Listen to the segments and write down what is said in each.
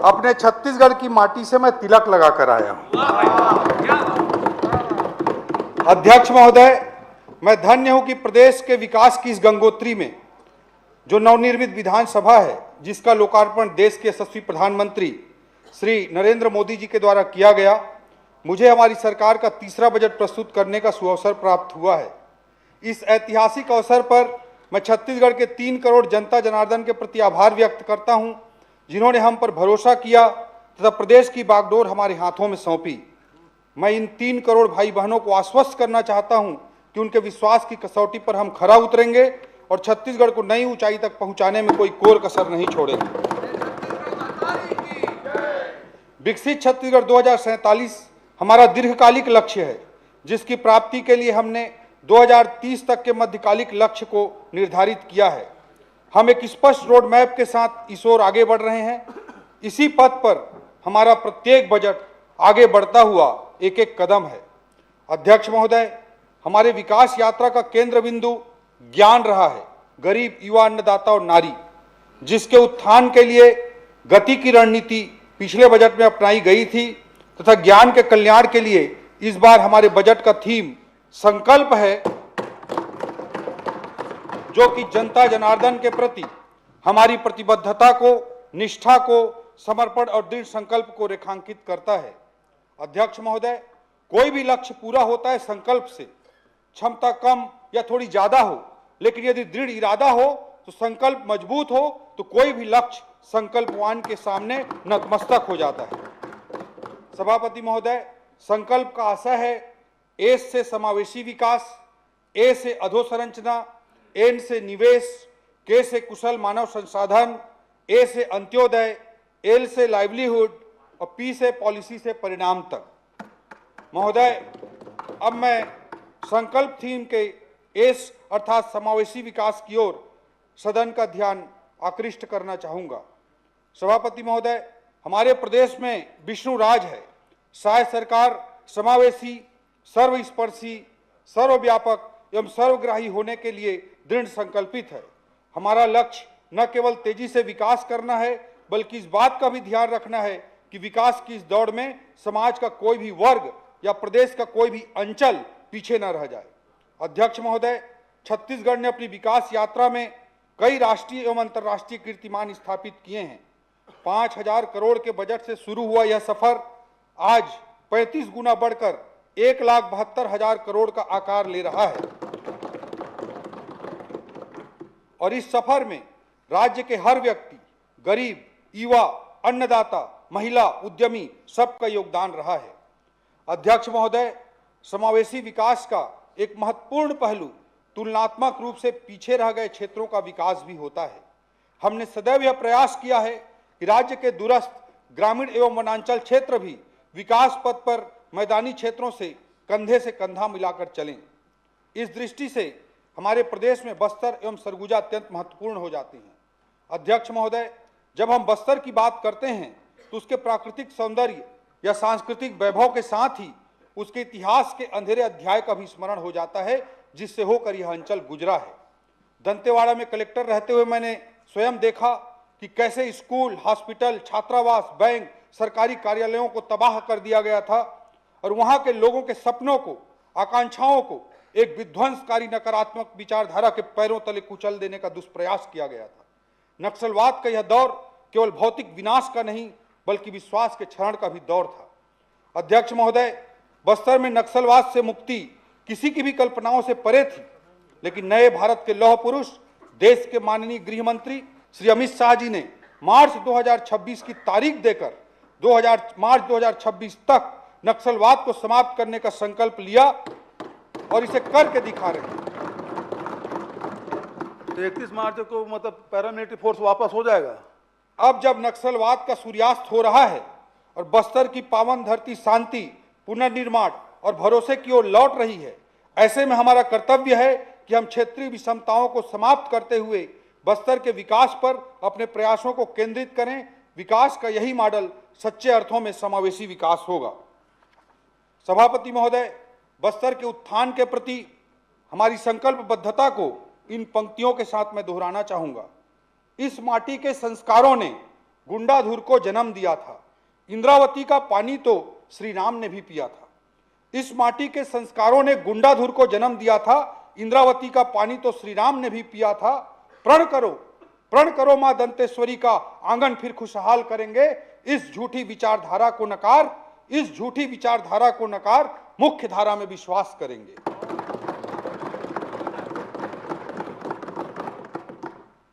अपने छत्तीसगढ़ की माटी से मैं तिलक लगा कर आया हूं। अध्यक्ष महोदय, मैं धन्य हूं कि प्रदेश के विकास की इस गंगोत्री में जो नवनिर्मित विधानसभा है, जिसका लोकार्पण देश के यशस्वी प्रधानमंत्री श्री नरेंद्र मोदी जी के द्वारा किया गया, मुझे हमारी सरकार का तीसरा बजट प्रस्तुत करने का सुअवसर प्राप्त हुआ है। इस ऐतिहासिक अवसर पर मैं छत्तीसगढ़ के 3 करोड़ जनता जनार्दन के प्रति आभार व्यक्त करता हूं, जिन्होंने हम पर भरोसा किया तथा प्रदेश की बागडोर हमारे हाथों में सौंपी। मैं इन 3 करोड़ भाई बहनों को आश्वस्त करना चाहता हूं कि उनके विश्वास की कसौटी पर हम खरा उतरेंगे और छत्तीसगढ़ को नई ऊंचाई तक पहुंचाने में कोई कोर कसर नहीं छोड़ेंगे। विकसित छत्तीसगढ़ 2047 हमारा दीर्घकालिक लक्ष्य है, जिसकी प्राप्ति के लिए हमने 2030 तक के मध्यकालिक लक्ष्य को निर्धारित किया है। हम एक स्पष्ट रोड मैप के साथ इस ओर आगे बढ़ रहे हैं। इसी पथ पर हमारा प्रत्येक बजट आगे बढ़ता हुआ एक एक कदम है। अध्यक्ष महोदय, हमारे विकास यात्रा का केंद्र बिंदु ज्ञान रहा है, गरीब, युवा, अन्नदाता और नारी, जिसके उत्थान के लिए गति की रणनीति पिछले बजट में अपनाई गई थी तथा ज्ञान के कल्याण के लिए इस बार हमारे बजट का थीम संकल्प है, जो कि जनता जनार्दन के प्रति हमारी प्रतिबद्धता को, निष्ठा को, समर्पण और दृढ़ संकल्प को रेखांकित करता है। अध्यक्ष महोदय, कोई भी लक्ष्य पूरा होता है संकल्प से। क्षमता कम या थोड़ी ज्यादा हो, लेकिन यदि दृढ़ इरादा हो तो संकल्प मजबूत हो तो कोई भी लक्ष्य संकल्पवान के सामने नतमस्तक हो जाता है। सभापति महोदय, संकल्प का आशय है ए से समावेशी विकास, ए से अधोसंरचना, एन से निवेश, के से कुशल मानव संसाधन, ए से अंत्योदय, एल से लाइवलीहुड और पी से पॉलिसी से परिणाम तक। महोदय, अब मैं संकल्प थीम के एस अर्थात समावेशी विकास की ओर सदन का ध्यान आकृष्ट करना चाहूंगा। सभापति महोदय, हमारे प्रदेश में विष्णु राज है। शायद सरकार समावेशी, सर्वस्पर्शी, सर्वव्यापक एवं सर्वग्राही होने के लिए दृढ़ संकल्पित है। हमारा लक्ष्य न केवल तेजी से विकास करना है, बल्कि इस बात का भी ध्यान रखना है कि विकास की इस दौड़ में समाज का कोई भी वर्ग या प्रदेश का कोई भी अंचल पीछे न रह जाए। अध्यक्ष महोदय, छत्तीसगढ़ ने अपनी विकास यात्रा में कई राष्ट्रीय एवं अंतर्राष्ट्रीय कीर्तिमान स्थापित किए हैं। 5000 करोड़ के बजट से शुरू हुआ यह सफर आज 35 गुना बढ़कर 1,72,000 करोड़ का आकार ले रहा है और इस सफर में राज्य के हर व्यक्ति, गरीब, युवा, अन्नदाता, महिला, उद्यमी, सबका योगदान रहा है। अध्यक्ष महोदय, समावेशी विकास का एक महत्वपूर्ण पहलू तुलनात्मक रूप से पीछे रह गए क्षेत्रों का विकास भी होता है। हमने सदैव यह प्रयास किया है कि राज्य के दूरस्थ ग्रामीण एवं वनांचल क्षेत्र भी विकास पथ पर मैदानी क्षेत्रों से कंधा मिलाकर चलें। इस दृष्टि से हमारे प्रदेश में बस्तर एवं सरगुजा अत्यंत महत्वपूर्ण हो जाती हैं। अध्यक्ष महोदय, जब हम बस्तर की बात करते हैं तो उसके प्राकृतिक सौंदर्य या सांस्कृतिक वैभव के साथ ही उसके इतिहास के अंधेरे अध्याय का भी स्मरण हो जाता है, जिससे होकर यह अंचल गुजरा है। दंतेवाड़ा में कलेक्टर रहते हुए मैंने स्वयं देखा कि कैसे स्कूल, हॉस्पिटल, छात्रावास, बैंक, सरकारी कार्यालयों को तबाह कर दिया गया था और वहां के लोगों के सपनों को, आकांक्षाओं को एक विध्वंसकारी नकारात्मक विचारधारा के पैरों तले कुचल देने का दुष्प्रयास किया गया था। नक्सलवाद का यह दौर केवल भौतिक विनाश का नहीं, बल्कि विश्वास के क्षरण का भी दौर था। अध्यक्ष महोदय, बस्तर में नक्सलवाद से मुक्ति किसी की भी कल्पनाओं से परे थी, लेकिन नए भारत के लौह पुरुष, देश के माननीय गृह मंत्री श्री अमित शाह जी ने मार्च 2026 की तारीख देकर मार्च 2026 तक नक्सलवाद को समाप्त करने का संकल्प लिया और इसे करके दिखा रहे हैं। तो 31 मार्च को मतलब पैरामिलिट्री फोर्स वापस हो जाएगा। अब जब नक्सलवाद का सूर्यास्त हो रहा है और बस्तर की पावन धरती शांति, पुनर्निर्माण और भरोसे की ओर लौट रही है, ऐसे में हमारा कर्तव्य है कि हम क्षेत्रीय विषमताओं को समाप्त करते हुए बस्तर के विकास पर अपने प्रयासों को केंद्रित करें। विकास का यही मॉडल सच्चे अर्थों में समावेशी विकास होगा। सभापति महोदय, बस्तर के उत्थान के प्रति हमारी संकल्पबद्धता को इन पंक्तियों के साथ मैं दोहराना चाहूंगा। इस माटी के संस्कारों ने गुंडाधुर को जन्म दिया था। इंद्रावती का पानी तो श्री राम ने भी पिया था। इस माटी के संस्कारों ने गुंडाधुर को जन्म दिया था। इंद्रावती का पानी तो श्री राम ने भी पिया था। प्रण करो मां दंतेश्वरी का, आंगन फिर खुशहाल करेंगे। इस झूठी विचारधारा को नकार, मुख्य धारा में विश्वास करेंगे।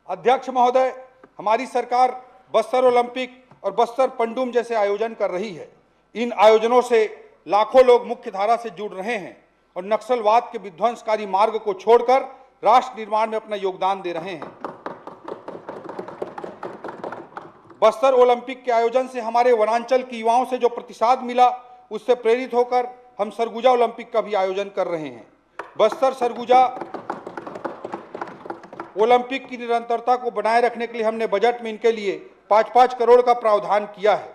अध्यक्ष महोदय, हमारी सरकार बस्तर ओलंपिक और बस्तर पंडुम जैसे आयोजन कर रही है। इन आयोजनों से लाखों लोग मुख्य धारा से जुड़ रहे हैं और नक्सलवाद के विध्वंसकारी मार्ग को छोड़कर राष्ट्र निर्माण में अपना योगदान दे रहे हैं। बस्तर ओलंपिक के आयोजन से हमारे वनांचल के युवाओं से जो प्रतिसाद मिला, उससे प्रेरित होकर हम सरगुजा ओलंपिक का भी आयोजन कर रहे हैं। बस्तर सरगुजा ओलंपिक की निरंतरता को बनाए रखने के लिए हमने बजट में इनके लिए 5-5 करोड़ का प्रावधान किया है।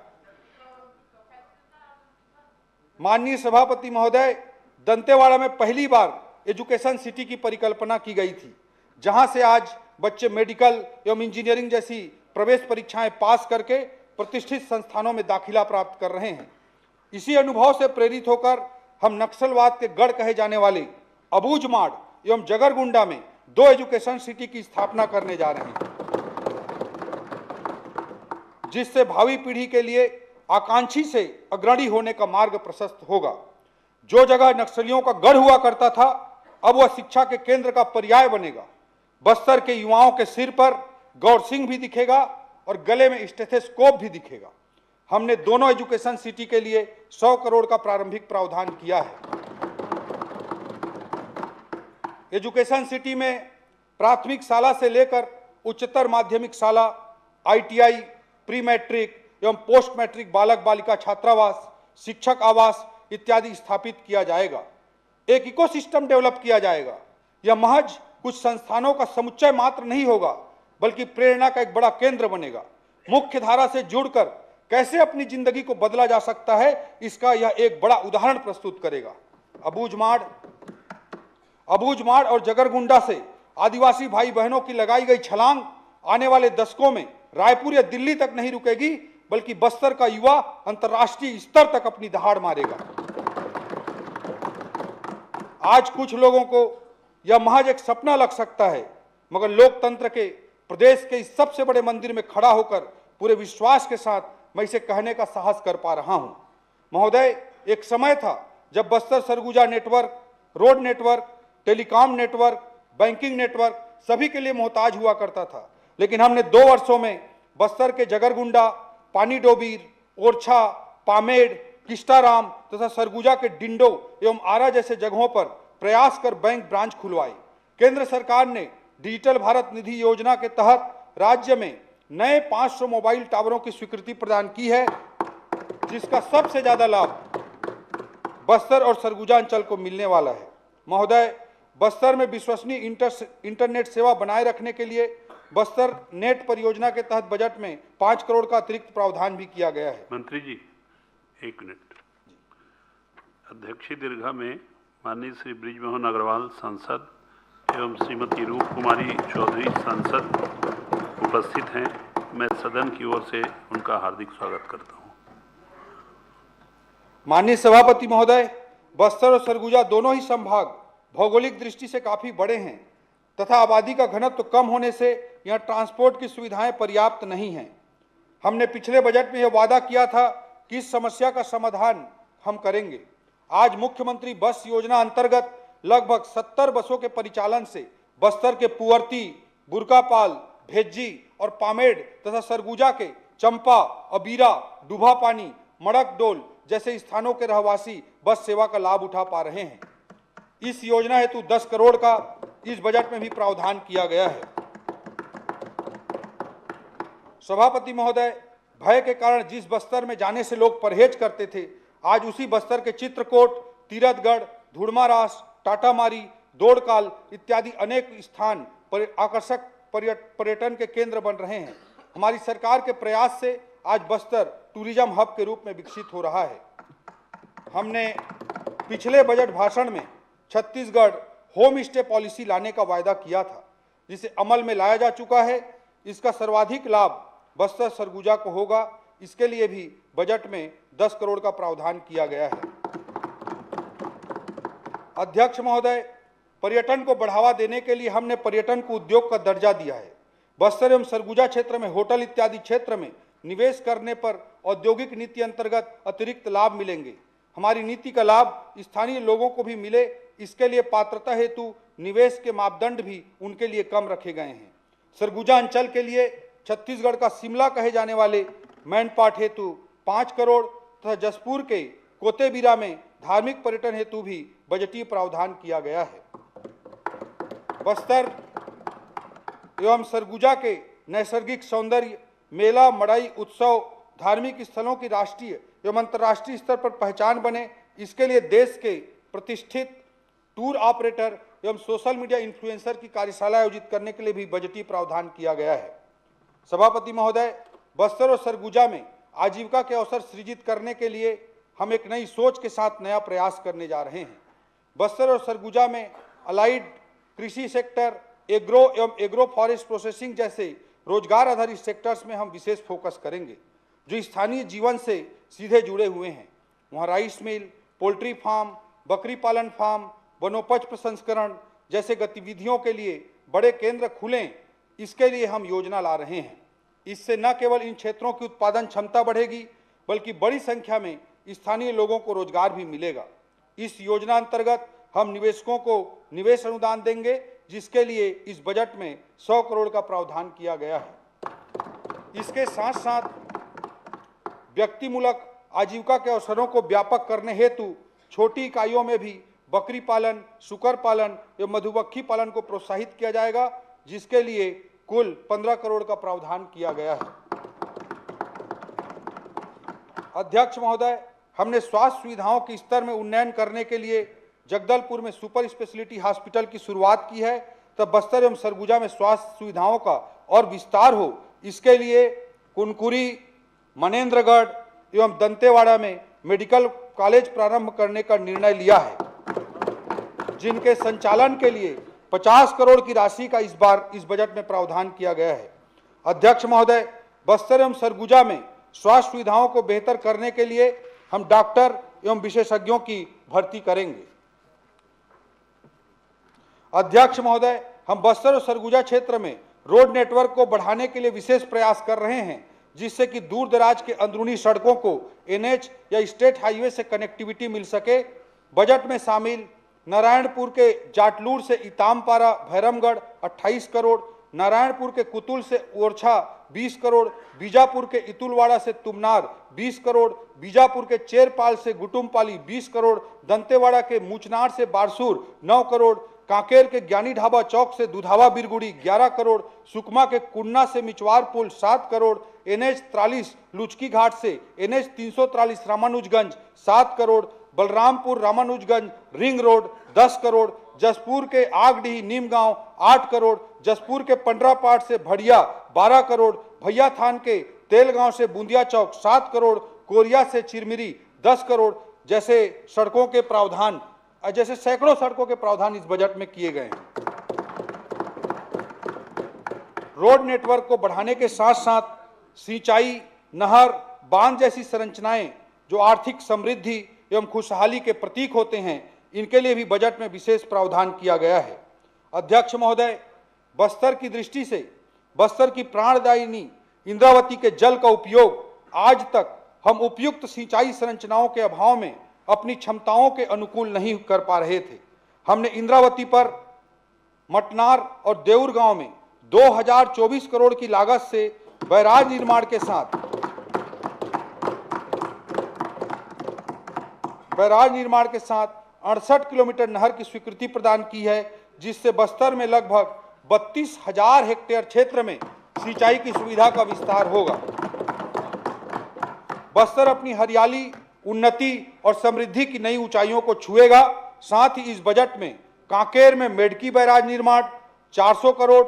माननीय सभापति महोदय, दंतेवाड़ा में पहली बार एजुकेशन सिटी की परिकल्पना की गई थी, जहां से आज बच्चे मेडिकल एवं इंजीनियरिंग जैसी प्रवेश परीक्षाएं पास करके प्रतिष्ठित संस्थानों में दाखिला प्राप्त कर रहे हैं। इसी अनुभव से प्रेरित होकर हम नक्सलवाद के गढ़ कहे जाने वाले अबूझमाड़ एवं जगरगुंडा में 2 एजुकेशन सिटी की स्थापना करने जा रहे हैं, जिससे भावी पीढ़ी के लिए आकांक्षी से अग्रणी होने का मार्ग प्रशस्त होगा। जो जगह नक्सलियों का गढ़ हुआ करता था, अब वह शिक्षा के केंद्र का पर्याय बनेगा। बस्तर के युवाओं के सिर पर गौर सिंह भी दिखेगा और गले में स्टेथोस्कोप भी दिखेगा। हमने दोनों एजुकेशन सिटी के लिए 100 करोड़ का प्रारंभिक प्रावधान किया है। एजुकेशन सिटी में प्राथमिक शाला से लेकर उच्चतर माध्यमिक शाला, ITI, प्री मैट्रिक एवं पोस्ट मैट्रिक बालक बालिका छात्रावास, शिक्षक आवास इत्यादि स्थापित किया जाएगा। एक इकोसिस्टम डेवलप किया जाएगा। यह महज कुछ संस्थानों का समुच्चय मात्र नहीं होगा, बल्कि प्रेरणा का एक बड़ा केंद्र बनेगा। मुख्य धारा से जुड़कर कैसे अपनी जिंदगी को बदला जा सकता है, इसका यह एक बड़ा उदाहरण प्रस्तुत करेगा। अबूझमाड़ और जगरगुंडा से आदिवासी भाई बहनों की लगाई गई छलांग आने वाले दशकों में रायपुर या दिल्ली तक नहीं रुकेगी, बल्कि बस्तर का युवा अंतर्राष्ट्रीय स्तर तक अपनी दहाड़ मारेगा। आज कुछ लोगों को यह महज एक सपना लग सकता है, मगर लोकतंत्र के प्रदेश के इस सबसे बड़े मंदिर में खड़ा होकर पूरे विश्वास के साथ मैं इसे कहने का साहस कर पा रहा हूं। महोदय, एक समय था जब Bastar Surguja network, road network, telecom network, banking network सभी के लिए मोहताज हुआ करता था, लेकिन हमने 2 वर्षों में बस्तर के जगरगुंडा, पानीडोबीर, ओरछा, पामेड़, किस्टाराम तथा सरगुजा के डिंडो एवं आरा जैसे जगहों पर प्रयास कर बैंक ब्रांच खुलवाए। केंद्र सरकार ने डिजिटल भारत निधि योजना के तहत राज्य में नए 500 मोबाइल टावरों की स्वीकृति प्रदान की है, जिसका सबसे ज्यादा लाभ बस्तर और सरगुजा अंचल को मिलने वाला है। महोदय, बस्तर में विश्वसनीय इंटरनेट सेवा बनाए रखने के लिए बस्तर नेट परियोजना के तहत बजट में 5 करोड़ का अतिरिक्त प्रावधान भी किया गया है। मंत्री जी, 1 मिनट। अध्यक्षीय दीर्घा में माननीय श्री बृजमोहन अग्रवाल सांसद एवं श्रीमती रूप कुमारी चौधरी सांसद उपस्थित हैं। मैं सदन की ओर से उनका हार्दिक स्वागत करता हूं। माननीय सभापति महोदय, बस्तर और सरगुजा दोनों ही संभाग भौगोलिक दृष्टि से काफी बड़े हैं तथा आबादी का घनत्व कम होने से यहाँ ट्रांसपोर्ट की सुविधाएं पर्याप्त नहीं हैं। हमने पिछले बजट में यह वादा किया था कि इस समस्या का समाधान हम करेंगे। आज मुख्यमंत्री बस योजना अंतर्गत लगभग 70 बसों के परिचालन से बस्तर के पुअर्ती, बुरकापाल, भेज्जी और पामेड़ तथा सरगुजा के चंपा, अबीरा, डूभापानी, मड़कडोल जैसे स्थानों के रहवासी बस सेवा का लाभ उठा पा रहे हैं। इस योजना हेतु 10 करोड़ का इस बजट में भी प्रावधान किया गया है। सभापति महोदय, भय के कारण जिस बस्तर में जाने से लोग परहेज करते थे, आज उसी बस्तर के चित्रकोट, तीरथगढ़, धुड़मारास, टाटामारी, दोड़काल इत्यादि अनेक स्थान आकर्षक पर्यटन के केंद्र बन रहे हैं। हमारी सरकार के प्रयास से आज बस्तर टूरिज्म हब के रूप में विकसित हो रहा है। हमने पिछले बजट भाषण में छत्तीसगढ़ होम स्टे पॉलिसी लाने का वायदा किया था, जिसे अमल में लाया जा चुका है। इसका सर्वाधिक लाभ बस्तर सरगुजा को होगा। इसके लिए भी बजट में 10 करोड़ का प्रावधान किया गया है। अध्यक्ष महोदय, पर्यटन को बढ़ावा देने के लिए हमने पर्यटन को उद्योग का दर्जा दिया है। बस्तर एवं सरगुजा क्षेत्र में होटल इत्यादि क्षेत्र में निवेश करने पर औद्योगिक नीति अंतर्गत अतिरिक्त लाभ मिलेंगे। हमारी नीति का लाभ स्थानीय लोगों को भी मिले, इसके लिए पात्रता हेतु निवेश के मापदंड भी उनके लिए कम रखे गए हैं। सरगुजा अंचल के लिए छत्तीसगढ़ का शिमला कहे जाने वाले मैनपाट हेतु 5 करोड़ तथा जसपुर के कोतेबीरा में धार्मिक पर्यटन हेतु भी बजटीय प्रावधान किया गया है। बस्तर एवं सरगुजा के नैसर्गिक सौंदर्य, मेला, मड़ई, उत्सव, धार्मिक स्थलों की राष्ट्रीय एवं अंतर्राष्ट्रीय स्तर पर पहचान बने, इसके लिए देश के प्रतिष्ठित टूर ऑपरेटर एवं सोशल मीडिया इन्फ्लुएंसर की कार्यशाला आयोजित करने के लिए भी बजटीय प्रावधान किया गया है। सभापति महोदय, बस्तर और सरगुजा में आजीविका के अवसर सृजित करने के लिए हम एक नई सोच के साथ नया प्रयास करने जा रहे हैं। बस्तर और सरगुजा में अलाइड कृषि सेक्टर, एग्रो एवं एग्रो फॉरेस्ट प्रोसेसिंग जैसे रोजगार आधारित सेक्टर्स में हम विशेष फोकस करेंगे, जो स्थानीय जीवन से सीधे जुड़े हुए हैं। वहाँ राइस मिल, पोल्ट्री फार्म, बकरी पालन फार्म, वनोपज प्रसंस्करण जैसे गतिविधियों के लिए बड़े केंद्र खुलें, इसके लिए हम योजना ला रहे हैं। इससे न केवल इन क्षेत्रों की उत्पादन क्षमता बढ़ेगी, बल्कि बड़ी संख्या में स्थानीय लोगों को रोजगार भी मिलेगा। इस योजना अंतर्गत हम निवेशकों को निवेश अनुदान देंगे, जिसके लिए इस बजट में 100 करोड़ का प्रावधान किया गया है। इसके साथ साथ व्यक्तिमूलक आजीविका के अवसरों को व्यापक करने हेतु छोटी इकाइयों में भी बकरी पालन, सुकर पालन एवं मधुमक्खी पालन को प्रोत्साहित किया जाएगा, जिसके लिए कुल 15 करोड़ का प्रावधान किया गया है। अध्यक्ष महोदय, हमने स्वास्थ्य सुविधाओं के स्तर में उन्नयन करने के लिए जगदलपुर में सुपर स्पेशलिटी हॉस्पिटल की शुरुआत की है, तब बस्तर एवं सरगुजा में स्वास्थ्य सुविधाओं का और विस्तार हो, इसके लिए कुनकुरी, मनेंद्रगढ़ एवं दंतेवाड़ा में मेडिकल कॉलेज प्रारंभ करने का निर्णय लिया है, जिनके संचालन के लिए 50 करोड़ की राशि का इस बार इस बजट में प्रावधान किया गया है। अध्यक्ष महोदय, बस्तर एवं सरगुजा में स्वास्थ्य सुविधाओं को बेहतर करने के लिए हम डॉक्टर एवं विशेषज्ञों की भर्ती करेंगे। अध्यक्ष महोदय, हम बस्तर और सरगुजा क्षेत्र में रोड नेटवर्क को बढ़ाने के लिए विशेष प्रयास कर रहे हैं, जिससे कि दूर दराज के अंदरूनी सड़कों को एनएच या स्टेट हाईवे से कनेक्टिविटी मिल सके। बजट में शामिल नारायणपुर के जाटलूर से इतामपारा भैरमगढ़ 28 करोड़, नारायणपुर के कुतुल से ओरछा 20 करोड़, बीजापुर के इतुलवाड़ा से तुमनार 20 करोड़, बीजापुर के चेरपाल से गुटुमपाली 20 करोड़, दंतेवाड़ा के मुचनार से बारसूर 9 करोड़, कांकेर के ज्ञानी ढाबा चौक से दुधावा बिरगुड़ी 11 करोड़, सुकमा के कुन्ना से मिचवार पुल 7 करोड़, NH 43 लुचकी घाट से NH 343 Ramanujganj 7 crore, Balrampur Ramanujganj ring road 10 crore, Jashpur के आगडीही नीमगांव 8 करोड़, जसपुर के पंडरापाट से भड़िया 12 करोड़, भैया थान के तेलगांव से बूंदिया चौक 7 करोड़, कोरिया से चिरमिरी 10 करोड़ जैसे सड़कों के प्रावधान जैसे सैकड़ों सड़कों के प्रावधान इस बजट में किए गए हैं। रोड नेटवर्क को बढ़ाने के साथ साथ सिंचाई, नहर, बांध जैसी संरचनाएं जो आर्थिक समृद्धि एवं खुशहाली के प्रतीक होते हैं, इनके लिए भी बजट में विशेष प्रावधान किया गया है। अध्यक्ष महोदय, बस्तर की दृष्टि से बस्तर की प्राणदायिनी इंद्रावती के जल का उपयोग आज तक हम उपयुक्त सिंचाई संरचनाओं के अभाव में अपनी क्षमताओं के अनुकूल नहीं कर पा रहे थे। हमने इंद्रावती पर मटनार और देउर गांव में 2024 करोड़ की लागत से बैराज निर्माण के साथ 68 किलोमीटर नहर की स्वीकृति प्रदान की है, जिससे बस्तर में लगभग 32,000 हेक्टेयर क्षेत्र में सिंचाई की सुविधा का विस्तार होगा। बस्तर अपनी हरियाली, उन्नति और समृद्धि की नई ऊंचाइयों को छुएगा। साथ ही इस बजट में कांकेर में मेडकी बैराज निर्माण 400 करोड़,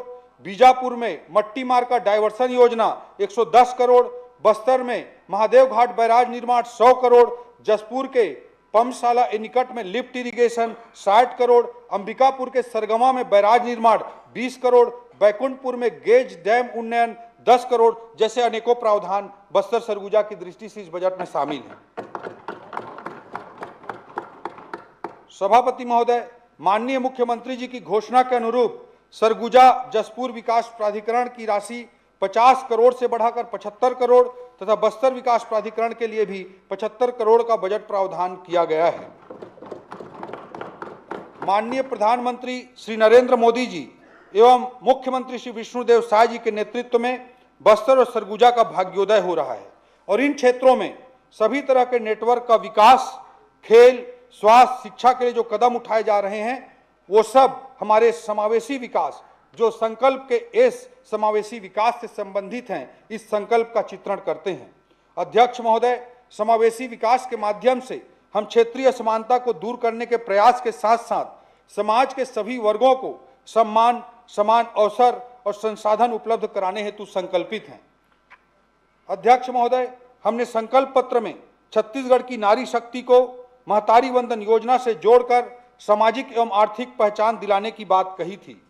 बीजापुर में मट्टी मार का डायवर्सन योजना 110 करोड़, बस्तर में महादेव घाट बैराज निर्माण 100 करोड़, जसपुर के पंपशाला निकट में लिफ्ट इरिगेशन 60 करोड़, अंबिकापुर के सरगमा में बैराज निर्माण 20 करोड़, बैकुंठपुर में गेज डैम उन्नयन 10 करोड़ जैसे अनेकों प्रावधान बस्तर सरगुजा की दृष्टि से इस बजट में शामिल हैं। सभापति महोदय, माननीय मुख्यमंत्री जी की घोषणा के अनुरूप सरगुजा जसपुर विकास प्राधिकरण की राशि 50 करोड़ से बढ़ाकर 75 करोड़ तथा बस्तर विकास प्राधिकरण के लिए भी 75 करोड़ का बजट प्रावधान किया गया है। माननीय प्रधानमंत्री श्री नरेंद्र मोदी जी एवं मुख्यमंत्री श्री विष्णुदेव साय जी के नेतृत्व में बस्तर और सरगुजा का भाग्योदय हो रहा है और इन क्षेत्रों में सभी तरह के नेटवर्क का विकास, खेल, स्वास्थ्य, शिक्षा के लिए जो कदम उठाए जा रहे हैं वो सब हमारे समावेशी विकास, जो संकल्प के एस समावेशी विकास से संबंधित हैं, इस संकल्प का चित्रण करते हैं। अध्यक्ष महोदय, समावेशी विकास के माध्यम से हम क्षेत्रीय असमानता को दूर करने के प्रयास के साथ साथ समाज के सभी वर्गों को सम्मान, समान अवसर और संसाधन उपलब्ध कराने हेतु संकल्पित हैं। अध्यक्ष महोदय, हमने संकल्प पत्र में छत्तीसगढ़ की नारी शक्ति को महतारी वंदन योजना से जोड़कर सामाजिक एवं आर्थिक पहचान दिलाने की बात कही थी।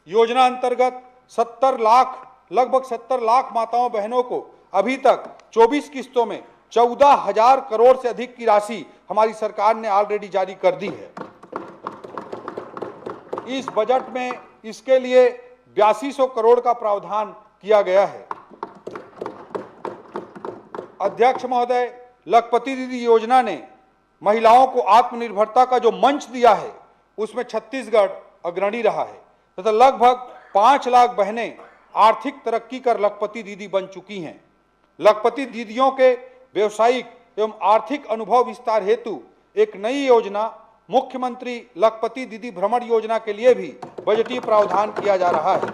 योजना अंतर्गत लगभग 70 लाख माताओं बहनों को अभी तक 24 किस्तों में 14,000 करोड़ से अधिक की राशि हमारी सरकार ने ऑलरेडी जारी कर दी है। इस बजट में इसके लिए 8200 करोड़ का प्रावधान किया गया है। अध्यक्ष महोदय, लखपति दीदी योजना ने महिलाओं को आत्मनिर्भरता का जो मंच दिया है उसमें छत्तीसगढ़ अग्रणी रहा है तथा लगभग 5 लाख बहनें आर्थिक तरक्की कर लखपति दीदी बन चुकी हैं। लखपति दीदियों के व्यवसायिक एवं आर्थिक अनुभव विस्तार हेतु एक नई योजना मुख्यमंत्री लखपति दीदी भ्रमण योजना के लिए भी बजटीय प्रावधान किया जा रहा है।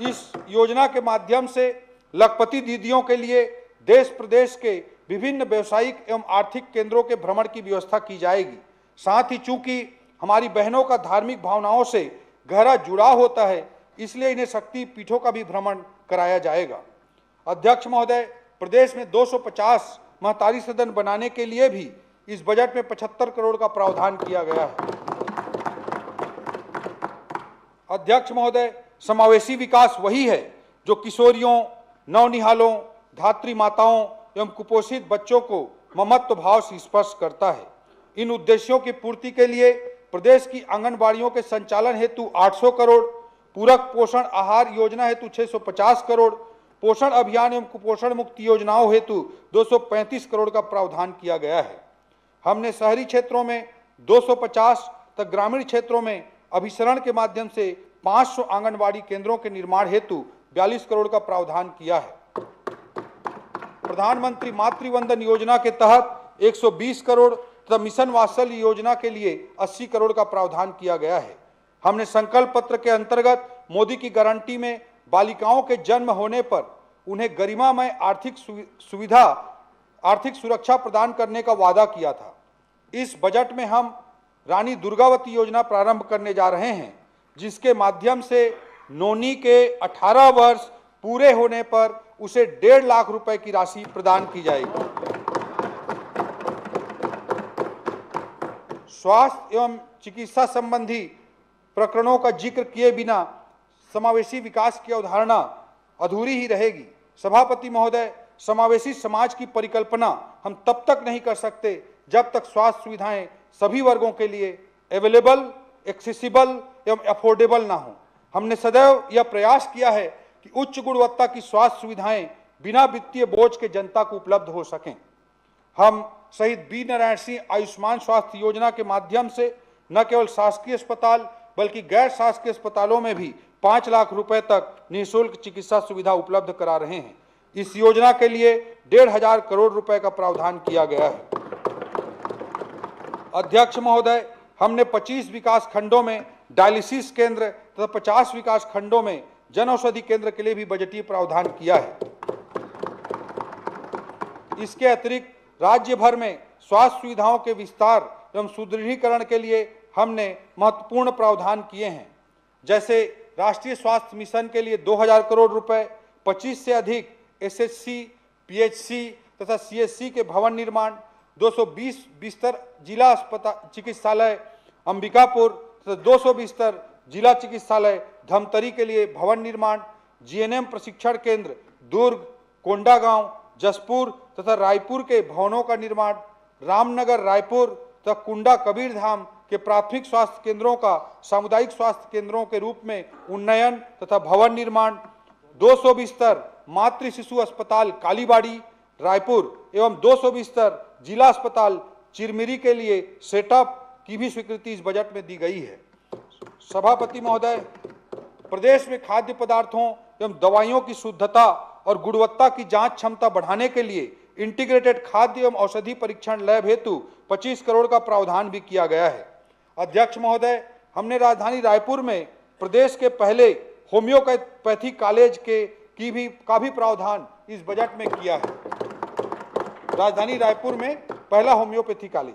इस योजना के माध्यम से लखपति दीदियों के लिए देश प्रदेश के विभिन्न व्यवसायिक एवं आर्थिक केंद्रों के भ्रमण की व्यवस्था की जाएगी। साथ ही चूंकि हमारी बहनों का धार्मिक भावनाओं से गहरा जुड़ाव होता है, इसलिए इन्हें शक्ति पीठों का भी भ्रमण कराया जाएगा। अध्यक्ष महोदय, प्रदेश में 250 महतारी सदन बनाने के लिए भी इस बजट में 75 करोड़ का प्रावधान किया गया है। अध्यक्ष महोदय, समावेशी विकास वही है जो किशोरियों, नवनिहालों, धात्री माताओं एवं कुपोषित बच्चों को ममत्व भाव से स्पर्श करता है। इन उद्देश्यों की पूर्ति के लिए प्रदेश की आंगनबाड़ियों के संचालन हेतु 800 करोड़, पूरक पोषण आहार योजना हेतु 650 करोड़, पोषण अभियान एवं कुपोषण मुक्ति योजनाओं हेतु 235 करोड़ का प्रावधान किया गया है। हमने शहरी क्षेत्रों में 250 तथा ग्रामीण क्षेत्रों में अभिसरण के माध्यम से 500 आंगनबाड़ी केंद्रों के निर्माण हेतु 42 करोड़ का प्रावधान किया है। प्रधानमंत्री मातृवंदन योजना के तहत 120 करोड़ तथा मिशन वात्सल्य योजना के लिए 80 करोड़ का प्रावधान किया गया है। हमने संकल्प पत्र के अंतर्गत मोदी की गारंटी में बालिकाओं के जन्म होने पर उन्हें गरिमामय आर्थिक सुरक्षा प्रदान करने का वादा किया था। इस बजट में हम रानी दुर्गावती योजना प्रारंभ करने जा रहे हैं, जिसके माध्यम से नोनी के 18 वर्ष पूरे होने पर उसे 1.5 लाख रुपए की राशि प्रदान की जाएगी। स्वास्थ्य एवं चिकित्सा संबंधी प्रकरणों का जिक्र किए बिना समावेशी विकास की अवधारणा अधूरी ही रहेगी। सभापति महोदय, समावेशी समाज की परिकल्पना हम तब तक नहीं कर सकते जब तक स्वास्थ्य सुविधाएं सभी वर्गों के लिए अवेलेबल, एक्सेसिबल एवं अफोर्डेबल ना हो। हमने सदैव यह प्रयास किया है कि उच्च गुणवत्ता की स्वास्थ्य सुविधाएं बिना वित्तीय बोझ के जनता को उपलब्ध हो सकें। हम शहीद बी नारायण सिंह आयुष्मान स्वास्थ्य योजना के माध्यम से न केवल शासकीय अस्पताल बल्कि गैर शासकीय अस्पतालों में भी 5 लाख रुपए तक निःशुल्क चिकित्सा सुविधा उपलब्ध करा रहे हैं। इस योजना के लिए 1,500 करोड़ रुपए का प्रावधान किया गया है। अध्यक्ष महोदय, हमने 25 विकास खंडों में डायलिसिस केंद्र तथा 50 विकास खंडों में जन औषधि केंद्र के लिए भी बजटीय प्रावधान किया है। इसके अतिरिक्त राज्य भर में स्वास्थ्य सुविधाओं के विस्तार एवं सुदृढ़ीकरण के लिए हमने महत्वपूर्ण प्रावधान किए हैं, जैसे राष्ट्रीय स्वास्थ्य मिशन के लिए 2,000 करोड़ रुपए, 25 से अधिक एसएचसी, पीएचसी तथा सीएचसी के भवन निर्माण, 220 बिस्तर जिला अस्पताल चिकित्सालय अंबिकापुर तथा 200 बिस्तर जिला चिकित्सालय धमतरी के लिए भवन निर्माण, जीएनएम प्रशिक्षण केंद्र दुर्ग, कोंडागांव, जसपुर तथा रायपुर के भवनों का निर्माण, रामनगर, रायपुर तथा कुंडा कबीरधाम के प्राथमिक स्वास्थ्य केंद्रों का सामुदायिक स्वास्थ्य केंद्रों के रूप में उन्नयन तथा भवन निर्माण, 200 बिस्तर मातृ शिशु अस्पताल कालीबाड़ी, रायपुर एवं 200 बिस्तर जिला अस्पताल चिरमिरी के लिए सेटअप की भी स्वीकृति इस बजट में दी गई है। सभापति महोदय, प्रदेश में खाद्य पदार्थों एवं दवाइयों की शुद्धता और गुणवत्ता की जांच क्षमता बढ़ाने के लिए इंटीग्रेटेड खाद्य एवं औषधि परीक्षण लैब हेतु 25 करोड़ का प्रावधान भी किया गया है। अध्यक्ष महोदय, हमने राजधानी रायपुर में प्रदेश के पहले होम्योपैथी कॉलेज का भी प्रावधान इस बजट में किया है। राजधानी रायपुर में पहला होम्योपैथी कॉलेज,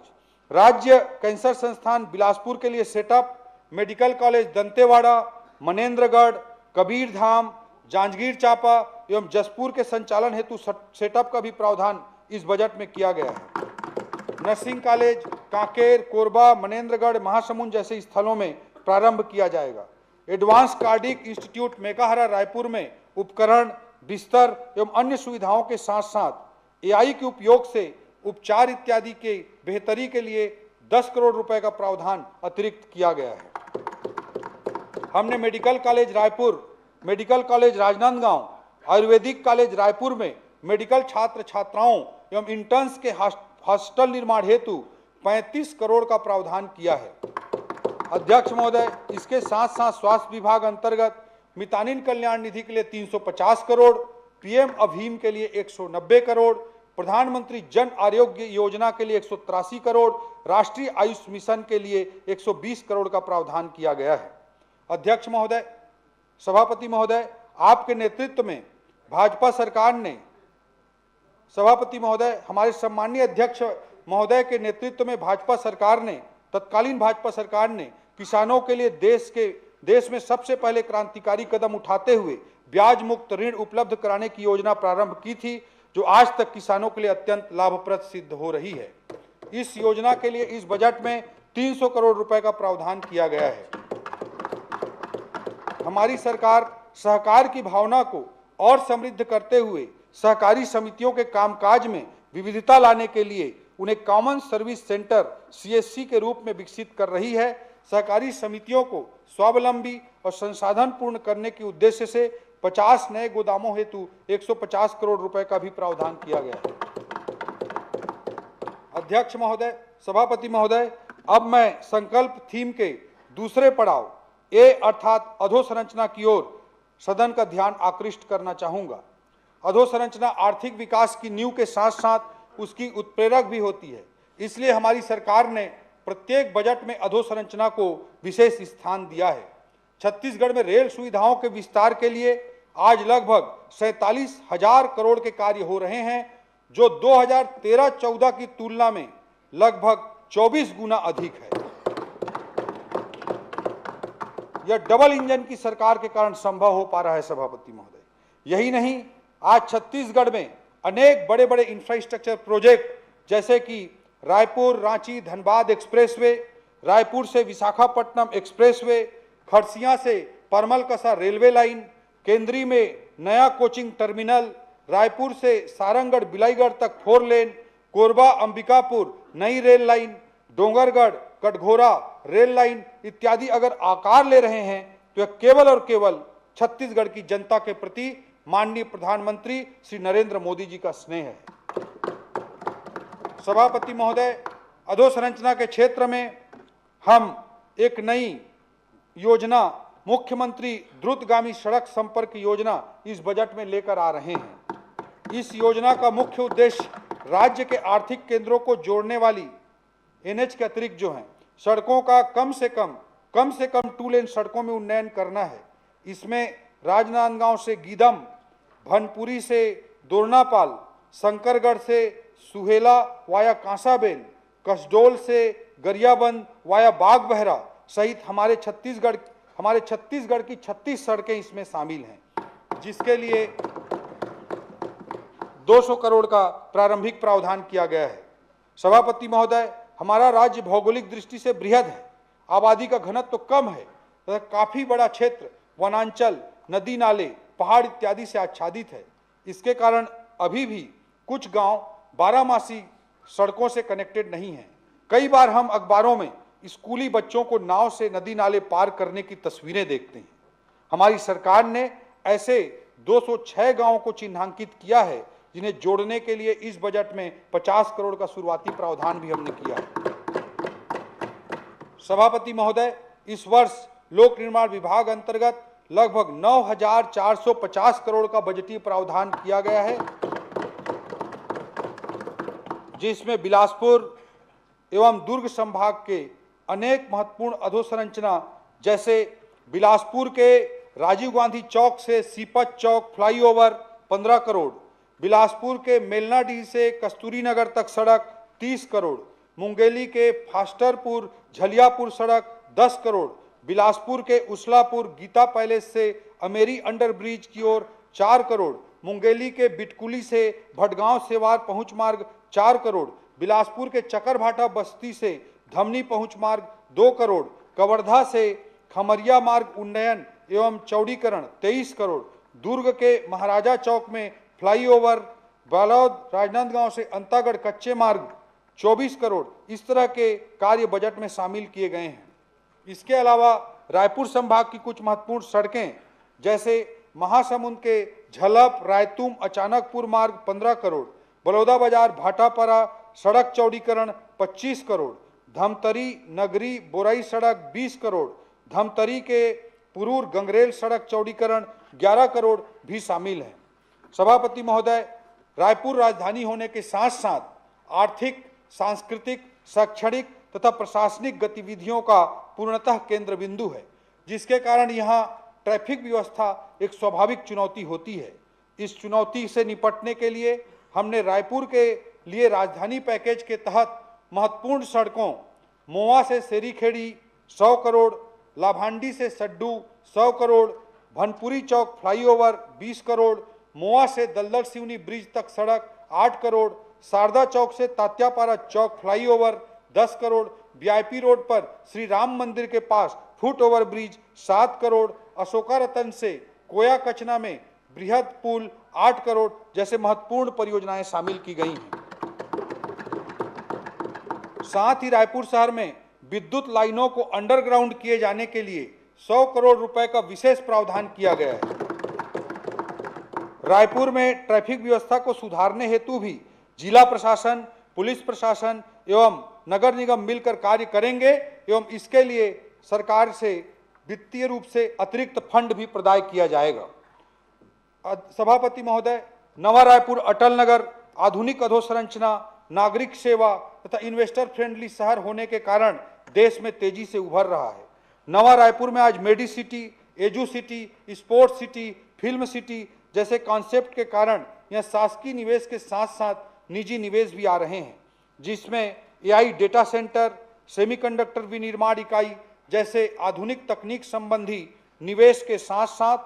राज्य कैंसर संस्थान बिलासपुर के लिए setup, medical college Dantewada, Manendragarh, Kabirdham, Janjgir Champa एवं जसपुर के संचालन हेतु सेटअप का भी प्रावधान इस बजट में किया गया है। नर्सिंग कॉलेज कांकेर, कोरबा, मनेंद्रगढ़, महासमुंद जैसे स्थलों में प्रारंभ किया जाएगा। Advance cardiac institute Mekahara Raipur में उपकरण, बिस्तर एवं अन्य सुविधाओं के साथ साथ एआई के उपयोग से उपचार इत्यादि के बेहतरी के लिए 10 करोड़ रुपए का प्रावधान अतिरिक्त किया गया है। हमने medical college Raipur, medical college Rajnandgaon, Ayurvedic college Raipur में मेडिकल छात्र छात्राओं एवं इंटर्न्स के हॉस्टल निर्माण हेतु 35 करोड़ का प्रावधान किया है। अध्यक्ष महोदय, इसके साथ साथ स्वास्थ्य विभाग अंतर्गत मितानिन कल्याण निधि के लिए 350 करोड़, पीएम अभीम के लिए 190 करोड़, प्रधानमंत्री जन आरोग्य योजना के लिए 183 करोड़, राष्ट्रीय आयुष मिशन के लिए 120 करोड़ का प्रावधान किया गया है। अध्यक्ष महोदय, सभापति महोदय, आपके नेतृत्व में भाजपा सरकार ने, सभापति महोदय, हमारे सम्मानीय अध्यक्ष महोदय के नेतृत्व में भाजपा सरकार ने, तत्कालीन भाजपा सरकार ने किसानों के लिए देश में सबसे पहले क्रांतिकारी कदम उठाते हुए ब्याज मुक्त ऋण उपलब्ध कराने की योजना प्रारंभ की थी, जो आज तक किसानों के लिए अत्यंत लाभप्रद सिद्ध हो रही है। इस योजना के लिए इस बजट में 300 करोड़ रुपए का प्रावधान किया गया है। हमारी सरकार सहकार की भावना को और समृद्ध करते हुए सहकारी समितियों के कामकाज में विविधता लाने के लिए उन्हें कॉमन सर्विस सेंटर सीएससी के रूप में विकसित कर रही है। सहकारी समितियों को स्वावलंबी और संसाधन पूर्ण करने के उद्देश्य से 50 नए गोदामों हेतु 150 करोड़ रुपए का भी प्रावधान किया गया है। अध्यक्ष महोदय, सभापति महोदय, अब मैं संकल्प थीम के दूसरे पड़ाव ए अर्थात अधोसंरचना की ओर सदन का ध्यान आकृष्ट करना चाहूंगा। अधोसंरचना आर्थिक विकास की नींव के साथ साथ उसकी उत्प्रेरक भी होती है। इसलिए हमारी सरकार ने प्रत्येक बजट में अधोसंरचना को विशेष स्थान दिया है। छत्तीसगढ़ में रेल सुविधाओं के विस्तार के लिए आज लगभग 47,000 करोड़ के कार्य हो रहे हैं, जो 2013-14 की तुलना में लगभग 24 गुना अधिक है। यह डबल इंजन की सरकार के कारण संभव हो पा रहा है। सभापति महोदय, यही नहीं, आज छत्तीसगढ़ में अनेक बड़े बड़े इंफ्रास्ट्रक्चर प्रोजेक्ट जैसे कि रायपुर रांची धनबाद एक्सप्रेसवे, रायपुर से विशाखापट्टनम एक्सप्रेसवे, खरसिया से परमलकसा रेलवे लाइन, केंद्री में नया कोचिंग टर्मिनल, रायपुर से सारंगगढ़ बिलाईगढ़ तक 4 लेन, कोरबा अंबिकापुर नई rail line, Dongargarh Katghora rail line इत्यादि अगर आकार ले रहे हैं तो यह केवल और केवल छत्तीसगढ़ की जनता के प्रति माननीय प्रधानमंत्री श्री नरेंद्र मोदी जी का स्नेह है। सभापति महोदय, अधोसंरचना के क्षेत्र में हम एक नई योजना मुख्यमंत्री द्रुतगामी सड़क संपर्क योजना इस बजट में लेकर आ रहे हैं। इस योजना का मुख्य उद्देश्य राज्य के आर्थिक केंद्रों को जोड़ने वाली एनएच के अतिरिक्त जो हैं सड़कों का कम से कम 2 लेन सड़कों में उन्नयन करना है। इसमें राजनांदगांव से गीदम, भनपुरी से दोरनापाल, शंकरगढ़ से सुहेला वाया कांसाबेल, कसडोल से गरियाबंद वाया बागबहरा सहित हमारे छत्तीसगढ़ की 36 सड़कें इसमें शामिल हैं, जिसके लिए 200 करोड़ का प्रारंभिक प्रावधान किया गया है। सभापति महोदय, हमारा राज्य भौगोलिक दृष्टि से बृहद है, आबादी का घनत्व तो कम है तथा काफी बड़ा क्षेत्र वनांचल, नदी नाले पहाड़ इत्यादि से आच्छादित है। इसके कारण अभी भी कुछ गांव बारहमासी सड़कों से कनेक्टेड नहीं हैं। कई बार हम अखबारों में स्कूली बच्चों को नाव से नदी नाले पार करने की तस्वीरें देखते हैं। हमारी सरकार ने ऐसे 206 गांवों को चिन्हांकित किया है, जिन्हें जोड़ने के लिए इस बजट में 50 करोड़ का शुरुआती प्रावधान भी हमने किया है। सभापति महोदय, इस वर्ष लोक निर्माण विभाग अंतर्गत लगभग 9,450 करोड़ का बजटीय प्रावधान किया गया है, जिसमें बिलासपुर एवं दुर्ग संभाग के अनेक महत्वपूर्ण अधोसंरचना जैसे बिलासपुर के राजीव गांधी चौक से सीपत चौक फ्लाईओवर 15 करोड़, बिलासपुर के मेलनाडीह से कस्तूरी नगर तक सड़क 30 करोड़, मुंगेली के फास्टरपुर झलियापुर सड़क 10 करोड़, बिलासपुर के उसलापुर गीता पैलेस से अमेरी अंडर ब्रिज की ओर 4 करोड़, मुंगेली के बिटकुली से भटगांव सेवार पहुंच मार्ग 4 करोड़, बिलासपुर के चकरभाटा बस्ती से धमनी पहुंच मार्ग 2 करोड़, कवर्धा से खमरिया मार्ग उन्नयन एवं चौड़ीकरण 23 करोड़, दुर्ग के महाराजा चौक में फ्लाईओवर, बालौद राजनांदगांव से अंतागढ़ कच्चे मार्ग 24 करोड़, इस तरह के कार्य बजट में शामिल किए गए हैं। इसके अलावा रायपुर संभाग की कुछ महत्वपूर्ण सड़कें जैसे महासमुंद के झलप रायतुम अचानकपुर मार्ग 15 करोड़, बलौदा बाजार भाटापारा सड़क चौड़ीकरण 25 करोड़, धमतरी नगरी बोराई सड़क 20 करोड़, धमतरी के पुरूर गंगरेल सड़क चौड़ीकरण 11 करोड़ भी शामिल हैं। सभापति महोदय, रायपुर राजधानी होने के साथ साथ आर्थिक, सांस्कृतिक, शैक्षणिक तथा प्रशासनिक गतिविधियों का पूर्णतः केंद्र बिंदु है, जिसके कारण यहाँ ट्रैफिक व्यवस्था एक स्वाभाविक चुनौती होती है। इस चुनौती से निपटने के लिए हमने रायपुर के लिए राजधानी पैकेज के तहत महत्वपूर्ण सड़कों मोआ से सेरीखेड़ी 100 करोड़, लाभांडी से सड्डू 100 करोड़, भनपुरी चौक फ्लाईओवर 20 करोड़, मोआ से दलदल सिवनी ब्रिज तक सड़क 8 करोड़, शारदा चौक से Tatyapara Chowk flyover 10 crore, VIP road पर श्री राम मंदिर के पास foot over bridge 7 crore, Ashoka Ratan से कोया कचना में बृहद पुल 8 करोड़ जैसे महत्वपूर्ण परियोजनाएं शामिल की गई हैं। साथ ही रायपुर शहर में विद्युत लाइनों को अंडरग्राउंड किए जाने के लिए 100 करोड़ रुपए का विशेष प्रावधान किया गया है। रायपुर में ट्रैफिक व्यवस्था को सुधारने हेतु भी जिला प्रशासन, पुलिस प्रशासन एवं नगर निगम मिलकर कार्य करेंगे एवं इसके लिए सरकार से वित्तीय रूप से अतिरिक्त फंड भी प्रदान किया जाएगा। सभापति महोदय, नवा रायपुर अटल नगर आधुनिक अधोसंरचना, नागरिक सेवा तथा इन्वेस्टर फ्रेंडली शहर होने के कारण देश में तेजी से उभर रहा है। नवा रायपुर में आज medi city, edu city, sports city, film city जैसे कॉन्सेप्ट के कारण यह शासकीय निवेश के साथ साथ निजी निवेश भी आ रहे हैं, जिसमें एआई डेटा सेंटर, सेमीकंडक्टर विनिर्माण इकाई जैसे आधुनिक तकनीक संबंधी निवेश के साथ साथ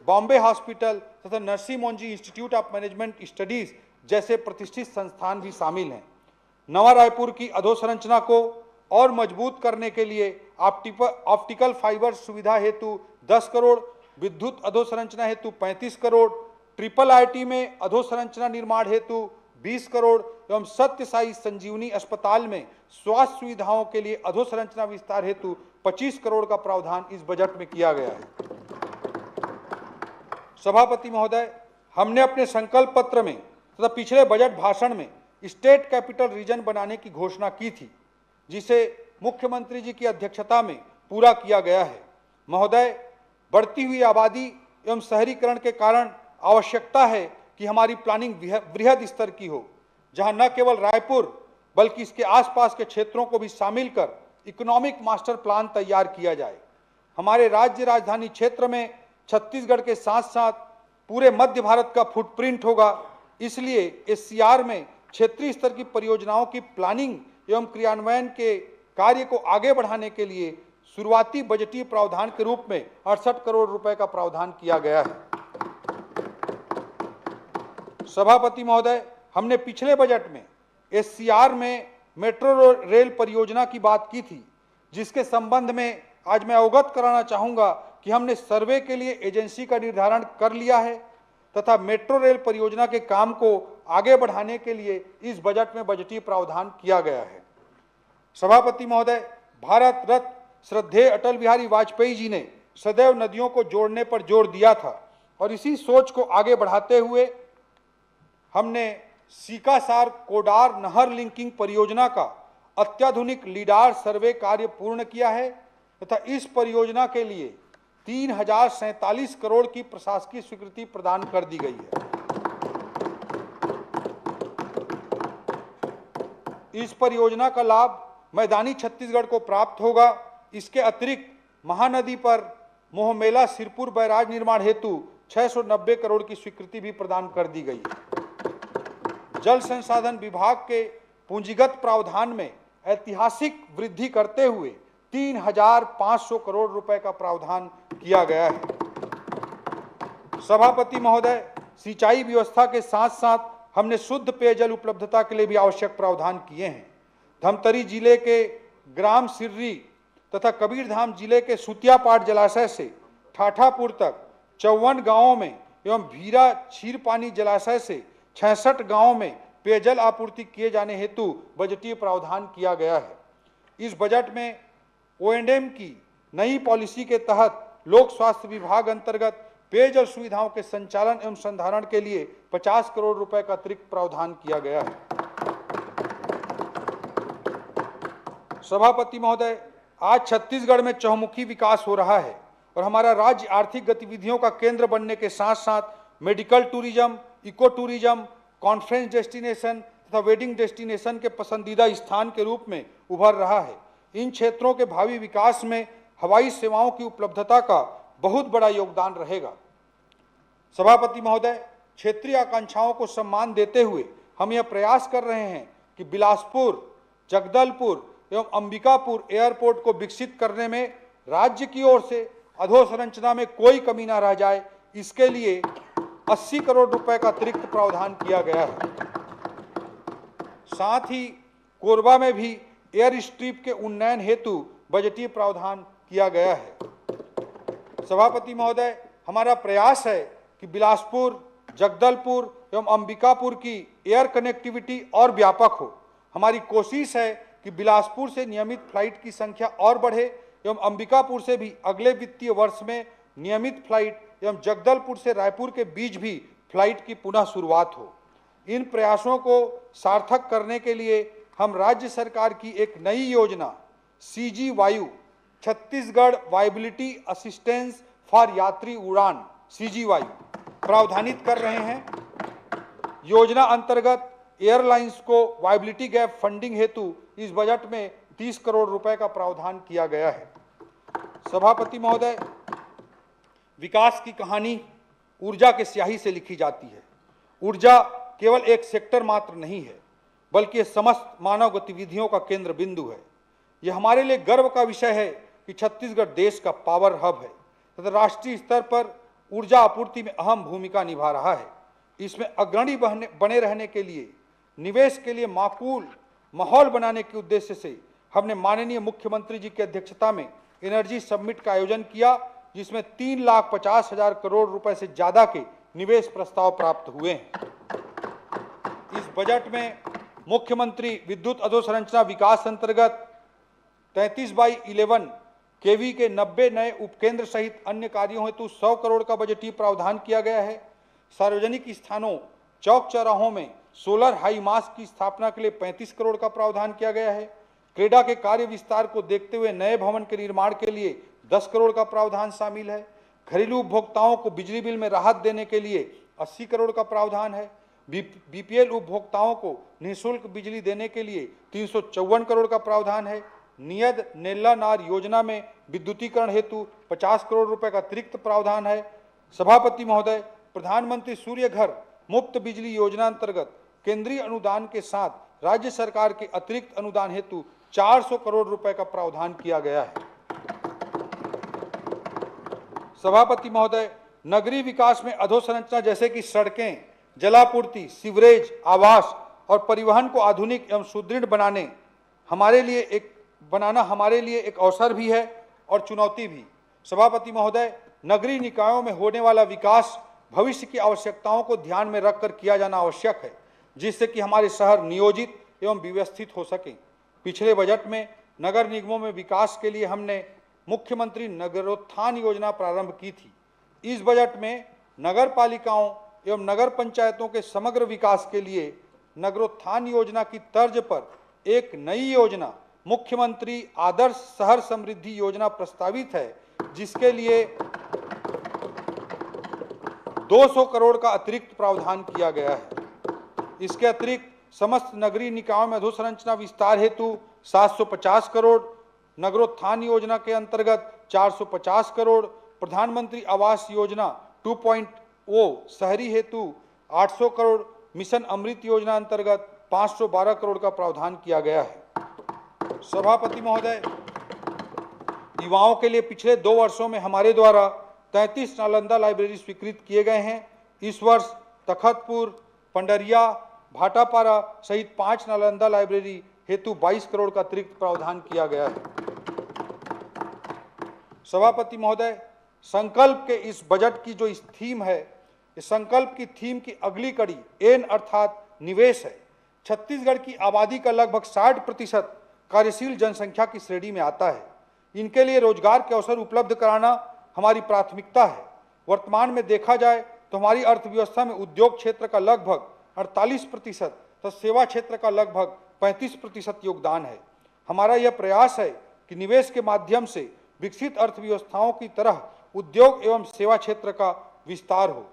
बॉम्बे हॉस्पिटल तथा Narsi Monjee institute of management studies जैसे प्रतिष्ठित संस्थान भी शामिल हैं। नवा रायपुर की अधोसंरचना को और मजबूत करने के लिए ऑप्टिकल फाइबर सुविधा हेतु 10 करोड़, विद्युत अधोसंरचना हेतु 35 करोड़, ट्रिपल आईटी में अधोसंरचना निर्माण हेतु 20 करोड़ एवं सत्य साई संजीवनी अस्पताल में स्वास्थ्य सुविधाओं के लिए अधोसंरचना विस्तार हेतु 25 करोड़ का प्रावधान इस बजट में किया गया है। सभापति महोदय, हमने अपने संकल्प पत्र में तथा पिछले बजट भाषण में स्टेट कैपिटल रीजन बनाने की घोषणा की थी, जिसे मुख्यमंत्री जी की अध्यक्षता में पूरा किया गया है। महोदय, बढ़ती हुई आबादी एवं शहरीकरण के कारण आवश्यकता है कि हमारी प्लानिंग बृहद स्तर की हो, जहां न केवल रायपुर बल्कि इसके आसपास के क्षेत्रों को भी शामिल कर इकोनॉमिक मास्टर प्लान तैयार किया जाए। हमारे राज्य राजधानी क्षेत्र में छत्तीसगढ़ के साथ साथ पूरे मध्य भारत का फुटप्रिंट होगा, इसलिए SCR में क्षेत्रीय स्तर की परियोजनाओं की प्लानिंग एवं क्रियान्वयन के कार्य को आगे बढ़ाने के लिए शुरुआती बजटीय प्रावधान के रूप में 68 करोड़ रुपए का प्रावधान किया गया है। सभापति महोदय, हमने पिछले बजट में SCR में मेट्रो रेल परियोजना की बात की थी, जिसके संबंध में आज मैं अवगत कराना चाहूंगा कि हमने सर्वे के लिए एजेंसी का निर्धारण कर लिया है तथा मेट्रो रेल परियोजना के काम को आगे बढ़ाने के लिए इस बजट में बजटीय प्रावधान किया गया है। सभापति महोदय, भारत रत्न श्रद्धेय अटल बिहारी वाजपेयी जी ने सदैव नदियों को जोड़ने पर जोर दिया था और इसी सोच को आगे बढ़ाते हुए हमने सीकासार कोडार नहर लिंकिंग परियोजना का अत्याधुनिक लीडार सर्वे कार्य पूर्ण किया है तथा इस परियोजना के लिए 3047 करोड़ की प्रशासकीय स्वीकृति प्रदान कर दी गई है। इस परियोजना का लाभ मैदानी छत्तीसगढ़ को प्राप्त होगा। इसके अतिरिक्त महानदी पर मोहमेला सिरपुर बैराज निर्माण हेतु 690 करोड़ की स्वीकृति भी प्रदान कर दी गई है। जल संसाधन विभाग के पूंजीगत प्रावधान में ऐतिहासिक वृद्धि करते हुए 3500 करोड़ रुपए का प्रावधान किया गया है। सभापति महोदय, सिंचाई व्यवस्था के साथ साथ हमने शुद्ध पेयजल उपलब्धता के लिए भी आवश्यक प्रावधान किए हैं। धमतरी जिले के ग्राम सिर्री तथा कबीरधाम जिले के सुतियापाट जलाशय से ठाठापुर तक 54 गांवों में एवं भीरा क्षीरपानी जलाशय से 66 गांवों में पेयजल आपूर्ति किए जाने हेतु बजटीय प्रावधान किया गया है। इस बजट में O&M की नई पॉलिसी के तहत लोक स्वास्थ्य विभाग अंतर्गत पेयजल सुविधाओं के संचालन एवं संधारण के लिए 50 करोड़ रुपए का अतिरिक्त प्रावधान किया गया है। सभापति महोदय, आज छत्तीसगढ़ में चहुमुखी विकास हो रहा है और हमारा राज्य आर्थिक गतिविधियों का केंद्र बनने के साथ साथ medical tourism, eco tourism, conference destination तथा वेडिंग डेस्टिनेशन के पसंदीदा स्थान के रूप में उभर रहा है। इन क्षेत्रों के भावी विकास में हवाई सेवाओं की उपलब्धता का बहुत बड़ा योगदान रहेगा। सभापति महोदय, क्षेत्रीय आकांक्षाओं को सम्मान देते हुए हम यह प्रयास कर रहे हैं कि बिलासपुर, जगदलपुर एवं अंबिकापुर एयरपोर्ट को विकसित करने में राज्य की ओर से अधोसंरचना में कोई कमी न रह जाए, इसके लिए 80 करोड़ रुपए का अतिरिक्त प्रावधान किया गया है। साथ ही कोरबा में भी एयर स्ट्रिप के उन्नयन हेतु बजटीय प्रावधान किया गया है। सभापति महोदय, हमारा प्रयास है कि बिलासपुर, जगदलपुर एवं अंबिकापुर की एयर कनेक्टिविटी और व्यापक हो। हमारी कोशिश है कि बिलासपुर से नियमित फ्लाइट की संख्या और बढ़े एवं अंबिकापुर से भी अगले वित्तीय वर्ष में नियमित फ्लाइट एवं जगदलपुर से रायपुर के बीच भी फ्लाइट की पुनः शुरुआत हो। इन प्रयासों को सार्थक करने के लिए हम राज्य सरकार की एक नई योजना CG वायु, छत्तीसगढ़ वायबिलिटी असिस्टेंस फॉर यात्री उड़ान CG वायु प्रावधानित कर रहे हैं। योजना अंतर्गत एयरलाइंस को वायबिलिटी गैप फंडिंग हेतु इस बजट में 30 करोड़ रुपए का प्रावधान किया गया है। सभापति महोदय, विकास की कहानी ऊर्जा के स्याही से लिखी जाती है। ऊर्जा केवल एक सेक्टर मात्र नहीं है, बल्कि ये समस्त मानव गतिविधियों का केंद्र बिंदु है। यह हमारे लिए गर्व का विषय है कि छत्तीसगढ़ देश का पावर हब है तथा राष्ट्रीय स्तर पर ऊर्जा आपूर्ति में अहम भूमिका निभा रहा है। इसमें अग्रणी बने रहने के लिए निवेश के लिए माकूल माहौल बनाने के उद्देश्य से हमने माननीय मुख्यमंत्री जी की अध्यक्षता में एनर्जी समिट का आयोजन किया, जिसमें 3,50,000 करोड़ रुपए से ज्यादा के निवेश प्रस्ताव प्राप्त हुए हैं। इस बजट में मुख्यमंत्री विद्युत अधोसंरचना विकास अंतर्गत 33/11 केवी के 90 नए उपकेंद्र सहित अन्य कार्यों हेतु 100 करोड़ का बजटीय प्रावधान किया गया है। सार्वजनिक स्थानों, चौक चौराहों में सोलर हाई मास्ट की स्थापना के लिए 35 करोड़ का प्रावधान किया गया है। क्रेडा के कार्य विस्तार को देखते हुए नए भवन के निर्माण के लिए 10 करोड़ का प्रावधान शामिल है। घरेलू उपभोक्ताओं को बिजली बिल में राहत देने के लिए 80 करोड़ का प्रावधान है। बीपीएल उपभोक्ताओं को निःशुल्क बिजली देने के लिए 354 करोड़ का प्रावधान है। नियद नेल्ला नार योजना में विद्युतीकरण हेतु 50 करोड़ रुपए का अतिरिक्त प्रावधान है। सभापति महोदय, प्रधानमंत्री सूर्य घर मुफ्त बिजली योजना अंतर्गत केंद्रीय अनुदान के साथ राज्य सरकार के अतिरिक्त अनुदान हेतु 400 करोड़ रुपए का प्रावधान किया गया है। सभापति महोदय, नगरीय विकास में अधोसंरचना जैसे कि सड़कें, जलापूर्ति, सीवरेज, आवास और परिवहन को आधुनिक एवं सुदृढ़ बनाना हमारे लिए एक अवसर भी है और चुनौती भी। सभापति महोदय, नगरीय निकायों में होने वाला विकास भविष्य की आवश्यकताओं को ध्यान में रखकर किया जाना आवश्यक है, जिससे कि हमारे शहर नियोजित एवं व्यवस्थित हो सकें। पिछले बजट में नगर निगमों में विकास के लिए हमने मुख्यमंत्री नगरोत्थान योजना प्रारंभ की थी। इस बजट में नगर पालिकाओं एवं नगर पंचायतों के समग्र विकास के लिए नगरोत्थान योजना की तर्ज पर एक नई योजना मुख्यमंत्री आदर्श शहर समृद्धि योजना प्रस्तावित है, जिसके लिए 200 करोड़ का अतिरिक्त प्रावधान किया गया है। इसके अतिरिक्त समस्त नगरीय निकायों में अधोसंरचना विस्तार हेतु 750 करोड़, नगरोत्थान योजना के अंतर्गत 450 करोड़, प्रधानमंत्री आवास योजना 2.0 शहरी हेतु 800 करोड़, मिशन अमृत योजना अंतर्गत 512 करोड़ का प्रावधान किया गया है। सभापति महोदय, युवाओं के लिए पिछले 2 वर्षों में हमारे द्वारा 33 नालंदा लाइब्रेरी स्वीकृत किए गए हैं। इस वर्ष तखतपुर, पंडरिया, भाटापारा सहित 5 नालंदा लाइब्रेरी हेतु 22 करोड़ का अतिरिक्त प्रावधान किया गया है। सभापति महोदय, संकल्प के इस बजट की जो इस थीम है, इस संकल्प की थीम की अगली कड़ी एन अर्थात निवेश है। छत्तीसगढ़ की आबादी का लगभग 60% कार्यशील जनसंख्या की श्रेणी में आता है। इनके लिए रोजगार के अवसर उपलब्ध कराना हमारी प्राथमिकता है। वर्तमान में देखा जाए तो हमारी अर्थव्यवस्था में उद्योग क्षेत्र का लगभग 48% तथा सेवा क्षेत्र का लगभग 35% योगदान है। हमारा यह प्रयास है कि निवेश के माध्यम से विकसित अर्थव्यवस्थाओं की तरह उद्योग एवं सेवा क्षेत्र का विस्तार हो,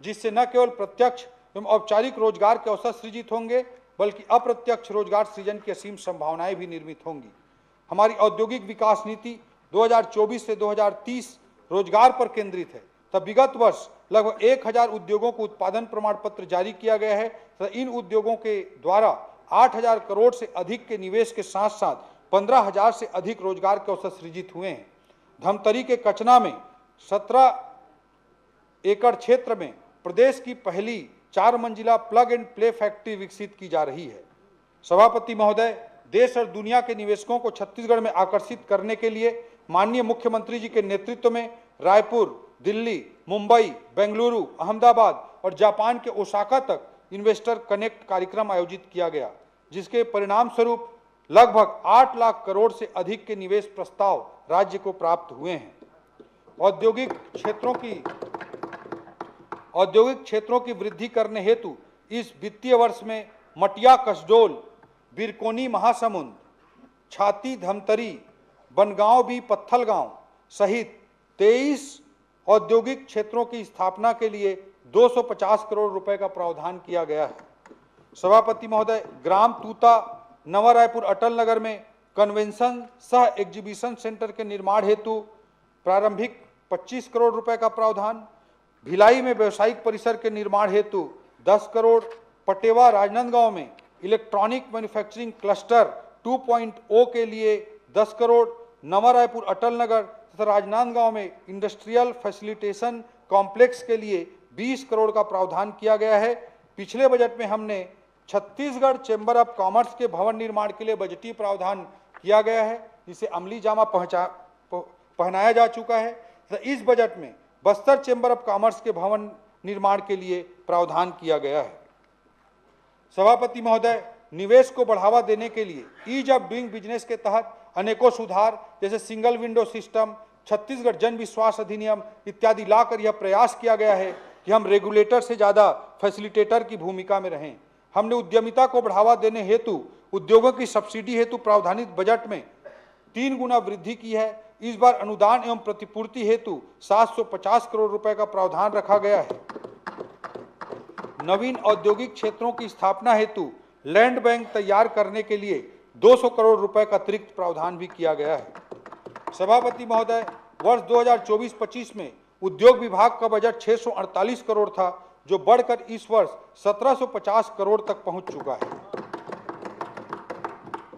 जिससे न केवल प्रत्यक्ष एवं औपचारिक रोजगार के अवसर सृजित होंगे, बल्कि अप्रत्यक्ष रोजगार सृजन की असीम संभावनाएं भी निर्मित होंगी। हमारी औद्योगिक विकास नीति 2024 से 2030 रोजगार पर केंद्रित है। तब विगत वर्ष लगभग 1000 उद्योगों को उत्पादन प्रमाण पत्र जारी किया गया है तथा इन उद्योगों के द्वारा 8000 करोड़ से अधिक के निवेश के साथ साथ 15000 से अधिक रोजगार के अवसर सृजित हुए हैं। धमतरी के कचना में 17 एकड़ क्षेत्र में प्रदेश की पहली 4 मंजिला प्लग एंड प्ले फैक्ट्री विकसित की जा रही है। सभापति महोदय, देश और दुनिया के निवेशकों को छत्तीसगढ़ में आकर्षित करने के लिए माननीय मुख्यमंत्री जी के नेतृत्व में रायपुर, दिल्ली, मुंबई, बेंगलुरु, अहमदाबाद और जापान के ओसाका तक इन्वेस्टर कनेक्ट कार्यक्रम आयोजित किया गया, जिसके परिणाम स्वरूप लगभग 8 लाख करोड़ से अधिक के निवेश प्रस्ताव राज्य को प्राप्त हुए हैं। औद्योगिक क्षेत्रों की वृद्धि करने हेतु इस वित्तीय वर्ष में मटिया, कसडोल, बिरकोनी, महासमुंद, छाती, धमतरी, बनगांव भी, पत्थलगांव सहित 23 औद्योगिक क्षेत्रों की स्थापना के लिए 250 करोड़ रुपए का प्रावधान किया गया है। सभापति महोदय, ग्राम तूता, नवा रायपुर, अटल नगर में कन्वेंशन सह एग्जीबिशन सेंटर के निर्माण हेतु प्रारंभिक 25 करोड़ रुपए का प्रावधान, भिलाई में व्यवसायिक परिसर के निर्माण हेतु 10 करोड़, पटेवा, राजनांदगांव में इलेक्ट्रॉनिक मैन्युफैक्चरिंग क्लस्टर 2.0 के लिए 10 करोड़, नवा रायपुर, अटल नगर तथा राजनांदगांव में इंडस्ट्रियल फैसिलिटेशन कॉम्प्लेक्स के लिए 20 करोड़ का प्रावधान किया गया है। पिछले बजट में हमने छत्तीसगढ़ चैम्बर ऑफ कॉमर्स के भवन निर्माण के लिए बजटीय प्रावधान किया गया है, जिसे अमली जामा पहनाया जा चुका है। इस बजट में बस्तर चैम्बर ऑफ कॉमर्स के भवन निर्माण के लिए प्रावधान किया गया है। सभापति महोदय, निवेश को बढ़ावा देने के लिए ईज ऑफ डूइंग बिजनेस के तहत अनेकों सुधार जैसे सिंगल विंडो सिस्टम, छत्तीसगढ़ जन विश्वास अधिनियम इत्यादि लाकर यह प्रयास किया गया है कि हम रेगुलेटर से ज़्यादा फैसिलिटेटर की भूमिका में रहें। हमने उद्यमिता को बढ़ावा देने हेतु उद्योगों की सब्सिडी हेतु प्रावधानित बजट में 3 गुना वृद्धि की है। इस बार अनुदान एवं प्रतिपूर्ति हेतु 750 करोड़ रुपए का प्रावधान रखा गया है। नवीन औद्योगिक क्षेत्रों की स्थापना हेतु लैंड बैंक तैयार करने के लिए 200 करोड़ रुपए का अतिरिक्त प्रावधान भी किया गया है। सभापति महोदय, वर्ष 2024-25 में उद्योग विभाग का बजट 648 करोड़ था, जो बढ़कर इस वर्ष 1750 करोड़ तक पहुंच चुका है।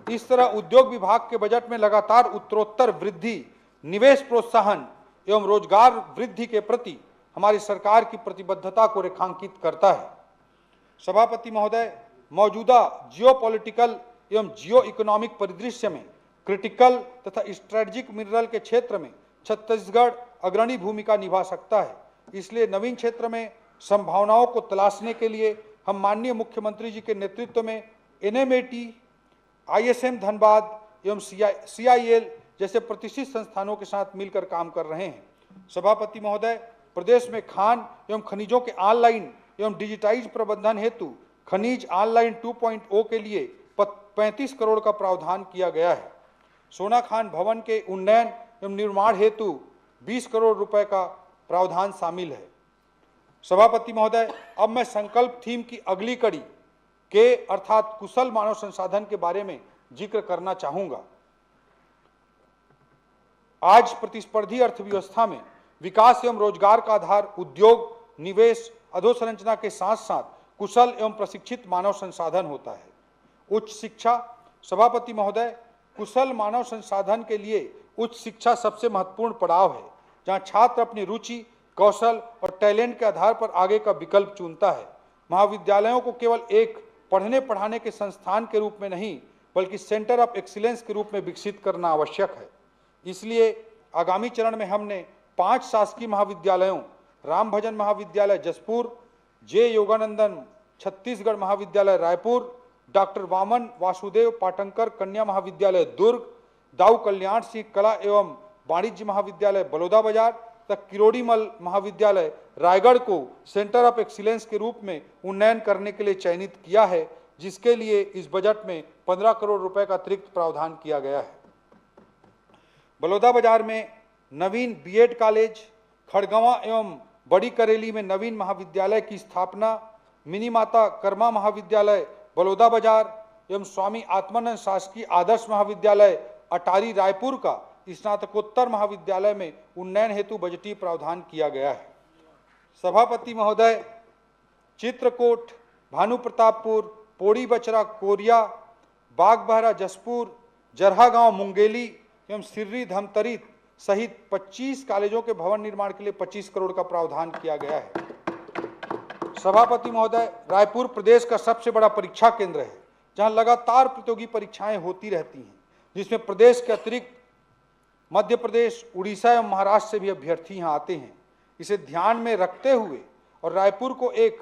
इस तरह उद्योग विभाग के बजट में लगातार उत्तरोत्तर वृद्धि, निवेश प्रोत्साहन एवं रोजगार वृद्धि के प्रति हमारी सरकार की प्रतिबद्धता को रेखांकित करता है। सभापति महोदय, मौजूदा जियोपॉलिटिकल एवं जियो इकोनॉमिक परिदृश्य में क्रिटिकल तथा स्ट्रेटेजिक मिनरल के क्षेत्र में छत्तीसगढ़ अग्रणी भूमिका निभा सकता है। इसलिए नवीन क्षेत्र में संभावनाओं को तलाशने के लिए हम माननीय मुख्यमंत्री जी के नेतृत्व में NMAT, ISM धनबाद एवं CIL जैसे प्रतिष्ठित संस्थानों के साथ मिलकर काम कर रहे हैं। सभापति महोदय, प्रदेश में खान एवं खनिजों के ऑनलाइन एवं डिजिटाइज प्रबंधन हेतु खनिज ऑनलाइन 2.0 के लिए 35 करोड़ का प्रावधान किया गया है। सोना खान भवन के उन्नयन एवं निर्माण हेतु 20 करोड़ रुपए का प्रावधान शामिल है। सभापति महोदय, अब मैं संकल्प थीम की अगली कड़ी के अर्थात कुशल मानव संसाधन के बारे में जिक्र करना चाहूंगा। आज प्रतिस्पर्धी अर्थव्यवस्था में विकास एवं रोजगार का आधार उद्योग, निवेश, अधोसंरचना के साथ साथ कुशल एवं प्रशिक्षित मानव संसाधन होता है। उच्च शिक्षा। सभापति महोदय, कुशल मानव संसाधन के लिए उच्च शिक्षा सबसे महत्वपूर्ण पड़ाव है, जहां छात्र अपनी रुचि, कौशल और टैलेंट के आधार पर आगे का विकल्प चुनता है। महाविद्यालयों को केवल एक पढ़ने पढ़ाने के संस्थान के रूप में नहीं, बल्कि सेंटर ऑफ एक्सीलेंस के रूप में विकसित करना आवश्यक है। इसलिए आगामी चरण में हमने 5 शासकीय महाविद्यालयों, राम भजन महाविद्यालय जसपुर, जे योगानंदन छत्तीसगढ़ महाविद्यालय रायपुर, डॉक्टर वामन वासुदेव पाटंकर कन्या महाविद्यालय दुर्ग, दाऊ कल्याण सिंह कला एवं वाणिज्य महाविद्यालय बलौदाबाजार तक किरोड़ीमल महाविद्यालय रायगढ़ को सेंटर ऑफ एक्सीलेंस के रूप में उन्नयन करने के लिए चयनित किया है, जिसके लिए इस बजट में 15 करोड़ रुपए का अतिरिक्त प्रावधान किया गया है। बलौदाबाजार में नवीन बीएड कॉलेज, खड़गवां एवं बड़ी करेली में नवीन महाविद्यालय की स्थापना, मिनी माता कर्मा महाविद्यालय बलौदाबाजार एवं स्वामी आत्मानंद शासकीय आदर्श महाविद्यालय अटारी रायपुर का स्नातकोत्तर महाविद्यालय में उन्नयन हेतु बजटीय प्रावधान किया गया है। सभापति महोदय, चित्रकूट, भानु प्रतापपुर, पोड़ी बचरा कोरिया, बागबहरा जसपुर, जरहा गांव मुंगेली एवं सिर्री धमतरी सहित 25 कॉलेजों के भवन निर्माण के लिए 25 करोड़ का प्रावधान किया गया है। सभापति महोदय, रायपुर प्रदेश का सबसे बड़ा परीक्षा केंद्र है, जहां लगातार प्रतियोगी परीक्षाएं होती रहती हैं, जिसमें प्रदेश के अतिरिक्त मध्य प्रदेश, उड़ीसा एवं महाराष्ट्र से भी अभ्यर्थी यहाँ आते हैं। इसे ध्यान में रखते हुए और रायपुर को एक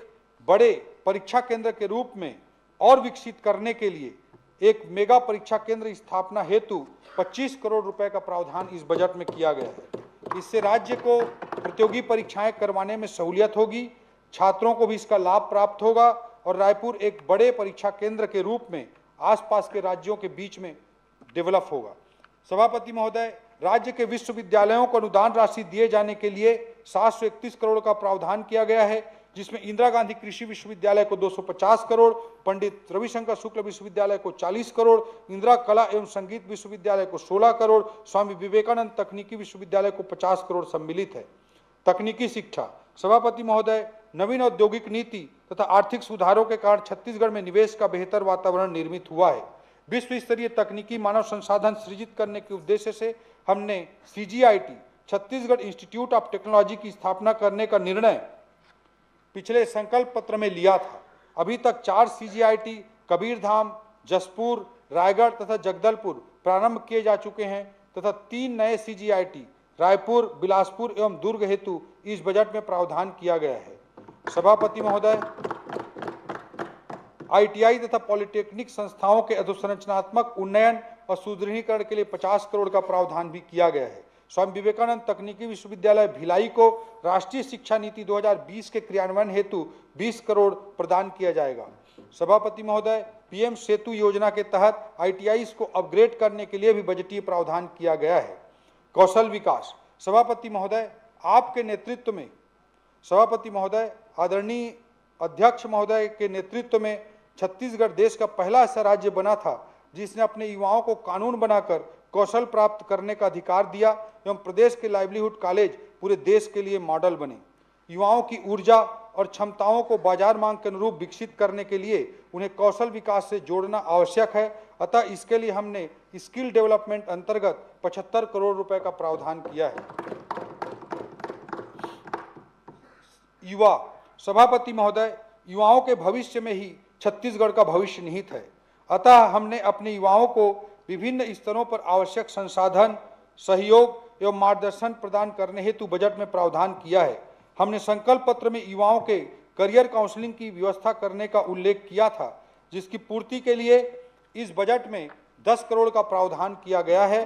बड़े परीक्षा केंद्र के रूप में और विकसित करने के लिए एक मेगा परीक्षा केंद्र स्थापना हेतु 25 करोड़ रुपए का प्रावधान इस बजट में किया गया है। इससे राज्य को प्रतियोगी परीक्षाएं करवाने में सहूलियत होगी, छात्रों को भी इसका लाभ प्राप्त होगा और रायपुर एक बड़े परीक्षा केंद्र के रूप में आसपास के राज्यों के बीच में डेवलप होगा। सभापति महोदय, राज्य के विश्वविद्यालयों को अनुदान राशि दिए जाने के लिए 731 करोड़ का प्रावधान किया गया है, जिसमें इंदिरा गांधी कृषि विश्वविद्यालय को 250 करोड़, पंडित रविशंकर शुक्ल विश्वविद्यालय को 40 करोड़, इंदिरा कला एवं संगीत विश्वविद्यालय को 16 करोड़, स्वामी विवेकानंद तकनीकी विश्वविद्यालय को 50 करोड़ सम्मिलित है। तकनीकी शिक्षा। सभापति महोदय, नवीन औद्योगिक नीति तथा आर्थिक सुधारों के कारण छत्तीसगढ़ में निवेश का बेहतर वातावरण निर्मित हुआ है। विश्व स्तरीय तकनीकी मानव संसाधन सृजित करने के उद्देश्य से हमने CGIT Chhattisgarh institute of technology की स्थापना करने का निर्णय पिछले संकल्प पत्र में लिया था। अभी तक 4 CGIT कबीरधाम, जसपुर, रायगढ़ तथा जगदलपुर प्रारंभ किए जा चुके हैं तथा 3 नए CGIT रायपुर, बिलासपुर एवं दुर्ग हेतु इस बजट में प्रावधान किया गया है। सभापति महोदय, ITI तथा पॉलिटेक्निक संस्थाओं के अधोसंरचनात्मक उन्नयन और सुदृढ़ीकरण के लिए 50 करोड़ का प्रावधान भी किया गया है। स्वामी विवेकानंद तकनीकी विश्वविद्यालय भिलाई को राष्ट्रीय शिक्षा नीति 2020 के क्रियान्वयन हेतु 20 करोड़ प्रदान किया जाएगा। सभापति महोदय, PM सेतु योजना के तहत ITIs को अपग्रेड करने के लिए भी बजटीय प्रावधान किया गया है। कौशल विकास। सभापति महोदय, आपके नेतृत्व में, सभापति महोदय, आदरणीय अध्यक्ष महोदय के नेतृत्व में छत्तीसगढ़ देश का पहला ऐसा राज्य बना था जिसने अपने युवाओं को कानून बनाकर कौशल प्राप्त करने का अधिकार दिया एवं प्रदेश के लाइवलीहुड कॉलेज पूरे देश के लिए मॉडल बने। युवाओं की ऊर्जा और क्षमताओं को बाजार मांग के अनुरूप विकसित करने के लिए उन्हें कौशल विकास से जोड़ना आवश्यक है। अतः इसके लिए हमने स्किल डेवलपमेंट अंतर्गत 75 करोड़ रुपए का प्रावधान किया है। युवा। सभापति महोदय, युवाओं के भविष्य में ही छत्तीसगढ़ का भविष्य निहित है। अतः हमने अपने युवाओं को विभिन्न स्तरों पर आवश्यक संसाधन, सहयोग एवं मार्गदर्शन प्रदान करने हेतु बजट में प्रावधान किया है। हमने संकल्प पत्र में युवाओं के करियर काउंसलिंग की व्यवस्था करने का उल्लेख किया था, जिसकी पूर्ति के लिए इस बजट में 10 करोड़ का प्रावधान किया गया है।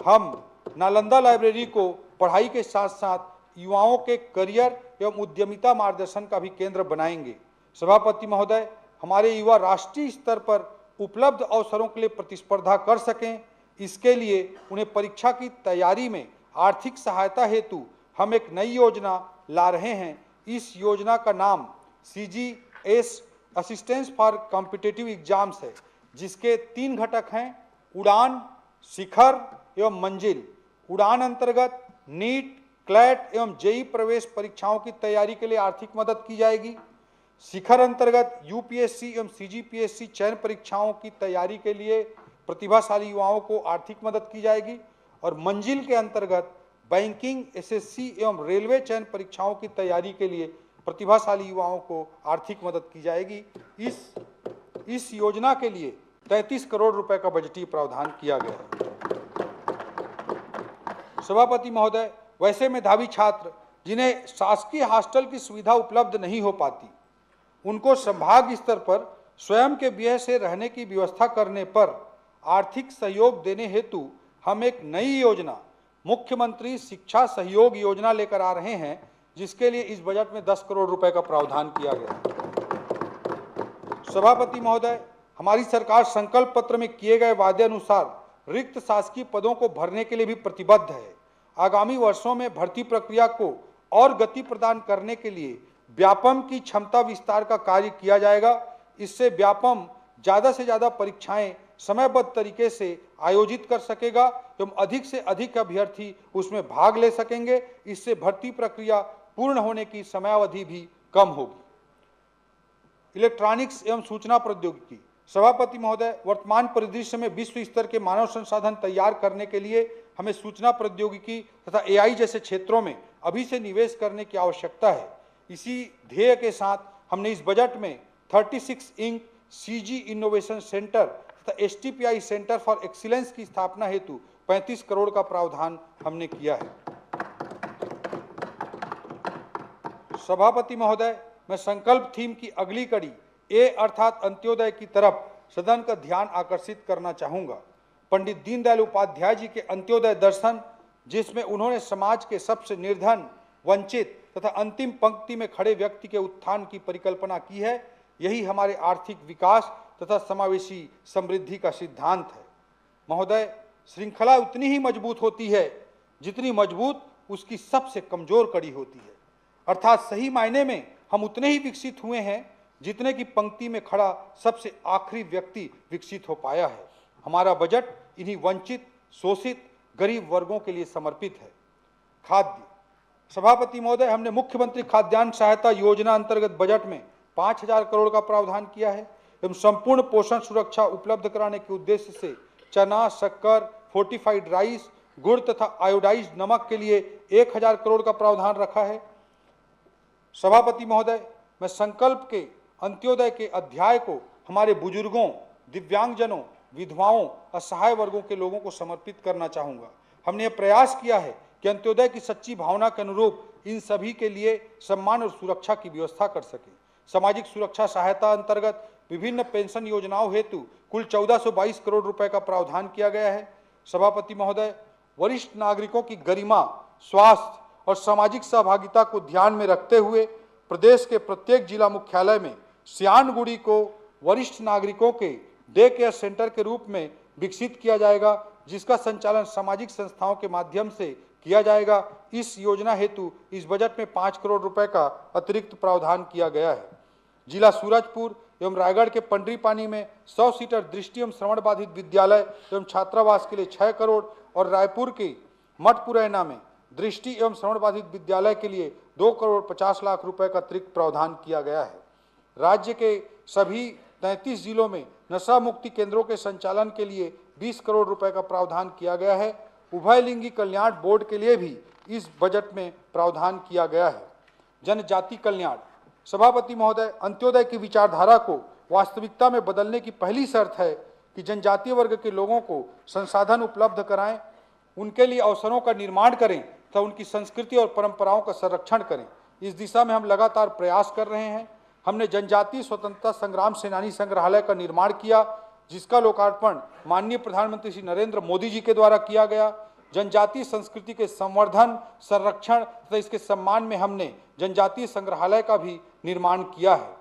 हम नालंदा लाइब्रेरी को पढ़ाई के साथ साथ युवाओं के करियर एवं उद्यमिता मार्गदर्शन का भी केंद्र बनाएंगे। सभापति महोदय, हमारे युवा राष्ट्रीय स्तर पर उपलब्ध अवसरों के लिए प्रतिस्पर्धा कर सकें, इसके लिए उन्हें परीक्षा की तैयारी में आर्थिक सहायता हेतु हम एक नई योजना ला रहे हैं। इस योजना का नाम CGS assistance for competitive exams है, जिसके 3 घटक हैं: उड़ान, शिखर एवं मंजिल। उड़ान अंतर्गत नीट, क्लैट एवं जेईई प्रवेश परीक्षाओं की तैयारी के लिए आर्थिक मदद की जाएगी। शिखर अंतर्गत यूपीएससी एवं सीजीपीएससी चयन परीक्षाओं की तैयारी के लिए प्रतिभाशाली युवाओं को आर्थिक मदद की जाएगी। और मंजिल के अंतर्गत बैंकिंग, एसएससी एवं रेलवे चयन परीक्षाओं की तैयारी के लिए प्रतिभाशाली युवाओं को आर्थिक मदद की जाएगी। इस योजना के लिए 33 करोड़ रुपए का बजटीय प्रावधान किया गया है। सभापति महोदय, वैसे मेधावी छात्र जिन्हें शासकीय हॉस्टल की सुविधा उपलब्ध नहीं हो पाती, उनको संभाग स्तर पर स्वयं के व्यय से रहने की व्यवस्था करने पर आर्थिक सहयोग देने हेतु हम एक नई योजना मुख्यमंत्री शिक्षा सहयोग योजना लेकर आ रहे हैं, जिसके लिए इस बजट में 10 करोड़ रुपए का प्रावधान किया गया है। सभापति महोदय, हमारी सरकार संकल्प पत्र में किए गए वादे अनुसार रिक्त शासकीय पदों को भरने के लिए भी प्रतिबद्ध है। आगामी वर्षों में भर्ती प्रक्रिया को और गति प्रदान करने के लिए व्यापम की क्षमता विस्तार का कार्य किया जाएगा। इससे व्यापम ज़्यादा से ज़्यादा परीक्षाएं समयबद्ध तरीके से आयोजित कर सकेगा एवं अधिक से अधिक अभ्यर्थी उसमें भाग ले सकेंगे। इससे भर्ती प्रक्रिया पूर्ण होने की समयावधि भी कम होगी। इलेक्ट्रॉनिक्स एवं सूचना प्रौद्योगिकी। सभापति महोदय, वर्तमान परिदृश्य में विश्व स्तर के मानव संसाधन तैयार करने के लिए हमें सूचना प्रौद्योगिकी तथा AI जैसे क्षेत्रों में अभी से निवेश करने की आवश्यकता है। इसी ध्येय के साथ हमने इस बजट में 36 इंक CG इनोवेशन सेंटर तथा STPI सेंटर फॉर एक्सीलेंस की स्थापना हेतु 35 करोड़ का प्रावधान हमने किया है। सभापति महोदय, मैं संकल्प थीम की अगली कड़ी ए अर्थात अंत्योदय की तरफ सदन का ध्यान आकर्षित करना चाहूँगा। पंडित दीनदयाल उपाध्याय जी के अंत्योदय दर्शन, जिसमें उन्होंने समाज के सबसे निर्धन, वंचित तथा अंतिम पंक्ति में खड़े व्यक्ति के उत्थान की परिकल्पना की है, यही हमारे आर्थिक विकास तथा समावेशी समृद्धि का सिद्धांत है। महोदय, श्रृंखला उतनी ही मजबूत होती है जितनी मजबूत उसकी सबसे कमजोर कड़ी होती है। अर्थात सही मायने में हम उतने ही विकसित हुए हैं जितने की पंक्ति में खड़ा सबसे आखिरी व्यक्ति विकसित हो पाया है। हमारा बजट इन्हीं वंचित, शोषित, गरीब वर्गों के लिए समर्पित है। खाद्य। सभापति महोदय, हमने मुख्यमंत्री खाद्यान्न सहायता योजना अंतर्गत बजट में 5000 करोड़ का प्रावधान किया है एवं संपूर्ण पोषण सुरक्षा उपलब्ध कराने के उद्देश्य से चना, शक्कर, फोर्टिफाइड राइस, गुड़ तथा आयोडाइज्ड नमक के लिए 1000 करोड़ का प्रावधान रखा है। सभापति महोदय, मैं संकल्प के अंत्योदय के अध्याय को हमारे बुजुर्गों, दिव्यांगजनों, विधवाओं, असहाय वर्गों के लोगों को समर्पित करना चाहूँगा। हमने यह प्रयास किया है कि अंत्योदय की सच्ची भावना के अनुरूप इन सभी के लिए सम्मान और सुरक्षा की व्यवस्था कर सकें। सामाजिक सुरक्षा सहायता अंतर्गत विभिन्न पेंशन योजनाओं हेतु कुल 1422 करोड़ रुपए का प्रावधान किया गया है। सभापति महोदय, वरिष्ठ नागरिकों की गरिमा, स्वास्थ्य और सामाजिक सहभागिता को ध्यान में रखते हुए प्रदेश के प्रत्येक जिला मुख्यालय में सियानगुड़ी को वरिष्ठ नागरिकों के डे केयर सेंटर के रूप में विकसित किया जाएगा, जिसका संचालन सामाजिक संस्थाओं के माध्यम से किया जाएगा। इस योजना हेतु इस बजट में 5 करोड़ रुपए का अतिरिक्त प्रावधान किया गया है। जिला सूरजपुर एवं रायगढ़ के पंडरीपानी में 100 सीटर दृष्टि एवं श्रवण बाधित विद्यालय एवं छात्रावास के लिए 6 करोड़ और रायपुर के मठपुरैना में दृष्टि एवं श्रवण बाधित विद्यालय के लिए 2 करोड़ 50 लाख रुपए का अतिरिक्त प्रावधान किया गया है। राज्य के सभी 33 जिलों में नशा मुक्ति केंद्रों के संचालन के लिए 20 करोड़ रुपए का प्रावधान किया गया है। उभयलिंगी कल्याण बोर्ड के लिए भी इस बजट में प्रावधान किया गया है। जनजाति कल्याण। सभापति महोदय, अंत्योदय की विचारधारा को वास्तविकता में बदलने की पहली शर्त है कि जनजातीय वर्ग के लोगों को संसाधन उपलब्ध कराएं। उनके लिए अवसरों का निर्माण करें तथा उनकी संस्कृति और परंपराओं का संरक्षण करें। इस दिशा में हम लगातार प्रयास कर रहे हैं। हमने जनजातीय स्वतंत्रता संग्राम सेनानी संग्रहालय का निर्माण किया, जिसका लोकार्पण माननीय प्रधानमंत्री श्री नरेंद्र मोदी जी के द्वारा किया गया। जनजातीय संस्कृति के संवर्धन, संरक्षण तथा इसके सम्मान में हमने जनजातीय संग्रहालय का भी निर्माण किया है।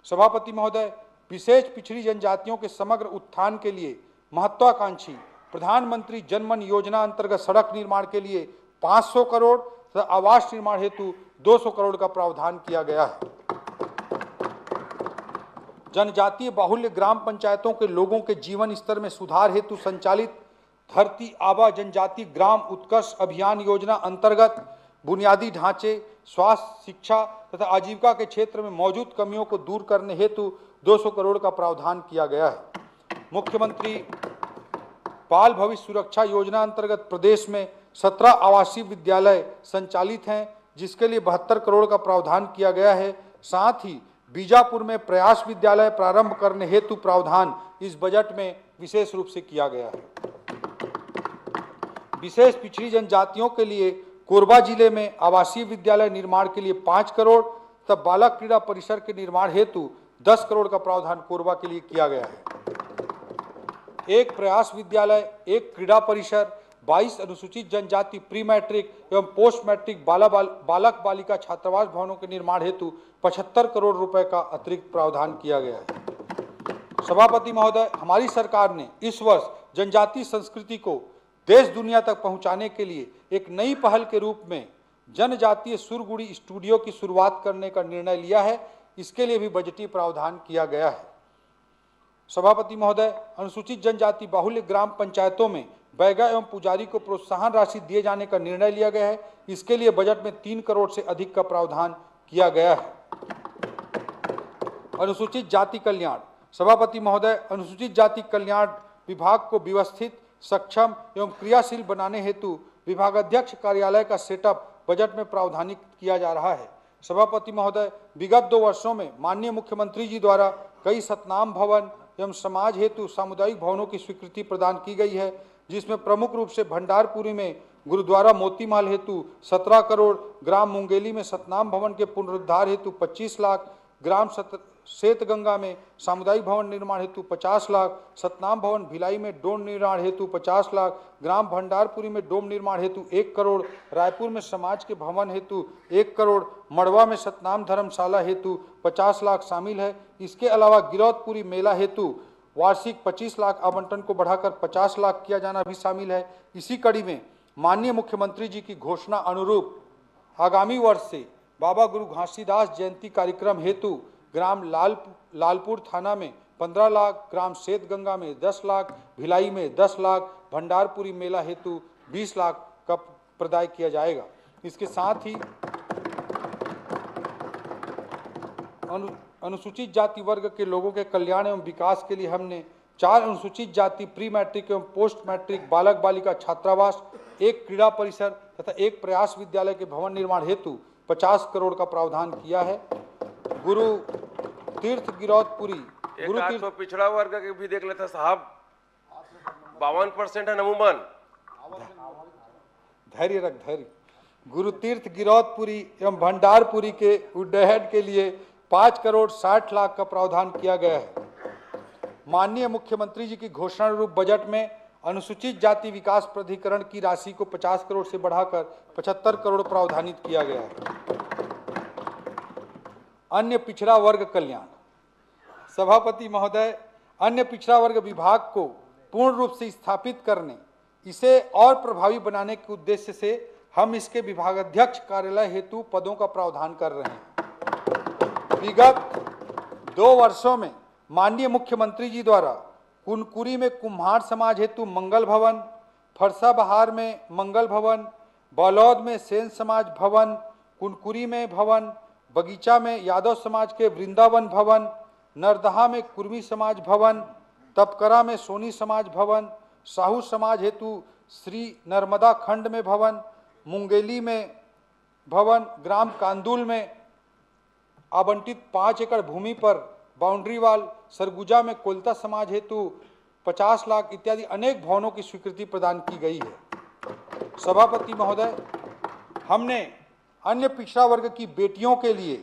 सभापति महोदय, विशेष पिछड़ी जनजातियों के समग्र उत्थान के लिए महत्वाकांक्षी प्रधानमंत्री जनमन योजना अंतर्गत सड़क निर्माण के लिए 500 करोड़ तथा आवास निर्माण हेतु 200 करोड़ का प्रावधान किया गया है। जनजातीय बाहुल्य ग्राम पंचायतों के लोगों के जीवन स्तर में सुधार हेतु संचालित धरती आबा जनजाति ग्राम उत्कर्ष अभियान योजना अंतर्गत बुनियादी ढांचे, स्वास्थ्य, शिक्षा तथा आजीविका के क्षेत्र में मौजूद कमियों को दूर करने हेतु 200 करोड़ का प्रावधान किया गया है। मुख्यमंत्री बाल भविष्य सुरक्षा योजना अंतर्गत प्रदेश में 17 आवासीय विद्यालय संचालित हैं, जिसके लिए 72 करोड़ का प्रावधान किया गया है। साथ ही बीजापुर में प्रयास विद्यालय प्रारंभ करने हेतु प्रावधान इस बजट में विशेष रूप से किया गया है। विशेष पिछड़ी जनजातियों के लिए कोरबा जिले में आवासीय विद्यालय निर्माण के लिए 5 करोड़ तथा बालक क्रीड़ा परिसर के निर्माण हेतु 10 करोड़ का प्रावधान कोरबा के लिए किया गया है। एक प्रयास विद्यालय, एक क्रीड़ा परिसर, 22 अनुसूचित जनजाति प्री मैट्रिक एवं पोस्ट मैट्रिक बालक बालिका छात्रावास भवनों के निर्माण हेतु 75 करोड़ रुपए का अतिरिक्त प्रावधान किया गया है। सभापति महोदय, हमारी सरकार ने इस वर्ष जनजातीय संस्कृति को देश दुनिया तक पहुंचाने के लिए एक नई पहल के रूप में जनजातीय सुरगुड़ी स्टूडियो की शुरुआत करने का निर्णय लिया है। इसके लिए भी बजटीय प्रावधान किया गया है। सभापति महोदय, अनुसूचित जनजाति बाहुल्य ग्राम पंचायतों में बैगा एवं पुजारी को प्रोत्साहन राशि दिए जाने का निर्णय लिया गया है। इसके लिए बजट में 3 करोड़ से अधिक का प्रावधान किया गया है। अनुसूचित जाति कल्याण। सभापति महोदय, अनुसूचित जाति कल्याण विभाग को व्यवस्थित, सक्षम एवं क्रियाशील बनाने हेतु विभागाध्यक्ष कार्यालय का सेटअप बजट में प्रावधानित किया जा रहा है। सभापति महोदय, विगत 2 वर्षों में माननीय मुख्यमंत्री जी द्वारा कई सतनाम भवन एवं समाज हेतु सामुदायिक भवनों की स्वीकृति प्रदान की गई है, जिसमें प्रमुख रूप से भंडारपुरी में गुरुद्वारा मोतीमाल हेतु 17 करोड़, ग्राम मुंगेली में सतनाम भवन के पुनरुद्धार हेतु 25 लाख, ग्राम श्वेतगंगा में सामुदायिक भवन निर्माण हेतु 50 लाख, सतनाम भवन भिलाई में डोम निर्माण हेतु 50 लाख, ग्राम भंडारपुरी में डोम निर्माण हेतु 1 करोड़, रायपुर में समाज के भवन हेतु 1 करोड़, मड़वा में सतनाम धर्मशाला हेतु 50 लाख शामिल है। इसके अलावा गिरौदपुरी मेला हेतु वार्षिक 25 लाख आवंटन को बढ़ाकर 50 लाख किया जाना भी शामिल है। इसी कड़ी में माननीय मुख्यमंत्री जी की घोषणा अनुरूप आगामी वर्ष से बाबा गुरु घासीदास जयंती कार्यक्रम हेतु ग्राम लालपुर थाना में 15 लाख, ग्राम श्वेतगंगा में 10 लाख, भिलाई में 10 लाख, भंडारपुरी मेला हेतु 20 लाख का प्रदाय किया जाएगा। इसके साथ ही अनुसूचित जाति वर्ग के लोगों के कल्याण एवं विकास के लिए हमने 4 अनुसूचित जाति प्री मैट्रिक एवं पोस्ट मैट्रिक बालक बालिका छात्रावास, 1 क्रीड़ा परिसर तथा 1 प्रयास विद्यालय के भवन निर्माण हेतु 50 करोड़ का प्रावधान किया है। गुरु तीर्थ गिरौदपुरी गुरु तीर्थ तो पिछड़ा वर्ग के भी देख लेते साहब, 52% है नमूमन। धैर्य रख, धैर्य। गुरु तीर्थ गिरौदपुरी एवं भंडारपुरी के उड्डयन के लिए 5 करोड़ 60 लाख का प्रावधान किया गया है। माननीय मुख्यमंत्री जी की घोषणा रूप बजट में अनुसूचित जाति विकास प्राधिकरण की राशि को 50 करोड़ से बढ़ाकर 75 करोड़ प्रावधानित किया गया है। अन्य पिछड़ा वर्ग कल्याण। सभापति महोदय, अन्य पिछड़ा वर्ग विभाग को पूर्ण रूप से स्थापित करने, इसे और प्रभावी बनाने के उद्देश्य से हम इसके विभागाध्यक्ष कार्यालय हेतु पदों का प्रावधान कर रहे हैं। विगत 2 वर्षों में माननीय मुख्यमंत्री जी द्वारा कुनकुरी में कुम्हार समाज हेतु मंगल भवन, फरसाबहार में मंगल भवन, बलौद में सेन समाज भवन, कुनकुरी में भवन, बगीचा में यादव समाज के वृंदावन भवन, नरदहा में कुर्मी समाज भवन, तपकरा में सोनी समाज भवन, साहू समाज हेतु श्री नर्मदा खंड में भवन, मुंगेली में भवन, ग्राम कांदुल में आवंटित 5 एकड़ भूमि पर बाउंड्री वाल, सरगुजा में कोलता समाज हेतु 50 लाख इत्यादि अनेक भवनों की स्वीकृति प्रदान की गई है। सभापति महोदय, हमने अन्य पिछड़ा वर्ग की बेटियों के लिए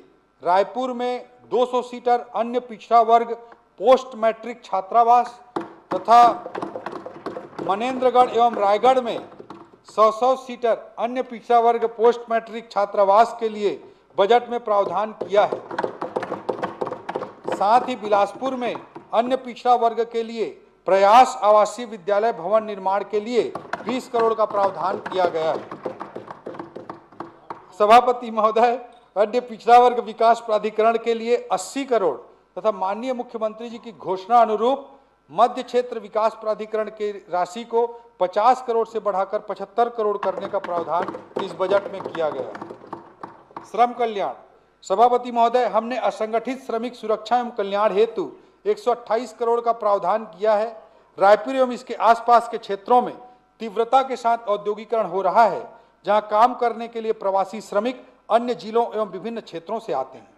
रायपुर में 200 सीटर अन्य पिछड़ा वर्ग पोस्ट मैट्रिक छात्रावास तथा मनेंद्रगढ़ एवं रायगढ़ में 100 सीटर अन्य पिछड़ा वर्ग पोस्ट मैट्रिक छात्रावास के लिए बजट में प्रावधान किया है। साथ ही बिलासपुर में अन्य पिछड़ा वर्ग के लिए प्रयास आवासीय विद्यालय भवन निर्माण के लिए 20 करोड़ का प्रावधान किया गया है। सभापति महोदय, अन्य पिछड़ा वर्ग विकास प्राधिकरण के लिए 80 करोड़ तथा माननीय मुख्यमंत्री जी की घोषणा अनुरूप मध्य क्षेत्र विकास प्राधिकरण की राशि को 50 करोड़ से बढ़ाकर 75 करोड़ करने का प्रावधान इस बजट में किया गया है। श्रम कल्याण, सभापति महोदय, हमने असंगठित श्रमिक सुरक्षा एवं कल्याण हेतु 128 करोड़ का प्रावधान किया है। रायपुर एवं इसके आसपास के क्षेत्रों में तीव्रता के साथ औद्योगिकरण हो रहा है, जहां काम करने के लिए प्रवासी श्रमिक अन्य जिलों एवं विभिन्न क्षेत्रों से आते हैं,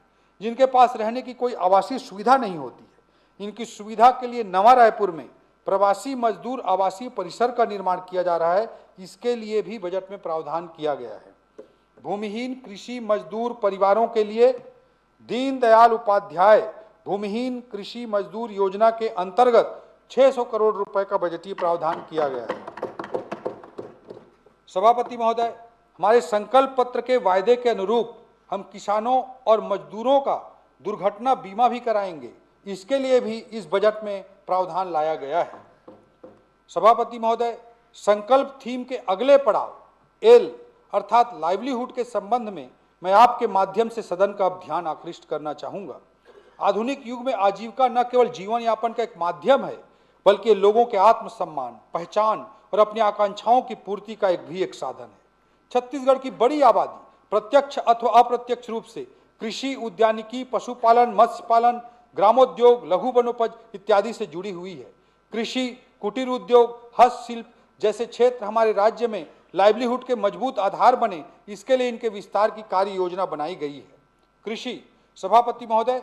जिनके पास रहने की कोई आवासीय सुविधा नहीं होती है। इनकी सुविधा के लिए नवा रायपुर में प्रवासी मजदूर आवासीय परिसर का निर्माण किया जा रहा है। इसके लिए भी बजट में प्रावधान किया गया है। भूमिहीन कृषि मजदूर परिवारों के लिए दीनदयाल उपाध्याय भूमिहीन कृषि मजदूर योजना के अंतर्गत 600 करोड़ रुपए का बजटीय प्रावधान किया गया है। सभापति महोदय, हमारे संकल्प पत्र के वायदे के अनुरूप हम किसानों और मजदूरों का दुर्घटना बीमा भी कराएंगे। इसके लिए भी इस बजट में प्रावधान लाया गया है। सभापति महोदय, संकल्प थीम के अगले पड़ाव एल अर्थात लाइवलीहुड के संबंध में मैं आपके माध्यम से सदन का ध्यान आकृष्ट करना चाहूंगा। आधुनिक युग में आजीविका न केवल जीवन यापन का एक माध्यम है, बल्कि लोगों के आत्मसम्मान, पहचान और अपनी आकांक्षाओं की पूर्ति का एक साधन है। छत्तीसगढ़ की बड़ी आबादी प्रत्यक्ष अथवा अप्रत्यक्ष रूप से कृषि, उद्यानिकी, पशुपालन, मत्स्य पालन, ग्रामोद्योग, लघु वनोपज इत्यादि से जुड़ी हुई है। कृषि, कुटीर उद्योग, हस्तशिल्प जैसे क्षेत्र हमारे राज्य में लाइवलीहुड के मजबूत आधार बने, इसके लिए इनके विस्तार की कार्य योजना बनाई गई है। कृषि, सभापति महोदय,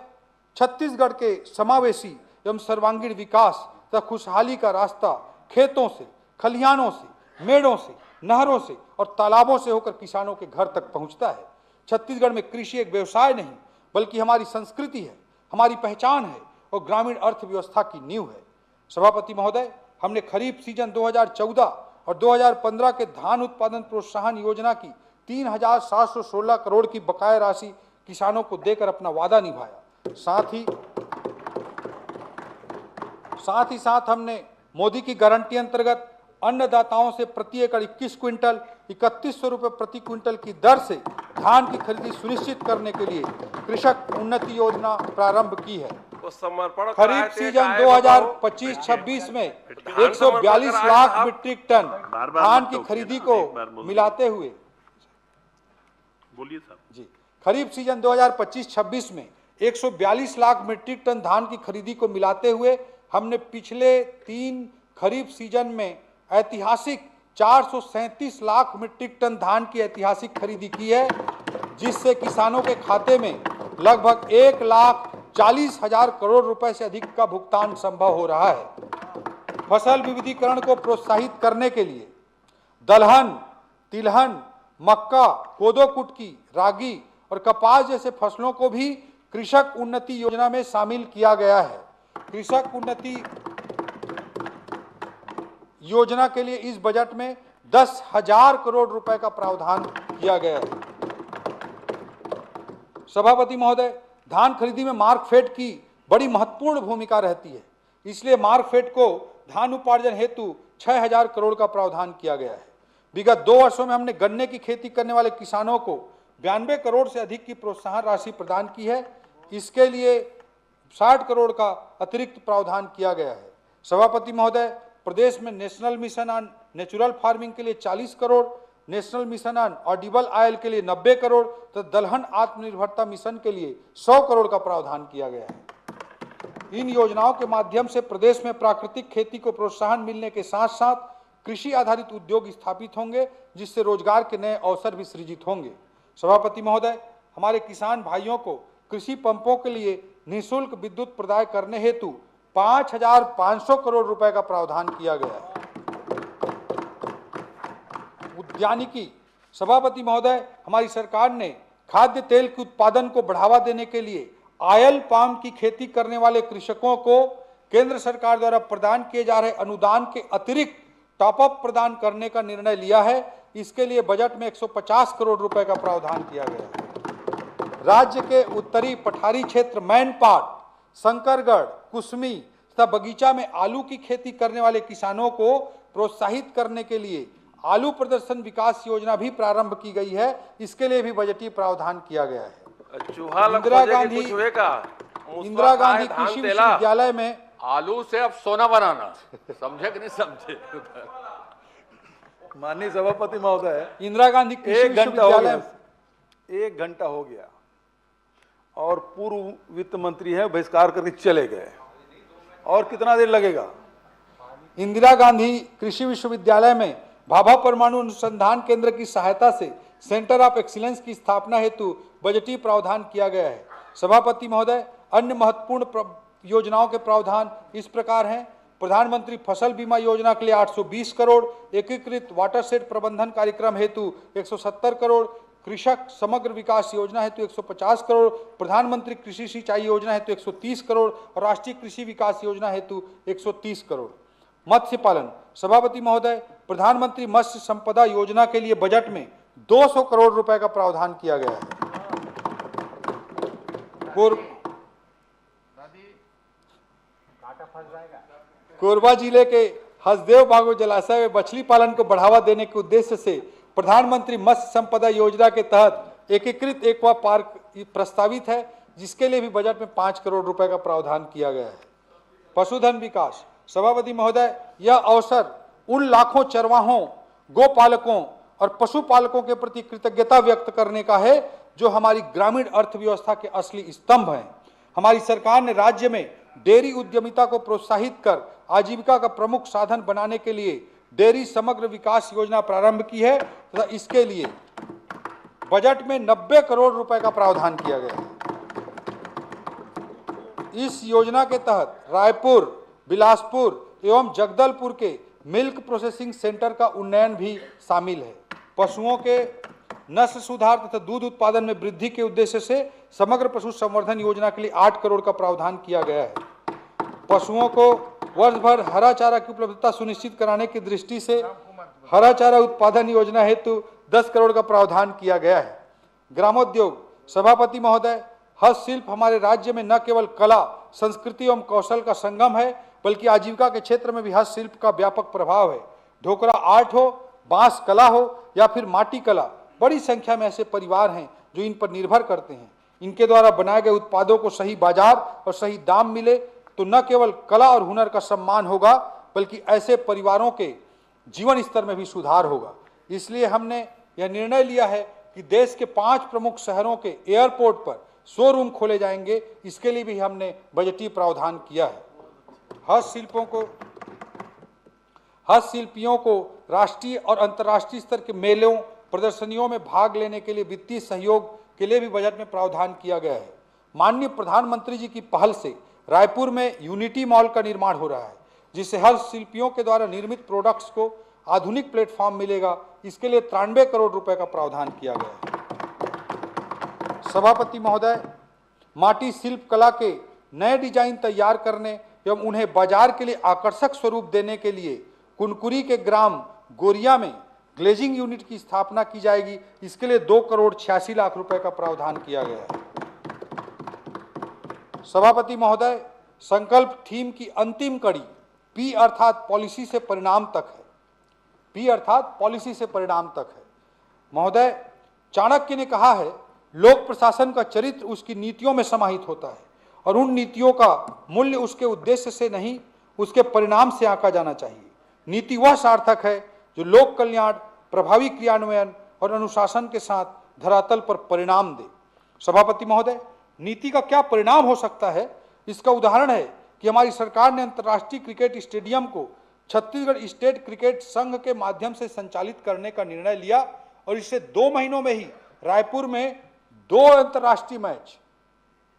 छत्तीसगढ़ के समावेशी एवं सर्वांगीण विकास तथा खुशहाली का रास्ता खेतों से, खलिहानों से, मेड़ों से, नहरों से और तालाबों से होकर किसानों के घर तक पहुंचता है। छत्तीसगढ़ में कृषि एक व्यवसाय नहीं, बल्कि हमारी संस्कृति है, हमारी पहचान है और ग्रामीण अर्थव्यवस्था की नींव है। सभापति महोदय, हमने खरीफ सीजन 2014 और 2015 के धान उत्पादन प्रोत्साहन योजना की 3,716 करोड़ की बकाया राशि किसानों को देकर अपना वादा निभाया। साथ ही हमने मोदी की गारंटी अंतर्गत अन्नदाताओं से प्रति एकड़ 21 क्विंटल 3100 रुपये प्रति क्विंटल की दर से धान की खरीदी सुनिश्चित करने के लिए कृषक उन्नति योजना प्रारंभ की है। खरीफ सीजन 2025-26 में 142 लाख मीट्रिक टन धान की खरीदी को मिलाते हुए खरीफ सीजन 2025-26 में 142 लाख मीट्रिक टन धान की खरीदी को मिलाते हुए हमने पिछले 3 खरीफ सीजन में ऐतिहासिक 437 लाख मीट्रिक टन धान की ऐतिहासिक खरीदी की है, जिससे किसानों के खाते में लगभग 1,40,000 करोड़ रुपए से अधिक का भुगतान संभव हो रहा है। फसल विविधीकरण को प्रोत्साहित करने के लिए दलहन, तिलहन, मक्का, कोदो कुटकी, रागी और कपास जैसे फसलों को भी कृषक उन्नति योजना में शामिल किया गया है। कृषक उन्नति योजना के लिए इस बजट में 10,000 करोड़ रुपए का प्रावधान किया गया है। सभापति महोदय, धान खरीदी में मार्कफेड की बड़ी महत्वपूर्ण भूमिका रहती है, इसलिए मार्कफेड को धान उपार्जन हेतु 6,000 करोड़ का प्रावधान किया गया है। विगत 2 वर्षों में हमने गन्ने की खेती करने वाले किसानों को 92 करोड़ से अधिक की प्रोत्साहन राशि प्रदान की है। इसके लिए 60 करोड़ का अतिरिक्त प्रावधान किया गया है। सभापति महोदय, प्रदेश में national mission on natural farming के लिए 40 crore, national mission on Audible oil के लिए 90 करोड़ तो दलहन आत्मनिर्भरता मिशन के लिए 100 करोड़ का प्रावधान किया गया है। इन योजनाओं के माध्यम से प्रदेश में प्राकृतिक खेती को प्रोत्साहन मिलने के साथ साथ कृषि आधारित उद्योग स्थापित होंगे, जिससे रोजगार के नए अवसर भी सृजित होंगे। सभापति महोदय, हमारे किसान भाइयों को कृषि पंपों के लिए निःशुल्क विद्युत प्रदाय करने हेतु 5,500 करोड़ रुपए का प्रावधान किया गया है। यानी कि सभापति महोदय, हमारी सरकार ने खाद्य तेल के उत्पादन को बढ़ावा देने के लिए ऑयल पाम की खेती करने वाले कृषकों को केंद्र सरकार द्वारा प्रदान किए जा रहे अनुदान के अतिरिक्त टॉपअप प्रदान करने का निर्णय लिया है। इसके लिए बजट में 150 करोड़ रुपए का प्रावधान किया गया है। राज्य के उत्तरी पठारी क्षेत्र मैनपाट, शंकरगढ़, कुसमी तथा बगीचा में आलू की खेती करने वाले किसानों को प्रोत्साहित करने के लिए आलू प्रदर्शन विकास योजना भी प्रारंभ की गई है। इसके लिए भी बजटीय प्रावधान किया गया है। चूहा इंदिरा गांधी कृषि विश्वविद्यालय में आलू से अब सोना बनाना, समझे कि नहीं समझे? माननीय सभापति महोदय, इंदिरा गांधी कृषि 1 घंटा हो गया, विश्वविद्यालय 1 घंटा हो गया और पूर्व वित्त मंत्री है बहिष्कार करके चले गए, और कितना देर लगेगा? इंदिरा गांधी कृषि विश्वविद्यालय में भाभा परमाणु अनुसंधान केंद्र की सहायता से सेंटर ऑफ एक्सीलेंस की स्थापना हेतु बजटीय प्रावधान किया गया है। सभापति महोदय, अन्य महत्वपूर्ण योजनाओं के प्रावधान इस प्रकार हैं। प्रधानमंत्री फसल बीमा योजना के लिए 820 करोड़, एकीकृत वाटरशेड प्रबंधन कार्यक्रम हेतु 170 करोड़, कृषक समग्र विकास योजना हेतु 150 करोड़, प्रधानमंत्री कृषि सिंचाई योजना हेतु 130 करोड़ और राष्ट्रीय कृषि विकास योजना हेतु 130 करोड़। मत्स्य पालन, सभापति महोदय, प्रधानमंत्री मत्स्य संपदा योजना के लिए बजट में 200 करोड़ रुपए का प्रावधान किया गया है। कोरबा जिले के हसदेव बागो जलाशय में मछली पालन को बढ़ावा देने के उद्देश्य से प्रधानमंत्री मत्स्य संपदा योजना के तहत एकीकृत एक्वा पार्क प्रस्तावित है, जिसके लिए भी बजट में 5 करोड़ रुपए का प्रावधान किया गया है। पशुधन विकास, सभापति महोदय, यह अवसर उन लाखों चरवाहों, गोपालकों और पशुपालकों के प्रति कृतज्ञता व्यक्त करने का है जो हमारी ग्रामीण अर्थव्यवस्था के असली स्तंभ हैं। हमारी सरकार ने राज्य में डेयरी उद्यमिता को प्रोत्साहित कर आजीविका का प्रमुख साधन बनाने के लिए डेयरी समग्र विकास योजना प्रारंभ की है तथा इसके लिए बजट में 90 करोड़ रुपए का प्रावधान किया गया है। इस योजना के तहत रायपुर, बिलासपुर एवं जगदलपुर के मिल्क प्रोसेसिंग सेंटर का उन्नयन भी शामिल है। पशुओं के नस्ल सुधार तथा दूध उत्पादन में वृद्धि के उद्देश्य से समग्र पशु संवर्धन योजना के लिए 8 करोड़ का प्रावधान किया गया है। पशुओं को वर्ष भर हरा चारा की उपलब्धता सुनिश्चित कराने की दृष्टि से हरा चारा उत्पादन योजना हेतु 10 करोड़ का प्रावधान किया गया है। ग्रामोद्योग, सभापति महोदय, हस्तशिल्प हमारे राज्य में न केवल कला, संस्कृति एवं कौशल का संगम है बल्कि आजीविका के क्षेत्र में भी हस्तशिल्प का व्यापक प्रभाव है। ढोकरा आर्ट हो, बांस कला हो या फिर माटी कला, बड़ी संख्या में ऐसे परिवार हैं जो इन पर निर्भर करते हैं। इनके द्वारा बनाए गए उत्पादों को सही बाजार और सही दाम मिले तो न केवल कला और हुनर का सम्मान होगा बल्कि ऐसे परिवारों के जीवन स्तर में भी सुधार होगा। इसलिए हमने यह निर्णय लिया है कि देश के 5 प्रमुख शहरों के एयरपोर्ट पर शोरूम खोले जाएंगे। इसके लिए भी हमने बजटीय प्रावधान किया है। हस्तशिल्पियों को राष्ट्रीय और अंतर्राष्ट्रीय स्तर के मेलों, प्रदर्शनियों में भाग लेने के लिए वित्तीय सहयोग के लिए भी बजट में प्रावधान किया गया है। माननीय प्रधानमंत्री जी की पहल से रायपुर में यूनिटी मॉल का निर्माण हो रहा है, जिससे हस्तशिल्पियों के द्वारा निर्मित प्रोडक्ट्स को आधुनिक प्लेटफॉर्म मिलेगा। इसके लिए 93 करोड़ रुपए का प्रावधान किया गया है। सभापति महोदय, माटी शिल्प कला के नए डिजाइन तैयार करने एवं उन्हें बाजार के लिए आकर्षक स्वरूप देने के लिए कुनकुरी के ग्राम गोरिया में ग्लेजिंग यूनिट की स्थापना की जाएगी। इसके लिए 2 करोड़ 86 लाख रुपए का प्रावधान किया गया है। सभापति महोदय, संकल्प थीम की अंतिम कड़ी पी अर्थात पॉलिसी से परिणाम तक है। पी अर्थात पॉलिसी से परिणाम तक है। महोदय, चाणक्य ने कहा है, लोक प्रशासन का चरित्र उसकी नीतियों में समाहित होता है और उन नीतियों का मूल्य उसके उद्देश्य से नहीं, उसके परिणाम से आंका जाना चाहिए। नीति वह सार्थक है जो लोक कल्याण, प्रभावी क्रियान्वयन और अनुशासन के साथ धरातल पर परिणाम दे। सभापति महोदय, नीति का क्या परिणाम हो सकता है, इसका उदाहरण है कि हमारी सरकार ने अंतर्राष्ट्रीय क्रिकेट स्टेडियम को छत्तीसगढ़ स्टेट क्रिकेट संघ के माध्यम से संचालित करने का निर्णय लिया और इससे 2 महीनों में ही रायपुर में 2 अंतर्राष्ट्रीय match,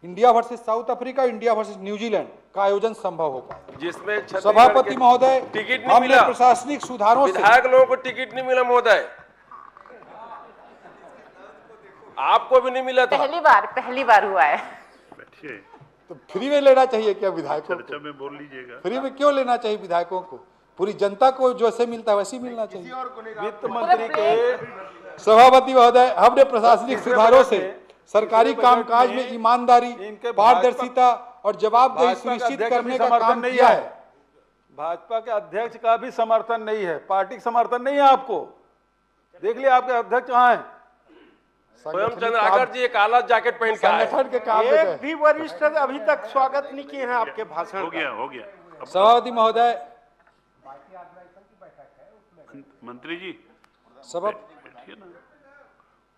India versus south Africa, India versus New Zealand का आयोजन संभव हो पाया। जिसमें सभापति महोदय, टिकट नहीं हमने मिला, प्रशासनिक सुधारों से विधायक लोगों को टिकट नहीं मिला महोदय। आपको भी नहीं मिला था। पहली बार हुआ है। बैठिए, तो फ्री में लेना चाहिए क्या विधायकों चर्चा को? में बोल लीजिएगा। फ्री में क्यों लेना चाहिए विधायकों को? पूरी जनता को जैसे मिलता है वैसे ही मिलना चाहिए। वित्त मंत्री के सभापति महोदय, हमने प्रशासनिक सुधारों से सरकारी कामकाज में ईमानदारी, इनके पारदर्शिता और जवाबदेही भाजपा का सुनिश्चित अध्यक्ष करने भी का समर्थन काम नहीं किया है। है। भाजपा के अध्यक्ष का भी समर्थन नहीं है, पार्टी का समर्थन नहीं है आपको। देख लिया आपके अध्यक्ष कहाँ है। स्वयं चंद्राकर जी एक काला जैकेट पहन के आए। संगठन के काम में एक गए। भी वरिष्ठ अभी तक स्वागत नहीं किए हैं आपके भाषण हो का। गया, हो गया। अब सभापति महोदय, मंत्री जी सभा बैठिए ना,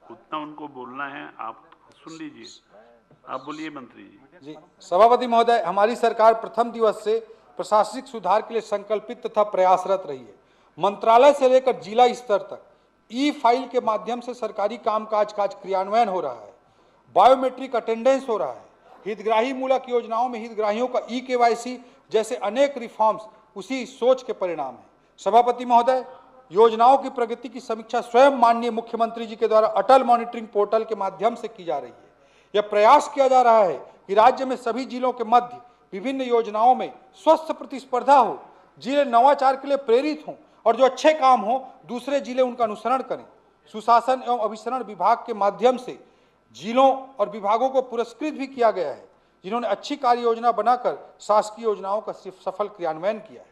उतना उनको बोलना है, आप सुन लीजिए। आप बोलिए मंत्री जी। जी, सभापति महोदय, हमारी सरकार प्रथम दिवस से प्रशासनिक सुधार के लिए संकल्पित तथा प्रयासरत रही है। मंत्रालय से लेकर जिला स्तर तक ई फाइल के माध्यम से सरकारी कामकाज का क्रियान्वयन हो रहा है। बायोमेट्रिक अटेंडेंस हो रहा है। हितग्राही मूलक योजनाओं में हितग्राहियों का ई-केवाईसी जैसे अनेक रिफॉर्म्स उसी सोच के परिणाम है। सभापति महोदय, योजनाओं की प्रगति की समीक्षा स्वयं माननीय मुख्यमंत्री जी के द्वारा अटल मॉनिटरिंग पोर्टल के माध्यम से की जा रही है। यह प्रयास किया जा रहा है कि राज्य में सभी जिलों के मध्य विभिन्न योजनाओं में स्वस्थ प्रतिस्पर्धा हो, जिले नवाचार के लिए प्रेरित हों और जो अच्छे काम हो दूसरे जिले उनका अनुसरण करें। सुशासन एवं अभिसरण विभाग के माध्यम से जिलों और विभागों को पुरस्कृत भी किया गया है जिन्होंने अच्छी कार्य योजना बनाकर शासकीय योजनाओं का सफल क्रियान्वयन किया है।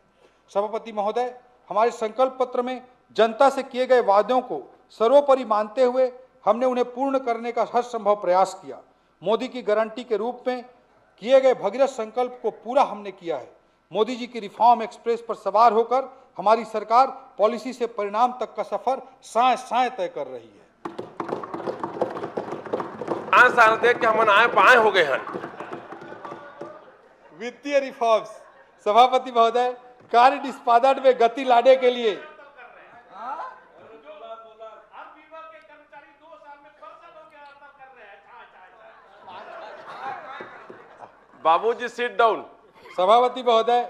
सभापति महोदय, हमारे संकल्प पत्र में जनता से किए गए वादों को सर्वोपरि मानते हुए हमने उन्हें पूर्ण करने का हर संभव प्रयास किया। मोदी की गारंटी के रूप में किए गए भगीरथ संकल्प को पूरा हमने किया है। मोदी जी की रिफॉर्म एक्सप्रेस पर सवार होकर हमारी सरकार पॉलिसी से परिणाम तक का सफर साए साए तय कर रही है। 5 साल देख के हम आए बाएं हो गए हैं। वित्तीय रिफॉर्म्स, सभापति महोदय, कार्य निष्पादन में गति लाने के लिए बाबूजी सीट डाउन। सभापति महोदय,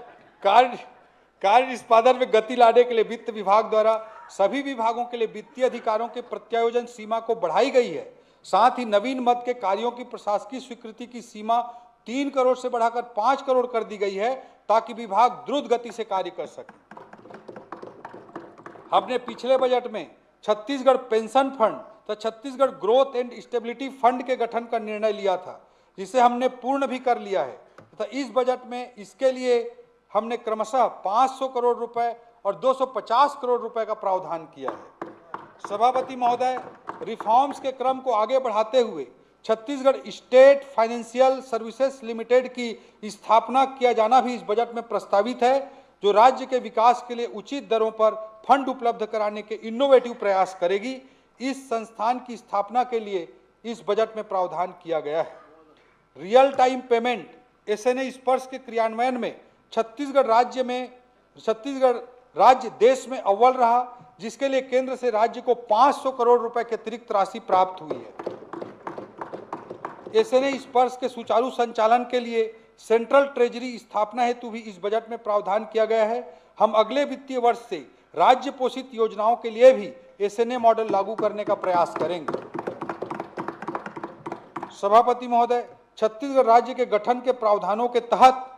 कार्य निष्पादन में गति लाने के लिए वित्त विभाग द्वारा सभी विभागों के लिए वित्तीय अधिकारों के प्रत्यायोजन सीमा को बढ़ाई गई है। साथ ही नवीन मद के कार्यों की प्रशासकीय स्वीकृति की सीमा 3 करोड़ से बढ़ाकर 5 करोड़ कर दी गई है ताकि विभाग द्रुत गति से कार्य कर सके। हमने पिछले बजट में छत्तीसगढ़ पेंशन फंड तथा Chhattisgarh growth and stability fund के गठन का निर्णय लिया था, जिसे हमने पूर्ण भी कर लिया है तथा इस बजट में इसके लिए हमने क्रमशः 500 करोड़ रुपए और 250 करोड़ रुपए का प्रावधान किया है। सभापति महोदय, रिफॉर्म्स के क्रम को आगे बढ़ाते हुए Chhattisgarh state financial services limited की स्थापना किया जाना भी इस बजट में प्रस्तावित है, जो राज्य के विकास के लिए उचित दरों पर फंड उपलब्ध कराने के इनोवेटिव प्रयास करेगी। इस संस्थान की स्थापना के लिए इस बजट में प्रावधान किया गया है। रियल टाइम पेमेंट एसएनए स्पर्श के क्रियान्वयन में छत्तीसगढ़ राज्य देश में अव्वल रहा, जिसके लिए केंद्र से राज्य को 500 करोड़ रुपए की अतिरिक्त राशि प्राप्त हुई है। एसएनए स्पर्श के सुचारू संचालन के लिए सेंट्रल ट्रेजरी स्थापना हेतु भी इस बजट में प्रावधान किया गया है। हम अगले वित्तीय वर्ष से राज्य पोषित योजनाओं के लिए भी एसएनए मॉडल लागू करने का प्रयास करेंगे। सभापति महोदय, छत्तीसगढ़ राज्य के गठन के प्रावधानों के तहत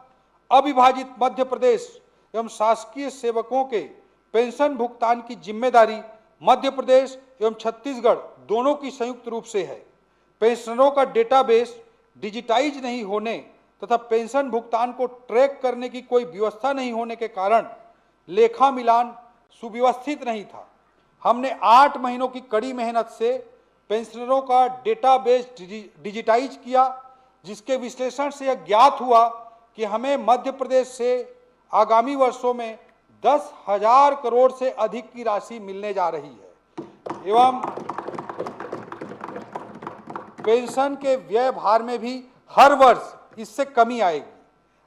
अविभाजित मध्य प्रदेश एवं शासकीय सेवकों के पेंशन भुगतान की जिम्मेदारी मध्य प्रदेश एवं छत्तीसगढ़ दोनों की संयुक्त रूप से है। पेंशनरों का डेटाबेस डिजिटाइज नहीं होने तथा पेंशन भुगतान को ट्रैक करने की कोई व्यवस्था नहीं होने के कारण लेखा मिलान सुव्यवस्थित नहीं था। हमने 8 महीनों की कड़ी मेहनत से पेंशनरों का डेटाबेस डिजिटाइज किया, जिसके विश्लेषण से यह ज्ञात हुआ कि हमें मध्य प्रदेश से आगामी वर्षों में 10,000 करोड़ से अधिक की राशि मिलने जा रही है एवं पेंशन के व्यय भार में भी हर वर्ष इससे कमी आएगी।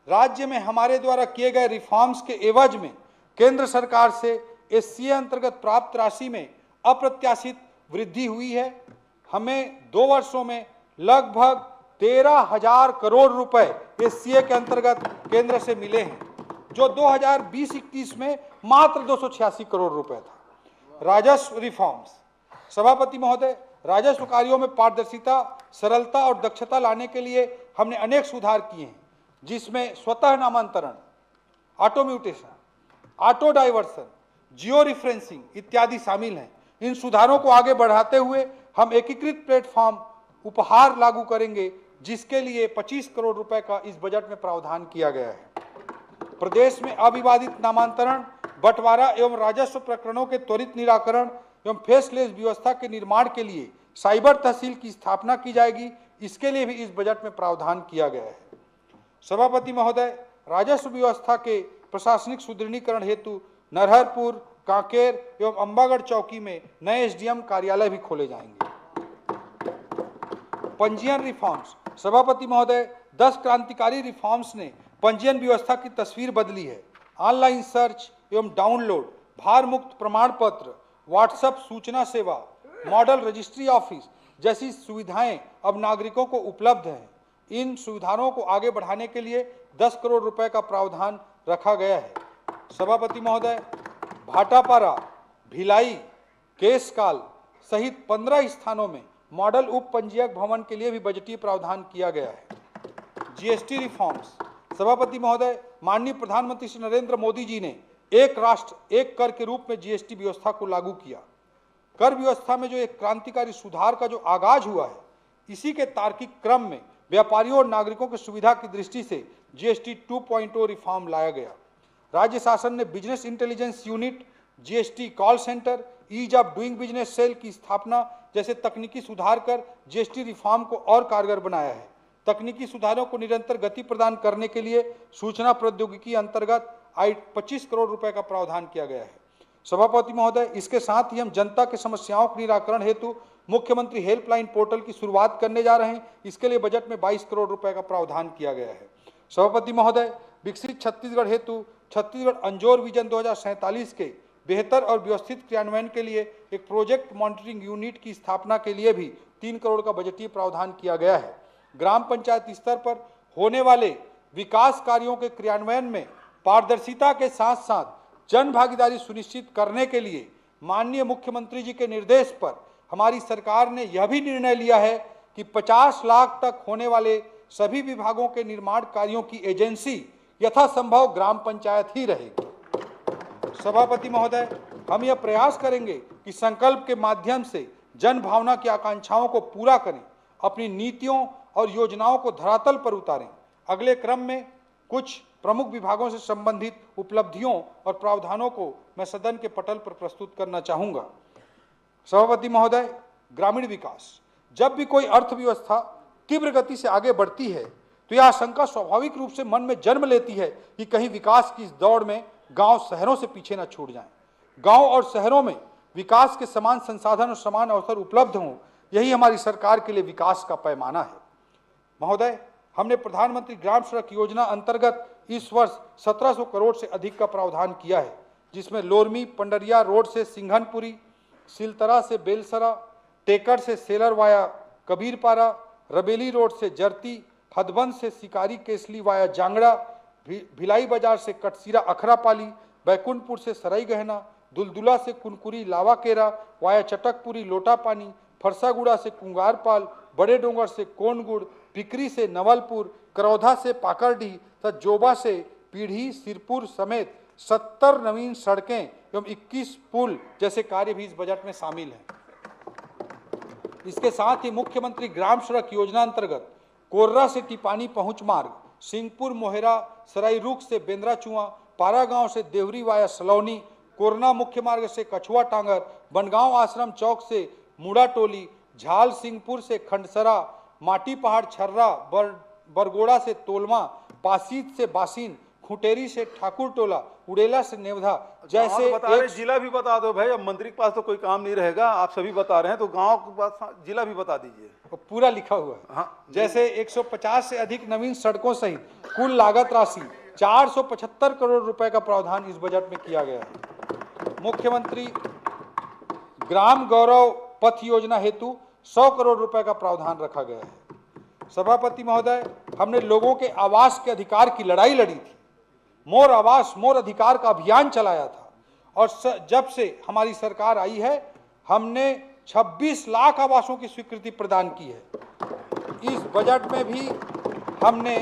राज्य में हमारे द्वारा किए गए रिफॉर्म्स के एवज में केंद्र सरकार से एससीए अंतर्गत प्राप्त राशि में अप्रत्याशित वृद्धि हुई है। हमें 2 वर्षों में लगभग 13,000 करोड़ रुपए एससीए के अंतर्गत केंद्र से मिले हैं, जो 2020-21 में मात्र 286 करोड़ रुपए था। राजस्व रिफॉर्म्स, सभापति महोदय, राजस्व कार्यों में पारदर्शिता, सरलता और दक्षता लाने के लिए हमने अनेक सुधार किए हैं, जिसमें स्वतः नामांतरण, ऑटो म्यूटेशन, ऑटो डाइवर्सन, जियो रिफरेंसिंग इत्यादि शामिल हैं। इन सुधारों को आगे बढ़ाते हुए हम एकीकृत प्लेटफॉर्म उपहार लागू करेंगे, जिसके लिए 25 करोड़ रुपए का इस बजट में प्रावधान किया गया है। प्रदेश में अविवादित नामांतरण, बंटवारा एवं राजस्व प्रकरणों के त्वरित निराकरण एवं फेसलेस व्यवस्था के निर्माण के लिए साइबर तहसील की स्थापना की जाएगी। इसके लिए भी इस बजट में प्रावधान किया गया है। सभापति महोदय, राजस्व व्यवस्था के प्रशासनिक सुदृढ़ीकरण हेतु नरहरपुर, कांकेर एवं अंबागढ़ चौकी में नए एसडीएम कार्यालय भी खोले जाएंगे। पंजीयन रिफॉर्म्स, सभापति महोदय, 10 क्रांतिकारी रिफॉर्म्स ने पंजीयन व्यवस्था की तस्वीर बदली है। ऑनलाइन सर्च एवं डाउनलोड, भार मुक्त प्रमाण पत्र, व्हाट्सएप सूचना सेवा, मॉडल रजिस्ट्री ऑफिस जैसी सुविधाएं अब नागरिकों को उपलब्ध हैं। इन सुविधाओं को आगे बढ़ाने के लिए 10 करोड़ रुपए का प्रावधान रखा गया है। सभापति महोदय, भाटापारा, भिलाई, केसकाल सहित 15 स्थानों में मॉडल उप पंजीयक भवन के लिए भी बजटीय प्रावधान किया गया है। जीएसटी रिफॉर्म्स, सभापति महोदय, माननीय प्रधानमंत्री श्री नरेंद्र मोदी जी ने एक राष्ट्र एक कर के रूप में जीएसटी व्यवस्था को लागू किया। कर व्यवस्था में जो एक क्रांतिकारी सुधार का जो आगाज हुआ है, इसी के तार्किक क्रम में व्यापारियों और नागरिकों की सुविधा की दृष्टि से जीएसटी 2.0 रिफॉर्म लाया गया। राज्य शासन ने business intelligence unit, GST call centre, ease of doing business cell की स्थापना जैसे तकनीकी सुधार कर जीएसटी रिफॉर्म को और कारगर बनाया है। तकनीकी सुधारों को निरंतर गति प्रदान करने के लिए सूचना प्रौद्योगिकी अंतर्गत 25 करोड़ रुपए का प्रावधान किया गया है। सभापति महोदय, इसके साथ ही हम जनता के समस्याओं के निराकरण हेतु मुख्यमंत्री हेल्पलाइन पोर्टल की शुरुआत करने जा रहे हैं। इसके लिए बजट में 22 करोड़ रुपए का प्रावधान किया गया है। सभापति महोदय, विकसित छत्तीसगढ़ हेतु छत्तीसगढ़ अंजोर विजन 2047 के बेहतर और व्यवस्थित क्रियान्वयन के लिए एक प्रोजेक्ट मॉनिटरिंग यूनिट की स्थापना के लिए भी 3 करोड़ का बजटीय प्रावधान किया गया है। ग्राम पंचायत स्तर पर होने वाले विकास कार्यों के क्रियान्वयन में पारदर्शिता के साथ साथ जन भागीदारी सुनिश्चित करने के लिए माननीय मुख्यमंत्री जी के निर्देश पर हमारी सरकार ने यह भी निर्णय लिया है कि 50 लाख तक होने वाले सभी विभागों के निर्माण कार्यों की एजेंसी यथासंभव ग्राम पंचायत ही रहेगी। सभापति महोदय, हम यह प्रयास करेंगे कि संकल्प के माध्यम से जन भावना की आकांक्षाओं को पूरा करें, अपनी नीतियों और योजनाओं को धरातल पर उतारें। अगले क्रम में कुछ प्रमुख विभागों से संबंधित उपलब्धियों और प्रावधानों को मैं सदन के पटल पर प्रस्तुत करना चाहूंगा। सभापति महोदय, ग्रामीण विकास, जब भी कोई अर्थव्यवस्था तीव्र गति से आगे बढ़ती है तो यह आशंका स्वाभाविक रूप से मन में जन्म लेती है कि कहीं विकास की इस दौड़ में गांव शहरों से पीछे न छूट जाएं। गांव और शहरों में विकास के समान संसाधन और समान अवसर उपलब्ध हों, यही हमारी सरकार के लिए विकास का पैमाना है। महोदय, हमने प्रधानमंत्री ग्राम सड़क योजना अंतर्गत इस वर्ष 1700 करोड़ से अधिक का प्रावधान किया है, जिसमें लोरमी पंडरिया रोड से सिंघनपुरी, सिलतरा से बेलसरा, टेकड़ से सेलर वाया कबीरपारा, रबेली रोड से जरती, हदबंद से शिकारी केसली वाया जांगड़ा, भिलाई बाजार से कटसीरा अखरापाली, बैकुंठपुर से सराई गहना, दुलदुला से कुनकुरी लावाकेरा वाया चटकपुरी लोटापानी, फरसागुड़ा से कुंगारपाल, बड़े डोंगर से कोनगुड़, पिकरी से नवलपुर, करौधा से पाकरडी तथा जोबा से पीढ़ी सिरपुर समेत 70 नवीन सड़कें एवं 21 पुल जैसे कार्य भी इस बजट में शामिल हैं। इसके साथ ही मुख्यमंत्री ग्राम सड़क योजना अंतर्गत कोर्रा से टिपानी पहुंच मार्ग, सिंहपुर मोहेरा सराईरुख से बेंद्राचुआ, पारागांव से देवरी वाया सलौनी, कोरना मुख्य मार्ग से कछुआ टांगर, बनगांव आश्रम चौक से मुड़ा टोली, झाल सिंहपुर से खंडसरा, माटी पहाड़ छर्रा, बरगोड़ा से तोलमा, पासीत से बासीन, खुटेरी से ठाकुर टोला, उड़ेला से नेवधा जैसे बता रहे, जिला भी बता दो भाई। अब मंत्री के पास तो कोई काम नहीं रहेगा, आप सभी बता रहे हैं तो गांव के पास जिला भी बता दीजिए। पूरा लिखा हुआ है। हाँ, जैसे 150 से अधिक नवीन सड़कों सहित कुल लागत राशि 475 करोड़ रुपए का प्रावधान इस बजट में किया गया है। मुख्यमंत्री ग्राम गौरव पथ योजना हेतु 100 करोड़ रुपए का प्रावधान रखा गया है। सभापति महोदय, हमने लोगों के आवास के अधिकार की लड़ाई लड़ी थी। मोर आवास मोर अधिकार का अभियान चलाया था और जब से हमारी सरकार आई है हमने 26 लाख आवासों की स्वीकृति प्रदान की है। इस बजट में भी हमने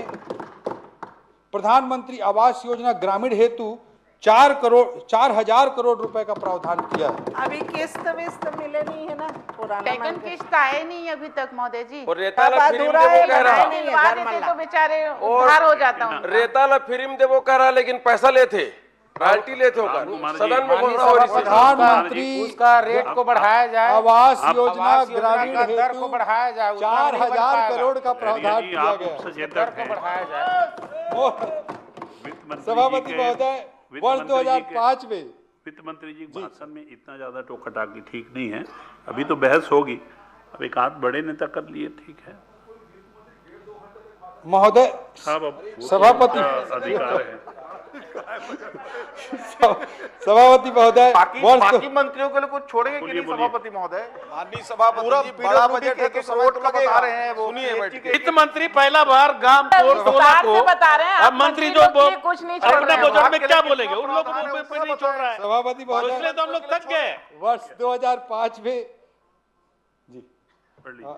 प्रधानमंत्री आवास योजना ग्रामीण हेतु 4,000 करोड़ रुपए का प्रावधान किया है। अभी किस्त विस्त मिले नहीं है ना, पुराना टेकन किस्त आए नहीं अभी तक महोदय जी। और रेताला अब फिल्म अधूरा देवो है, कह रहा लगाए नहीं है, दिलवा घर देते मल्ला। तो बेचारे उद्धार हो जाता हूँ। रेताला फिल्म देवो कह रहा लेकिन पैसा लेते रॉयल्टी लेते होगा कुमार जी, सदन में बोल रहा हो प्रधानमंत्री उसका रेट को बढ़ाया जाए, आवास आप- योजना आवास योजना ग्रामीण का दर हेतु को बढ़ाया जाए, उतना नहीं बढ़ 4,000 पाएगा। करोड़ का प्रावधान जी, किया आप गया है। दर उपसचेतक को हैं। बढ़ाया जाए। वित्त मंत्री जी सभापति के- महोदय, वित्त वर्ष मंत्री जी के- 2005 में वित्त मंत्री जी के भाषण में इतना ज्यादा टोका टाकी ठीक नहीं है। अभी तो बहस होगी, अब एक आध बड़े नेता कर लिए, ठीक है महोदय, साहब, अब वो तो सभापति- उनका अधिकार है। सभापति महोदय, बाकी मंत्रियों के लिए कुछ छोड़ेंगे कि बोलिए, नहीं बोलिए। सभापति महोदय? माननीय सभापति पूरा जी, बड़ा बजट है तो एक समय रोड तो का लगेगा। बता रहे हैं वो। सुनिए बैठ के। वित्त मंत्री पहला बार गांव विस्तार टोला से को बता रहे हैं, अब आप मंत्री मंत्री जो लोग के लिए कुछ नहीं छोड़ अपने रहे हैं। बजट में आपके क्या लिए बोलेंगे, कितना उन लोगों प्रावधान है, को उसका नहीं छोड़ रहा है, सभापति तो इसलिए महोदय, तो हम लोग थक गए। वर्ष 2005 में पढ़ लीजिए।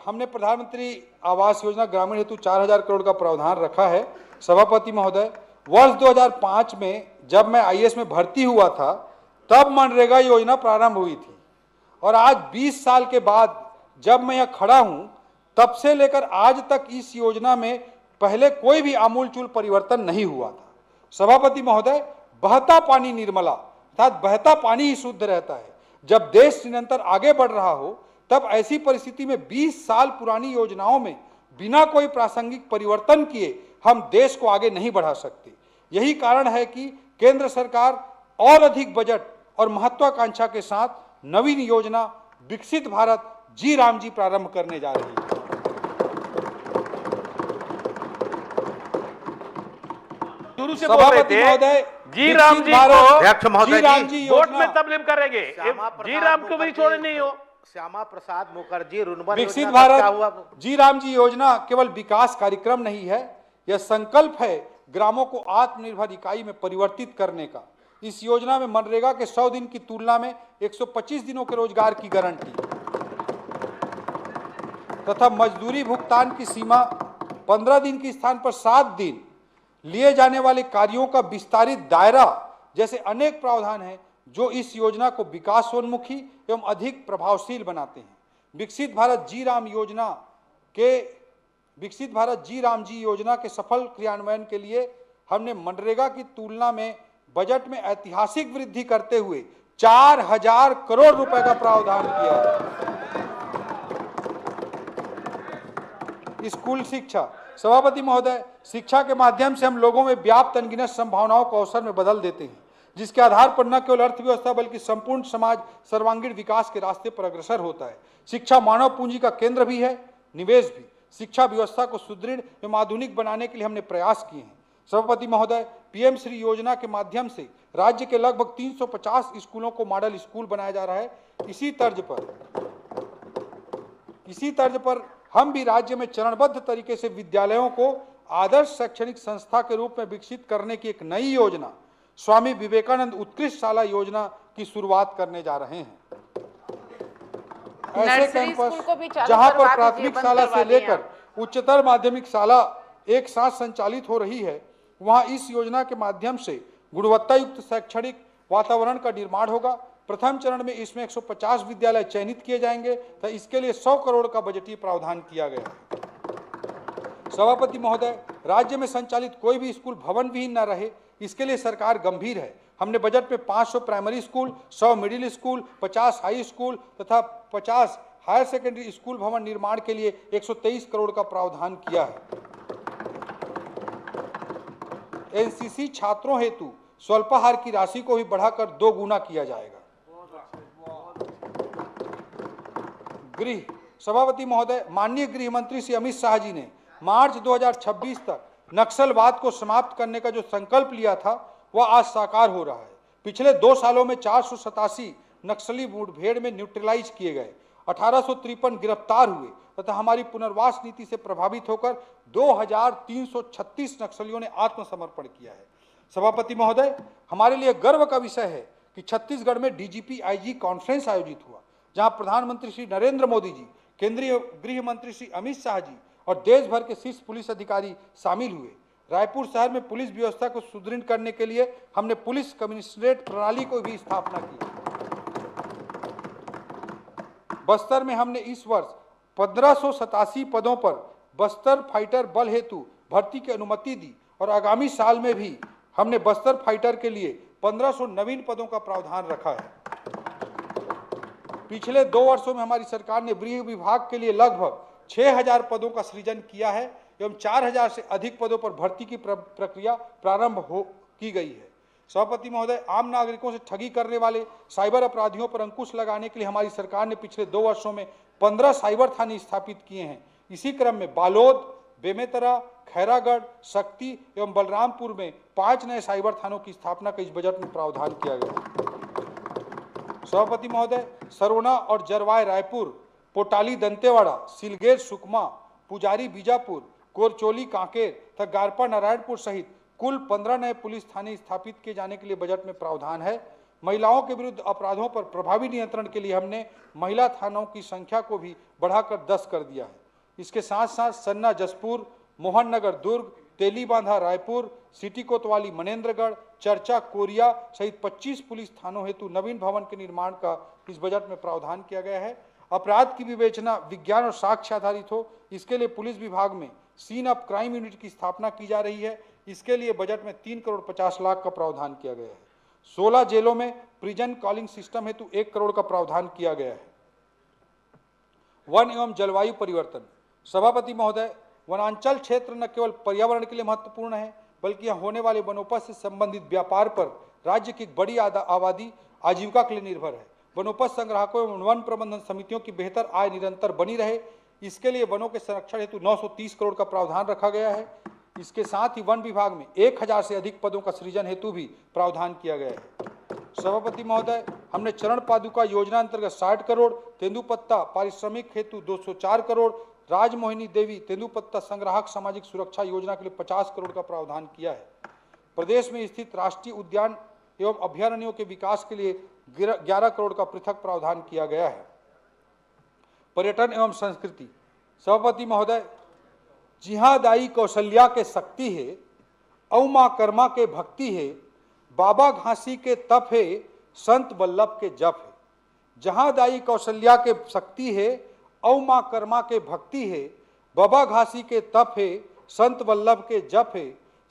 हमने प्रधानमंत्री आवास योजना ग्रामीण हेतु 4,000 करोड़ का प्रावधान रखा है। सभापति महोदय, वर्ष 2005 में जब मैं आईएएस में भर्ती हुआ था तब मनरेगा योजना प्रारंभ हुई थी, और आज 20 साल के बाद जब मैं यहाँ खड़ा हूं तब से लेकर आज तक इस योजना में पहले कोई भी आमूलचूल परिवर्तन नहीं हुआ था। सभापति महोदय, बहता पानी निर्मला अर्थात बहता पानी ही शुद्ध रहता है। जब देश निरंतर आगे बढ़ रहा हो तब ऐसी परिस्थिति में 20 साल पुरानी योजनाओं में बिना कोई प्रासंगिक परिवर्तन किए हम देश को आगे नहीं बढ़ा सकते। यही कारण है कि केंद्र सरकार और अधिक बजट और महत्वाकांक्षा के साथ नवीन योजना विकसित भारत जी राम जी प्रारंभ करने जा रही है। शुरू से बोल रहे सभापति थे महोदय, जी राम विकसित जी भारत को अध्यक्ष महोदय जी राम जी, जी वोट योजना में तब्लीग करेंगे, श्यामा जी प्रसाद राम को भी मुखर्जी- छोड़े नहीं हो। श्यामा प्रसाद मुखर्जी रुनबन विकसित योजना का क्या हुआ? भारत जी राम जी योजना केवल विकास कार्यक्रम नहीं है, यह संकल्प है ग्रामों को आत्मनिर्भर इकाई में परिवर्तित करने का। इस योजना में मनरेगा के 100 दिन की तुलना में 125 दिनों के रोजगार की गारंटी तथा मजदूरी भुगतान की सीमा 15 दिन के स्थान पर 7 दिन, लिए जाने वाले कार्यों का विस्तारित दायरा जैसे अनेक प्रावधान हैं जो इस योजना को विकासोन्मुखी एवं अधिक प्रभावशील बनाते हैं। विकसित भारत जी राम जी योजना के सफल क्रियान्वयन के लिए हमने मनरेगा की तुलना में बजट में ऐतिहासिक वृद्धि करते हुए 4,000 करोड़ रुपए का प्रावधान किया है। स्कूल शिक्षा, सभापति महोदय, शिक्षा के माध्यम से हम लोगों में व्याप्त अनगिनत संभावनाओं को अवसर में बदल देते हैं, जिसके आधार पर न केवल अर्थव्यवस्था बल्कि संपूर्ण समाज सर्वांगीण विकास के रास्ते पर अग्रसर होता है। शिक्षा मानव पूंजी का केंद्र भी है, निवेश भी। शिक्षा व्यवस्था को सुदृढ़ एवं आधुनिक बनाने के लिए हमने प्रयास किए हैं। सभापति महोदय, पीएम श्री योजना के माध्यम से राज्य के लगभग 350 स्कूलों को मॉडल स्कूल बनाया जा रहा है। इसी तर्ज पर हम भी राज्य में चरणबद्ध तरीके से विद्यालयों को आदर्श शैक्षणिक संस्था के रूप में विकसित करने की एक नई योजना स्वामी विवेकानंद उत्कृष्ट शाला योजना की शुरुआत करने जा रहे हैं। ऐसे नर्सरी स्कूल को भी कैंपस चालू जहां करवा पर दीजिए, प्राथमिक बंद शाला करवा से दिए लेकर उच्चतर माध्यमिक शाला एक साथ संचालित हो रही है, वहां इस योजना के माध्यम से गुणवत्ता युक्त शैक्षणिक वातावरण का निर्माण होगा। प्रथम चरण में इसमें 150 विद्यालय चयनित किए जाएंगे तो इसके लिए 100 करोड़ का बजटीय प्रावधान किया गया है। सभापति महोदय, राज्य में संचालित कोई भी स्कूल भवन विहीन न रहे, इसके लिए सरकार गंभीर है। हमने बजट में 500 primary school, 100 middle school, 50 high school तथा 50 हायर सेकेंडरी स्कूल भवन निर्माण के लिए 123 करोड़ का प्रावधान किया है। एनसीसी छात्रों हेतु स्वल्पाहार की राशि को भी बढ़ाकर 2 गुना किया जाएगा। गृह, सभापति महोदय, माननीय गृह मंत्री श्री अमित शाह जी ने मार्च 2026 तक नक्सलवाद को समाप्त करने का जो संकल्प लिया था वह आज साकार हो रहा है। पिछले 2 सालों में 487 नक्सली मुठभेड़ में न्यूट्रलाइज किए गए, 1853 गिरफ्तार हुए तथा हमारी पुनर्वास नीति से प्रभावित होकर 2336 नक्सलियों ने आत्मसमर्पण किया है। सभापति महोदय, हमारे लिए गर्व का विषय है कि छत्तीसगढ़ में डीजीपी आईजी कॉन्फ्रेंस आयोजित हुआ। जहां प्रधानमंत्री श्री नरेंद्र मोदी जी, केंद्रीय गृह मंत्री श्री अमित शाह जी और देश भर के शीर्ष पुलिस अधिकारी शामिल हुए। रायपुर शहर में पुलिस व्यवस्था को सुदृढ़ करने के लिए हमने पुलिस कमिश्नरेट प्रणाली को भी स्थापना की। बस्तर में हमने इस वर्ष 1587 पदों पर बस्तर फाइटर बल हेतु भर्ती की अनुमति दी और आगामी साल में भी हमने बस्तर फाइटर के लिए 1500 नवीन पदों का प्रावधान रखा है। पिछले 2 वर्षों में हमारी सरकार ने गृह विभाग के लिए लगभग 6000 पदों का सृजन किया है एवं 4000 से अधिक पदों पर भर्ती की प्रक्रिया प्रारंभ की गई है। सभापति महोदय, आम नागरिकों से ठगी करने वाले साइबर अपराधियों पर अंकुश लगाने के लिए हमारी सरकार ने पिछले 2 वर्षों में 15 साइबर थाने स्थापित किए हैं। इसी क्रम में बालोद, बेमेतरा, खैरागढ़, शक्ति एवं बलरामपुर में 5 नए साइबर थानों की स्थापना का इस बजट में प्रावधान किया गया। सभापति महोदय, सरवना और जरवाय रायपुर, पोटाली दंतेवाड़ा, सिलगेर सुकमा, पुजारी बीजापुर, कोरचोली कांकेर तथा गारपा नारायणपुर सहित कुल 15 नए पुलिस थाने स्थापित किए जाने के लिए बजट में प्रावधान है। महिलाओं के विरुद्ध अपराधों पर प्रभावी नियंत्रण के लिए हमने महिला थानों की संख्या को भी बढ़ाकर 10 कर दिया है। इसके साथ साथ सन्ना जसपुर, मोहन नगर दुर्ग, तेलीबांधा रायपुर, सिटी कोतवाली मनेंद्रगढ़, चर्चा कोरिया सहित 25 पुलिस थानों हेतु नवीन भवन के निर्माण का इस बजट में प्रावधान किया गया है। अपराध की विवेचना विज्ञान और साक्ष्य आधारित हो, इसके लिए पुलिस विभाग में सीन ऑफ क्राइम यूनिट की स्थापना की जा रही है। इसके लिए बजट में 3 करोड़ 50 लाख का प्रावधान किया गया है। 16 जेलों में प्रिजन कॉलिंग सिस्टम हेतु 1 करोड़ का प्रावधान किया गया है। वन एवं जलवायु परिवर्तन। सभापति महोदय, वनांचल क्षेत्र न केवल पर्यावरण के लिए महत्वपूर्ण है बल्कि यहाँ होने वाले वनोपज से संबंधित व्यापार पर राज्य की बड़ी आबादी आजीविका के लिए निर्भर है। वनोपज संग्राहकों एवं वन प्रबंधन समितियों की बेहतर आय निरंतर बनी रहे, इसके लिए वनों के संरक्षण हेतु 930 करोड़ का प्रावधान रखा गया है। इसके साथ ही वन विभाग में 1000 से अधिक पदों का सृजन हेतु भी प्रावधान किया गया है। सभापति महोदय, हमने चरण पादुका योजना अंतर्गत 60 करोड़, तेंदुपत्ता पारिश्रमिक हेतु 204 करोड़, राजमोहिनी देवी तेंदुपत्ता संग्राहक सामाजिक सुरक्षा योजना के लिए 50 करोड़ का प्रावधान किया है। प्रदेश में स्थित राष्ट्रीय उद्यान एवं अभयारण्यों के विकास के लिए 11 करोड़ का पृथक प्रावधान किया गया है। पर्यटन एवं संस्कृति। सभापति महोदय, जिहाँ दाई कौशल्या के शक्ति है, औ माँ कर्मा के भक्ति है, बाबा घासी के तप है, संत वल्लभ के जप है। जहाँ दाई कौशल्या के शक्ति है, औ माँ कर्मा के भक्ति है, बाबा घासी के तप है, संत वल्लभ के जप है।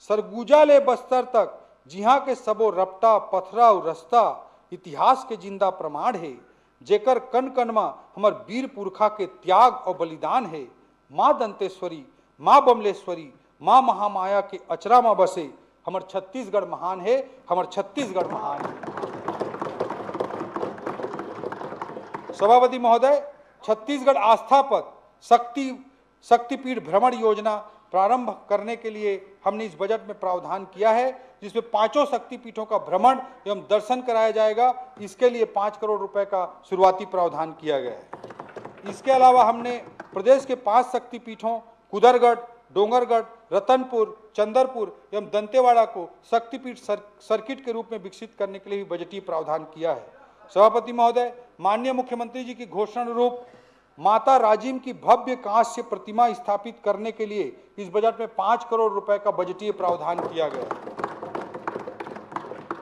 सरगुजा ले बस्तर तक जिहाँ के सबो रपटा पथरा और रस्ता, इतिहास के जिंदा प्रमाण है। जेकर कण कण में हमर वीर पुरखा के त्याग और बलिदान है। माँ दंतेश्वरी, माँ बमलेश्वरी, माँ महामाया के अचरा में बसे हमर छत्तीसगढ़ महान है, हमर छत्तीसगढ़ महान है। सभापति महोदय, छत्तीसगढ़ आस्था पथ शक्तिपीठ भ्रमण योजना प्रारंभ करने के लिए हमने इस बजट में प्रावधान किया है, जिसमें 5 शक्तिपीठों का भ्रमण एवं दर्शन कराया जाएगा। इसके लिए 5 करोड़ रुपए का शुरुआती प्रावधान किया गया है। इसके अलावा हमने प्रदेश के 5 शक्तिपीठों कुदरगढ़, डोंगरगढ़, रतनपुर, चंदरपुर एवं दंतेवाड़ा को शक्तिपीठ सर्किट के रूप में विकसित करने के लिए भी बजटीय प्रावधान किया है। सभापति महोदय, माननीय मुख्यमंत्री जी की घोषणा अनुरूप माता राजिम की भव्य कांस्य प्रतिमा स्थापित करने के लिए इस बजट में 5 करोड़ रुपए का बजटीय प्रावधान किया गया।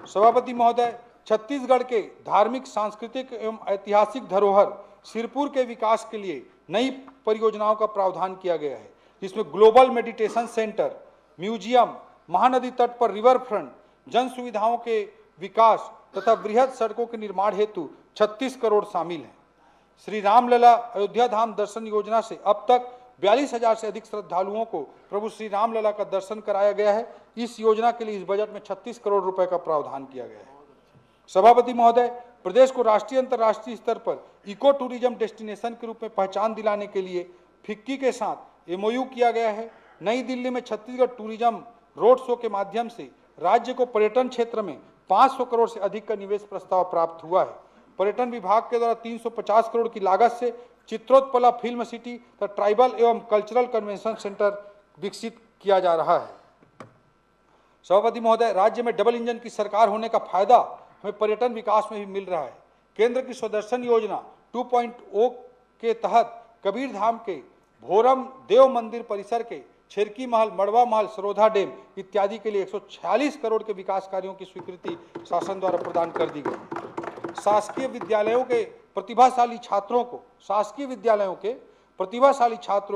सभापति महोदय, छत्तीसगढ़ के धार्मिक, सांस्कृतिक एवं ऐतिहासिक धरोहर सिरपुर के विकास के लिए नई परियोजनाओं का प्रावधान किया गया है, जिसमें global meditation centre, museum, Mahanadi तट पर रिवर फ्रंट, जन सुविधाओं के विकास तथा बृहद सड़कों के निर्माण हेतु 36 करोड़ शामिल हैं। श्री रामलला अयोध्या धाम दर्शन योजना से अब तक 42,000 से अधिक श्रद्धालुओं को प्रभु श्री रामलला का दर्शन कराया गया है। इस योजना के लिए इस बजट में 36 करोड़ रुपए का प्रावधान किया गया है। सभापति महोदय, प्रदेश को राष्ट्रीय अंतर्राष्ट्रीय स्तर पर इको टूरिज्म डेस्टिनेशन के रूप में पहचान दिलाने के लिए फिक्की के साथ MOU किया गया है। नई दिल्ली में छत्तीसगढ़ टूरिज्म रोड शो के माध्यम से राज्य को पर्यटन क्षेत्र में 500 करोड़ से अधिक का निवेश प्रस्ताव प्राप्त हुआ है। पर्यटन विभाग के द्वारा 350 करोड़ की लागत से चित्रोत्पला फिल्म सिटी तथा ट्राइबल एवं कल्चरल कन्वेंशन सेंटर विकसित किया जा रहा है। सभापति महोदय, राज्य में डबल इंजन की सरकार होने का फायदा हमें पर्यटन विकास में भी मिल रहा है। केंद्र की स्वदर्शन योजना 2.0 के तहत कबीर धाम के भोरम देव मंदिर परिसर के छिरकी महल, मड़वा महल, सरोधा डैम इत्यादि के लिए 146 करोड़ के विकास कार्यों की स्वीकृति शासन द्वारा प्रदान कर दी गई। शासकीय विद्यालयों के प्रतिभाशाली छात्रों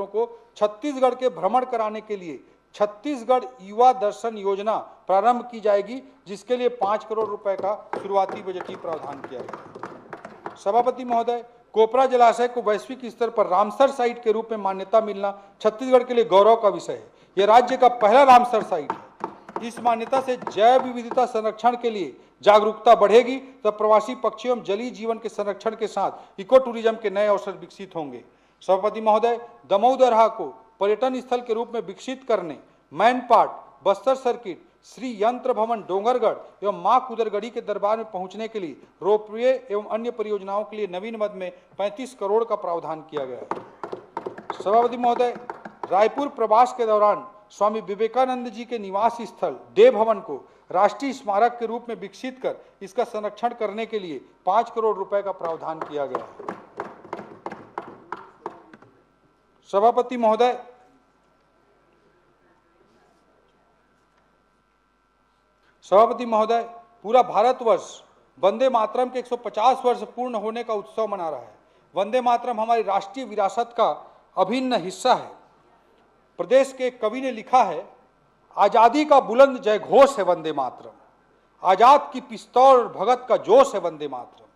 को छत्तीसगढ़ के भ्रमण कराने के लिए छत्तीसगढ़ युवा दर्शन योजना प्रारंभ की जाएगी, जिसके लिए 5 करोड़ रुपए का शुरुआती बजटीय प्रावधान किया गया। सभापति महोदय, कोपरा जलाशय को वैश्विक स्तर पर रामसर साइट के रूप में मान्यता मिलना छत्तीसगढ़ के लिए गौरव का विषय है। यह राज्य का पहला रामसर साइट है। इस मान्यता से जैव विविधता संरक्षण के लिए जागरूकता बढ़ेगी, तब प्रवासी पक्षियों एवं जलीय जीवन के संरक्षण के साथ इको टूरिज्म के नए अवसर विकसित होंगे। सभापति महोदय, दमऊ दरहा को पर्यटन स्थल के रूप में विकसित करने मैनपाट, बस्तर सर्किट, श्री यंत्र भवन डोंगरगढ़ एवं मां कुदरगढ़ी के दरबार में पहुंचने के लिए रोपवे एवं अन्य परियोजनाओं के लिए नवीन मद में 35 करोड़ का प्रावधान किया गया है। सभापति महोदय, रायपुर प्रवास के दौरान स्वामी विवेकानंद जी के निवास स्थल देव भवन को राष्ट्रीय स्मारक के रूप में विकसित कर इसका संरक्षण करने के लिए 5 करोड़ रुपए का प्रावधान किया गया है। सभापति महोदय, पूरा भारतवर्ष वंदे मातरम के 150 वर्ष पूर्ण होने का उत्सव मना रहा है। वंदे मातरम हमारी राष्ट्रीय विरासत का अभिन्न हिस्सा है। प्रदेश के कवि ने लिखा है, आजादी का बुलंद जय घोष है वंदे मातरम, आजाद की पिस्तौल भगत का जोश है वंदे मातरम।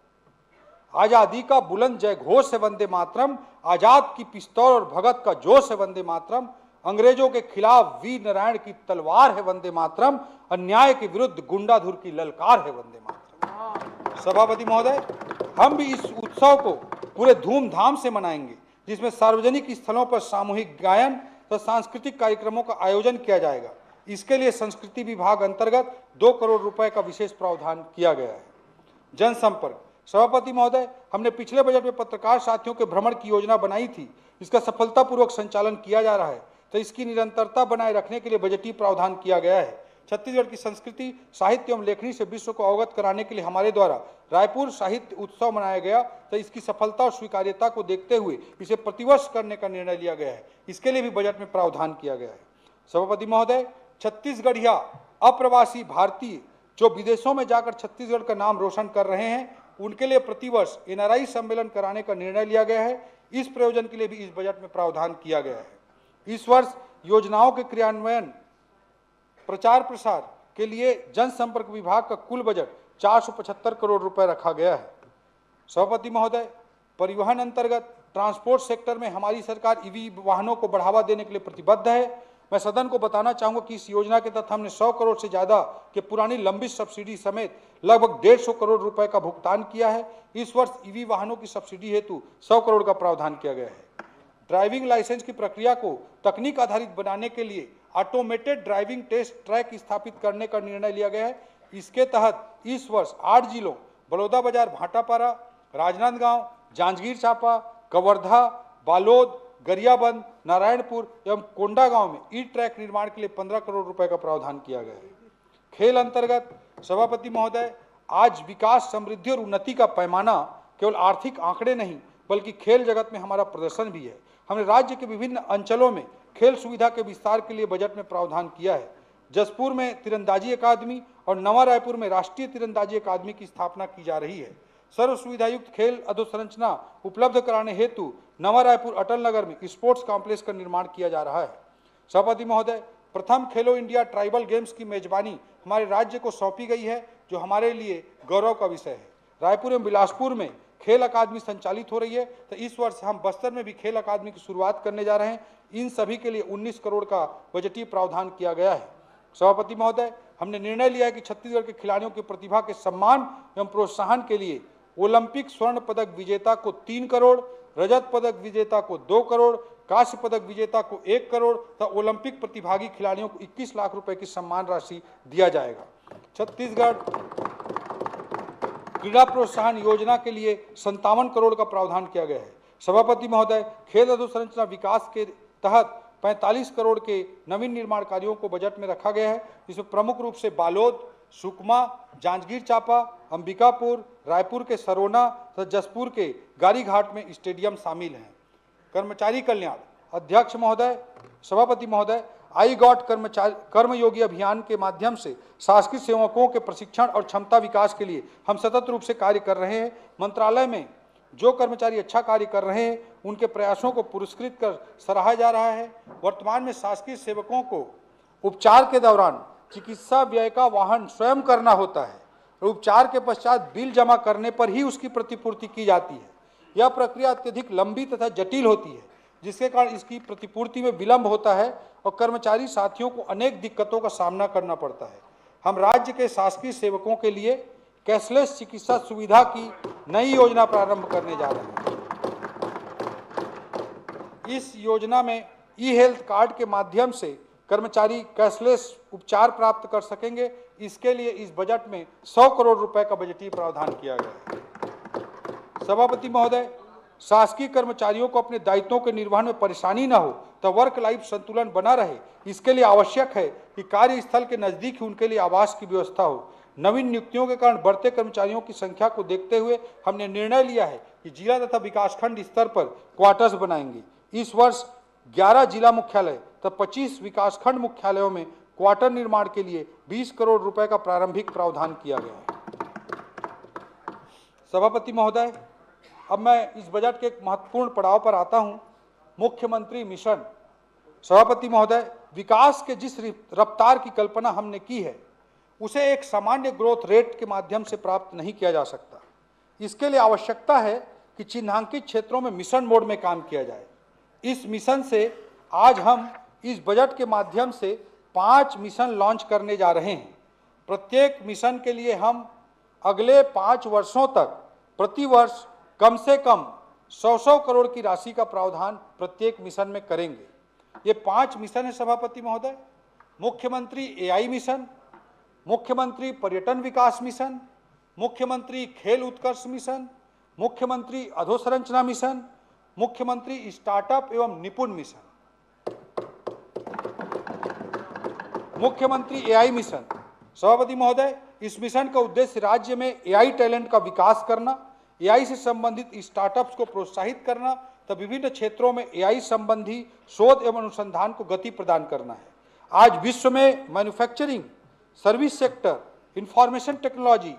आजादी का बुलंद जय घोष है वंदे मातरम, आजाद की पिस्तौल और भगत का जोश है वंदे मातरम। अंग्रेजों के खिलाफ वीर नारायण की तलवार है वंदे मातरम, अन्याय के विरुद्ध गुंडाधुर की ललकार है वंदे मातरम। सभापति महोदय, हम भी इस उत्सव को पूरे धूमधाम से मनाएंगे, जिसमें सार्वजनिक स्थलों पर सामूहिक गायन तथा सांस्कृतिक कार्यक्रमों का आयोजन किया जाएगा। इसके लिए संस्कृति विभाग अंतर्गत 2 करोड़ रुपए का विशेष प्रावधान किया गया है। जनसंपर्क। सभापति महोदय, हमने पिछले बजट में पत्रकार साथियों के भ्रमण की योजना बनाई थी। इसका सफलतापूर्वक संचालन किया जा रहा है, तो इसकी निरंतरता बनाए रखने के लिए बजटीय प्रावधान किया गया है। छत्तीसगढ़ की संस्कृति, साहित्य एवं लेखनी से विश्व को अवगत कराने के लिए हमारे द्वारा रायपुर साहित्य उत्सव मनाया गया, तो इसकी सफलता और स्वीकार्यता को देखते हुए इसे प्रतिवर्ष करने का निर्णय लिया गया है। इसके लिए भी बजट में प्रावधान किया गया है। सभापति महोदय, छत्तीसगढ़िया अप्रवासी भारतीय जो विदेशों में जाकर छत्तीसगढ़ का नाम रोशन कर रहे हैं, उनके लिए प्रतिवर्ष NRI सम्मेलन कराने का निर्णय लिया गया है। इस प्रयोजन के लिए भी इस बजट में प्रावधान किया गया है। इस वर्ष योजनाओं के क्रियान्वयन, प्रचार प्रसार के लिए जनसंपर्क विभाग का कुल बजट 475 करोड़ रुपए रखा गया है। सभापति महोदय, परिवहन अंतर्गत ट्रांसपोर्ट सेक्टर में हमारी सरकार EV वाहनों को बढ़ावा देने के लिए प्रतिबद्ध है। मैं सदन को बताना चाहूंगा कि इस योजना के तहत हमने 100 करोड़ से ज्यादा के पुरानी लंबित सब्सिडी समेत लगभग 150 करोड़ रुपए का भुगतान किया है। इस वर्ष EV वाहनों की सब्सिडी हेतु 100 करोड़ का प्रावधान किया गया है। ड्राइविंग लाइसेंस की प्रक्रिया को तकनीक आधारित बनाने के लिए ऑटोमेटेड ड्राइविंग टेस्ट ट्रैक स्थापित करने का निर्णय लिया गया है। इसके तहत इस वर्ष 8 जिलों बलौदाबाजार, भाटापारा, राजनांदगांव, जांजगीर चांपा, कवर्धा, बालोद, गरियाबंद, नारायणपुर एवं कोंडागांव में ई ट्रैक निर्माण के लिए 15 करोड़ रुपए का प्रावधान किया गया है। खेल अंतर्गत सभापति महोदय, आज विकास, समृद्धि और उन्नति का पैमाना केवल आर्थिक आंकड़े नहीं बल्कि खेल जगत में हमारा प्रदर्शन भी है। हमने राज्य के विभिन्न अंचलों में खेल सुविधा के विस्तार के लिए बजट में प्रावधान किया है। जसपुर में तीरंदाजी अकादमी और नवा रायपुर में राष्ट्रीय तीरंदाजी अकादमी की स्थापना की जा रही है। सर्व सुविधायुक्त खेल अधोसंरचना उपलब्ध कराने हेतु नवा रायपुर अटल नगर में स्पोर्ट्स कॉम्प्लेक्स का निर्माण किया जा रहा है। सभापति महोदय, प्रथम खेलो इंडिया ट्राइबल गेम्स की मेजबानी हमारे राज्य को सौंपी गई है, जो हमारे लिए गौरव का विषय है। रायपुर एवं बिलासपुर में खेल अकादमी संचालित हो रही है, तो इस वर्ष हम बस्तर में भी खेल अकादमी की शुरुआत करने जा रहे हैं। इन सभी के लिए 19 करोड़ का बजटीय प्रावधान किया गया है। सभापति महोदय, हमने निर्णय लिया है कि छत्तीसगढ़ के खिलाड़ियों की प्रतिभा के सम्मान एवं प्रोत्साहन के लिए ओलंपिक स्वर्ण पदक विजेता को 3 करोड़, रजत पदक विजेता को 2 करोड़, कांस्य पदक विजेता को 1 करोड़ तथा ओलंपिक प्रतिभागी खिलाड़ियों को 21 लाख रुपए की सम्मान राशि दिया जाएगा। छत्तीसगढ़ क्रीड़ा प्रोत्साहन योजना के लिए 57 करोड़ का प्रावधान किया गया है। सभापति महोदय, खेल अधोसंरचना विकास के तहत 45 करोड़ के नवीन निर्माण कार्यों को बजट में रखा गया है, जिसमें प्रमुख रूप से बालोद, सुकमा, जांजगीर चांपा, अंबिकापुर, रायपुर के सरोना तथा जसपुर के गारीघाट में स्टेडियम शामिल हैं। कर्मचारी कल्याण अध्यक्ष महोदय, सभापति महोदय, आई गॉट कर्मयोगी अभियान के माध्यम से शासकीय सेवकों के प्रशिक्षण और क्षमता विकास के लिए हम सतत रूप से कार्य कर रहे हैं। मंत्रालय में जो कर्मचारी अच्छा कार्य कर रहे हैं उनके प्रयासों को पुरस्कृत कर सराहा जा रहा है। वर्तमान में शासकीय सेवकों को उपचार के दौरान चिकित्सा व्यय का वहन स्वयं करना होता है और उपचार के पश्चात बिल जमा करने पर ही उसकी प्रतिपूर्ति की जाती है। यह प्रक्रिया अत्यधिक लंबी तथा जटिल होती है, जिसके कारण इसकी प्रतिपूर्ति में विलंब होता है और कर्मचारी साथियों को अनेक दिक्कतों का सामना करना पड़ता है। हम राज्य के शासकीय सेवकों के लिए कैशलेस चिकित्सा सुविधा की नई योजना प्रारंभ करने जा रहे हैं। इस योजना में ई हेल्थ कार्ड के माध्यम से कर्मचारी कैशलेस उपचार प्राप्त कर सकेंगे। इसके लिए इस बजट में 100 करोड़ रुपए का बजटीय प्रावधान किया गया है। सभापति महोदय, शासकीय कर्मचारियों को अपने दायित्वों के निर्वहन में परेशानी न हो तो वर्क लाइफ संतुलन बना रहे, इसके लिए आवश्यक है कि कार्यस्थल के नजदीक ही उनके लिए आवास की व्यवस्था हो। नवीन नियुक्तियों के कारण बढ़ते कर्मचारियों की संख्या को देखते हुए हमने निर्णय लिया है कि जिला तथा विकासखंड स्तर पर क्वार्टर्स बनाएंगे। इस वर्ष 11 जिला मुख्यालय तथा 25 विकासखंड मुख्यालयों में क्वार्टर निर्माण के लिए 20 करोड़ रुपए का प्रारंभिक प्रावधान किया गया है। सभापति महोदय, अब मैं इस बजट के एक महत्वपूर्ण पड़ाव पर आता हूं, मुख्यमंत्री मिशन। सभापति महोदय, विकास के जिस रफ्तार की कल्पना हमने की है उसे एक सामान्य ग्रोथ रेट के माध्यम से प्राप्त नहीं किया जा सकता। इसके लिए आवश्यकता है कि चिन्हांकित क्षेत्रों में मिशन मोड में काम किया जाए। इस मिशन से आज हम इस बजट के माध्यम से 5 मिशन लॉन्च करने जा रहे हैं। प्रत्येक मिशन के लिए हम अगले 5 वर्षों तक प्रति वर्ष कम से कम 100 करोड़ की राशि का प्रावधान प्रत्येक मिशन में करेंगे। ये 5 मिशन है सभापति महोदय। मुख्यमंत्री एआई मिशन, मुख्यमंत्री पर्यटन विकास मिशन, मुख्यमंत्री खेल उत्कर्ष मिशन, मुख्यमंत्री अधोसंरचना मिशन, मुख्यमंत्री स्टार्टअप एवं निपुण मिशन, मुख्यमंत्री एआई मिशन। सभापति महोदय, इस मिशन का उद्देश्य राज्य में एआई टैलेंट का विकास करना, एआई से संबंधित स्टार्टअप्स को प्रोत्साहित करना तथा विभिन्न क्षेत्रों में एआई संबंधी शोध एवं अनुसंधान को गति प्रदान करना है। आज विश्व में manufacturing, service sector, information technology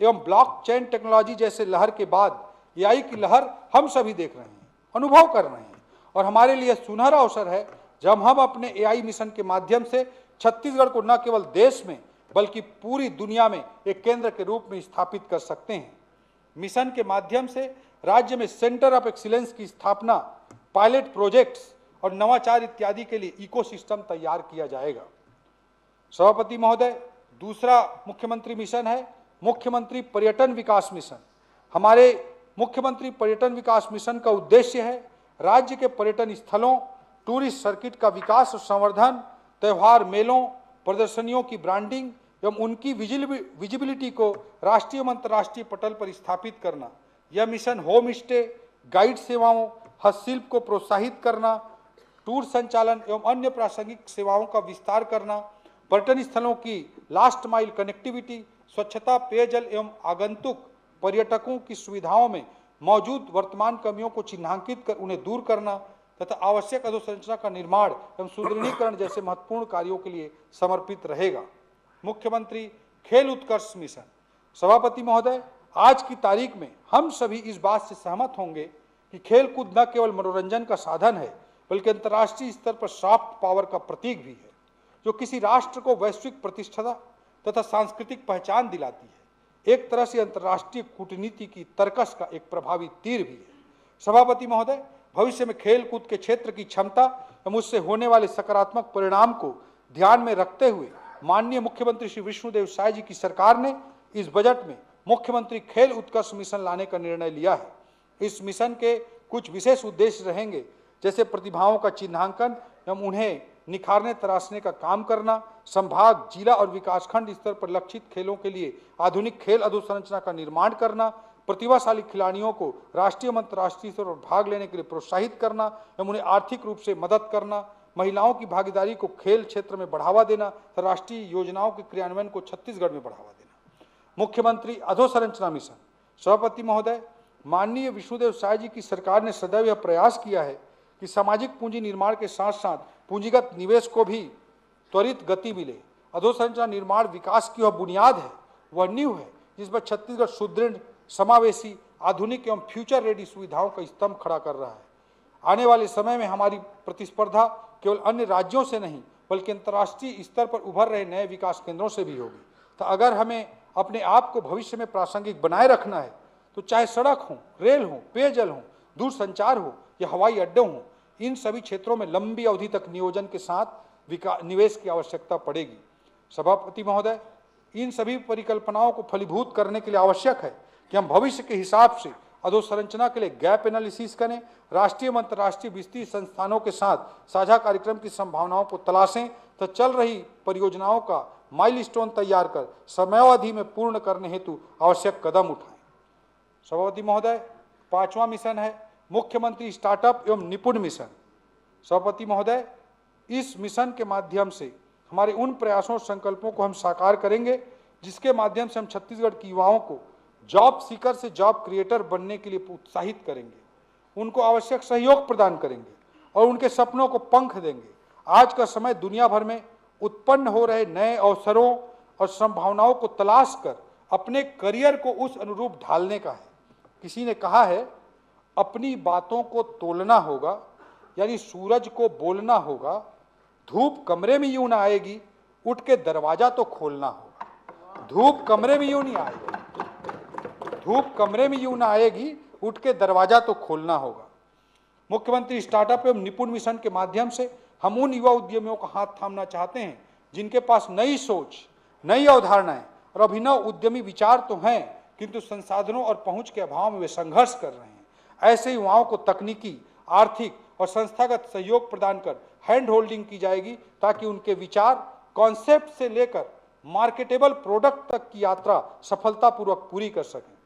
एवं ब्लॉकचेन टेक्नोलॉजी जैसे लहर के बाद एआई की लहर हम सभी देख रहे हैं, अनुभव कर रहे हैं और हमारे लिए सुनहरा अवसर है जब हम अपने एआई मिशन के माध्यम से छत्तीसगढ़ को न केवल देश में बल्कि पूरी दुनिया में एक केंद्र के रूप में स्थापित कर सकते हैं। मिशन के माध्यम से राज्य में सेंटर ऑफ एक्सीलेंस की स्थापना, पायलट प्रोजेक्ट्स और नवाचार इत्यादि के लिए इकोसिस्टम तैयार किया जाएगा। सभापति महोदय, दूसरा मुख्यमंत्री मिशन है मुख्यमंत्री पर्यटन विकास मिशन। हमारे मुख्यमंत्री पर्यटन विकास मिशन का उद्देश्य है राज्य के पर्यटन स्थलों, टूरिस्ट सर्किट का विकास और संवर्धन, त्योहार मेलों, प्रदर्शनियों की ब्रांडिंग एवं उनकी विजिबिलिटी को राष्ट्रीय एवं अंतर्राष्ट्रीय पटल पर स्थापित करना। यह मिशन होम स्टे, गाइड सेवाओं, हस्तशिल्प को प्रोत्साहित करना, टूर संचालन एवं अन्य प्रासंगिक सेवाओं का विस्तार करना, पर्यटन स्थलों की लास्ट माइल कनेक्टिविटी, स्वच्छता, पेयजल एवं आगंतुक पर्यटकों की सुविधाओं में मौजूद वर्तमान कमियों को चिन्हांकित कर उन्हें दूर करना तथा आवश्यक अधोसंरचना का निर्माण एवं सुदृढ़ीकरण जैसे महत्वपूर्ण कार्यों के लिए समर्पित रहेगा। मुख्यमंत्री खेल उत्कर्ष मिशन। सभापति महोदय, आज की तारीख में हम सभी इस बात से सहमत होंगे कि खेल कूद न केवल मनोरंजन का साधन है बल्कि अंतर्राष्ट्रीय स्तर पर सॉफ्ट पावर का प्रतीक भी है, जो किसी राष्ट्र को वैश्विक प्रतिष्ठा तथा सांस्कृतिक पहचान दिलाती है। एक तरह से अंतर्राष्ट्रीय कूटनीति की तर्कस का एक प्रभावी तीर भी है। सभापति महोदय, भविष्य में खेल कूद के क्षेत्र की क्षमता एवं उससे होने वाले सकारात्मक परिणाम को ध्यान में रखते हुए माननीय मुख्यमंत्री श्री विष्णुदेव साय जी की सरकार ने इस बजट में मुख्यमंत्री खेल उत्कर्ष मिशन लाने का निर्णय लिया है। इस मिशन के कुछ विशेष उद्देश्य रहेंगे, जैसे प्रतिभाओं का चिन्हांकन एवं उन्हें निखारने तराशने का काम करना, संभाग, जिला और विकासखंड स्तर पर लक्षित खेलों के लिए आधुनिक खेल अधोसंरचना का निर्माण करना, प्रतिभाशाली खिलाड़ियों को राष्ट्रीय एवं अंतर्राष्ट्रीय स्तर पर भाग लेने के लिए प्रोत्साहित करना एवं उन्हें आर्थिक रूप से मदद करना, महिलाओं की भागीदारी को खेल क्षेत्र में बढ़ावा देना तथा राष्ट्रीय योजनाओं के क्रियान्वयन को छत्तीसगढ़ में बढ़ावा देना। मुख्यमंत्री अधोसंरचना मिशन। सभापति महोदय, माननीय विष्णुदेव साय जी की सरकार ने सदैव यह प्रयास किया है कि सामाजिक पूंजी निर्माण के साथ साथ पूंजीगत निवेश को भी त्वरित गति मिले। अधोसंरचना निर्माण विकास की वह बुनियाद है, वह नींव है जिस पर छत्तीसगढ़ सुदृढ़, समावेशी, आधुनिक एवं फ्यूचर रेडी सुविधाओं का स्तंभ खड़ा कर रहा है। आने वाले समय में हमारी प्रतिस्पर्धा केवल अन्य राज्यों से नहीं बल्कि अंतर्राष्ट्रीय स्तर पर उभर रहे नए विकास केंद्रों से भी होगी। तो अगर हमें अपने आप को भविष्य में प्रासंगिक बनाए रखना है तो चाहे सड़क हो, रेल हो, पेयजल हो, दूरसंचार हो या हवाई अड्डे हो, इन सभी क्षेत्रों में लंबी अवधि तक नियोजन के साथ निवेश की आवश्यकता पड़ेगी। सभापति महोदय, इन सभी परिकल्पनाओं को फलीभूत करने के लिए आवश्यक है कि हम भविष्य के हिसाब से अधोसंरचना के लिए गैप एनालिसिस करें, राष्ट्रीय व अंतर्राष्ट्रीय वित्तीय संस्थानों के साथ साझा कार्यक्रम की संभावनाओं को तलाशें तो चल रही परियोजनाओं का माइलस्टोन तैयार कर समयावधि में पूर्ण करने हेतु आवश्यक कदम उठाएं। सभापति महोदय, 5वां मिशन है मुख्यमंत्री स्टार्टअप एवं निपुण मिशन। सभापति महोदय, इस मिशन के माध्यम से हमारे उन प्रयासों और संकल्पों को हम साकार करेंगे जिसके माध्यम से हम छत्तीसगढ़ के युवाओं को जॉब सीकर से जॉब क्रिएटर बनने के लिए उत्साहित करेंगे, उनको आवश्यक सहयोग प्रदान करेंगे और उनके सपनों को पंख देंगे। आज का समय दुनिया भर में उत्पन्न हो रहे नए अवसरों और संभावनाओं को तलाश कर अपने करियर को उस अनुरूप ढालने का है। किसी ने कहा है, अपनी बातों को तोलना होगा, यानी सूरज को बोलना होगा, धूप कमरे में यूं ना आएगी, उठ के दरवाजा तो खोलना होगा। धूप कमरे में यूं नहीं आएगी, धूप कमरे में यूं ना आएगी, उठ के दरवाजा तो खोलना होगा। मुख्यमंत्री स्टार्टअप एवं निपुण मिशन के माध्यम से हम उन युवा उद्यमियों का हाथ थामना चाहते हैं जिनके पास नई सोच, नई अवधारणाएं और अभिनव उद्यमी विचार तो हैं, किंतु संसाधनों और पहुंच के अभाव में वे संघर्ष कर रहे हैं। ऐसे युवाओं को तकनीकी, आर्थिक और संस्थागत सहयोग प्रदान कर हैंड होल्डिंग की जाएगी ताकि उनके विचार कॉन्सेप्ट से लेकर मार्केटेबल प्रोडक्ट तक की यात्रा सफलतापूर्वक पूरी कर सकें।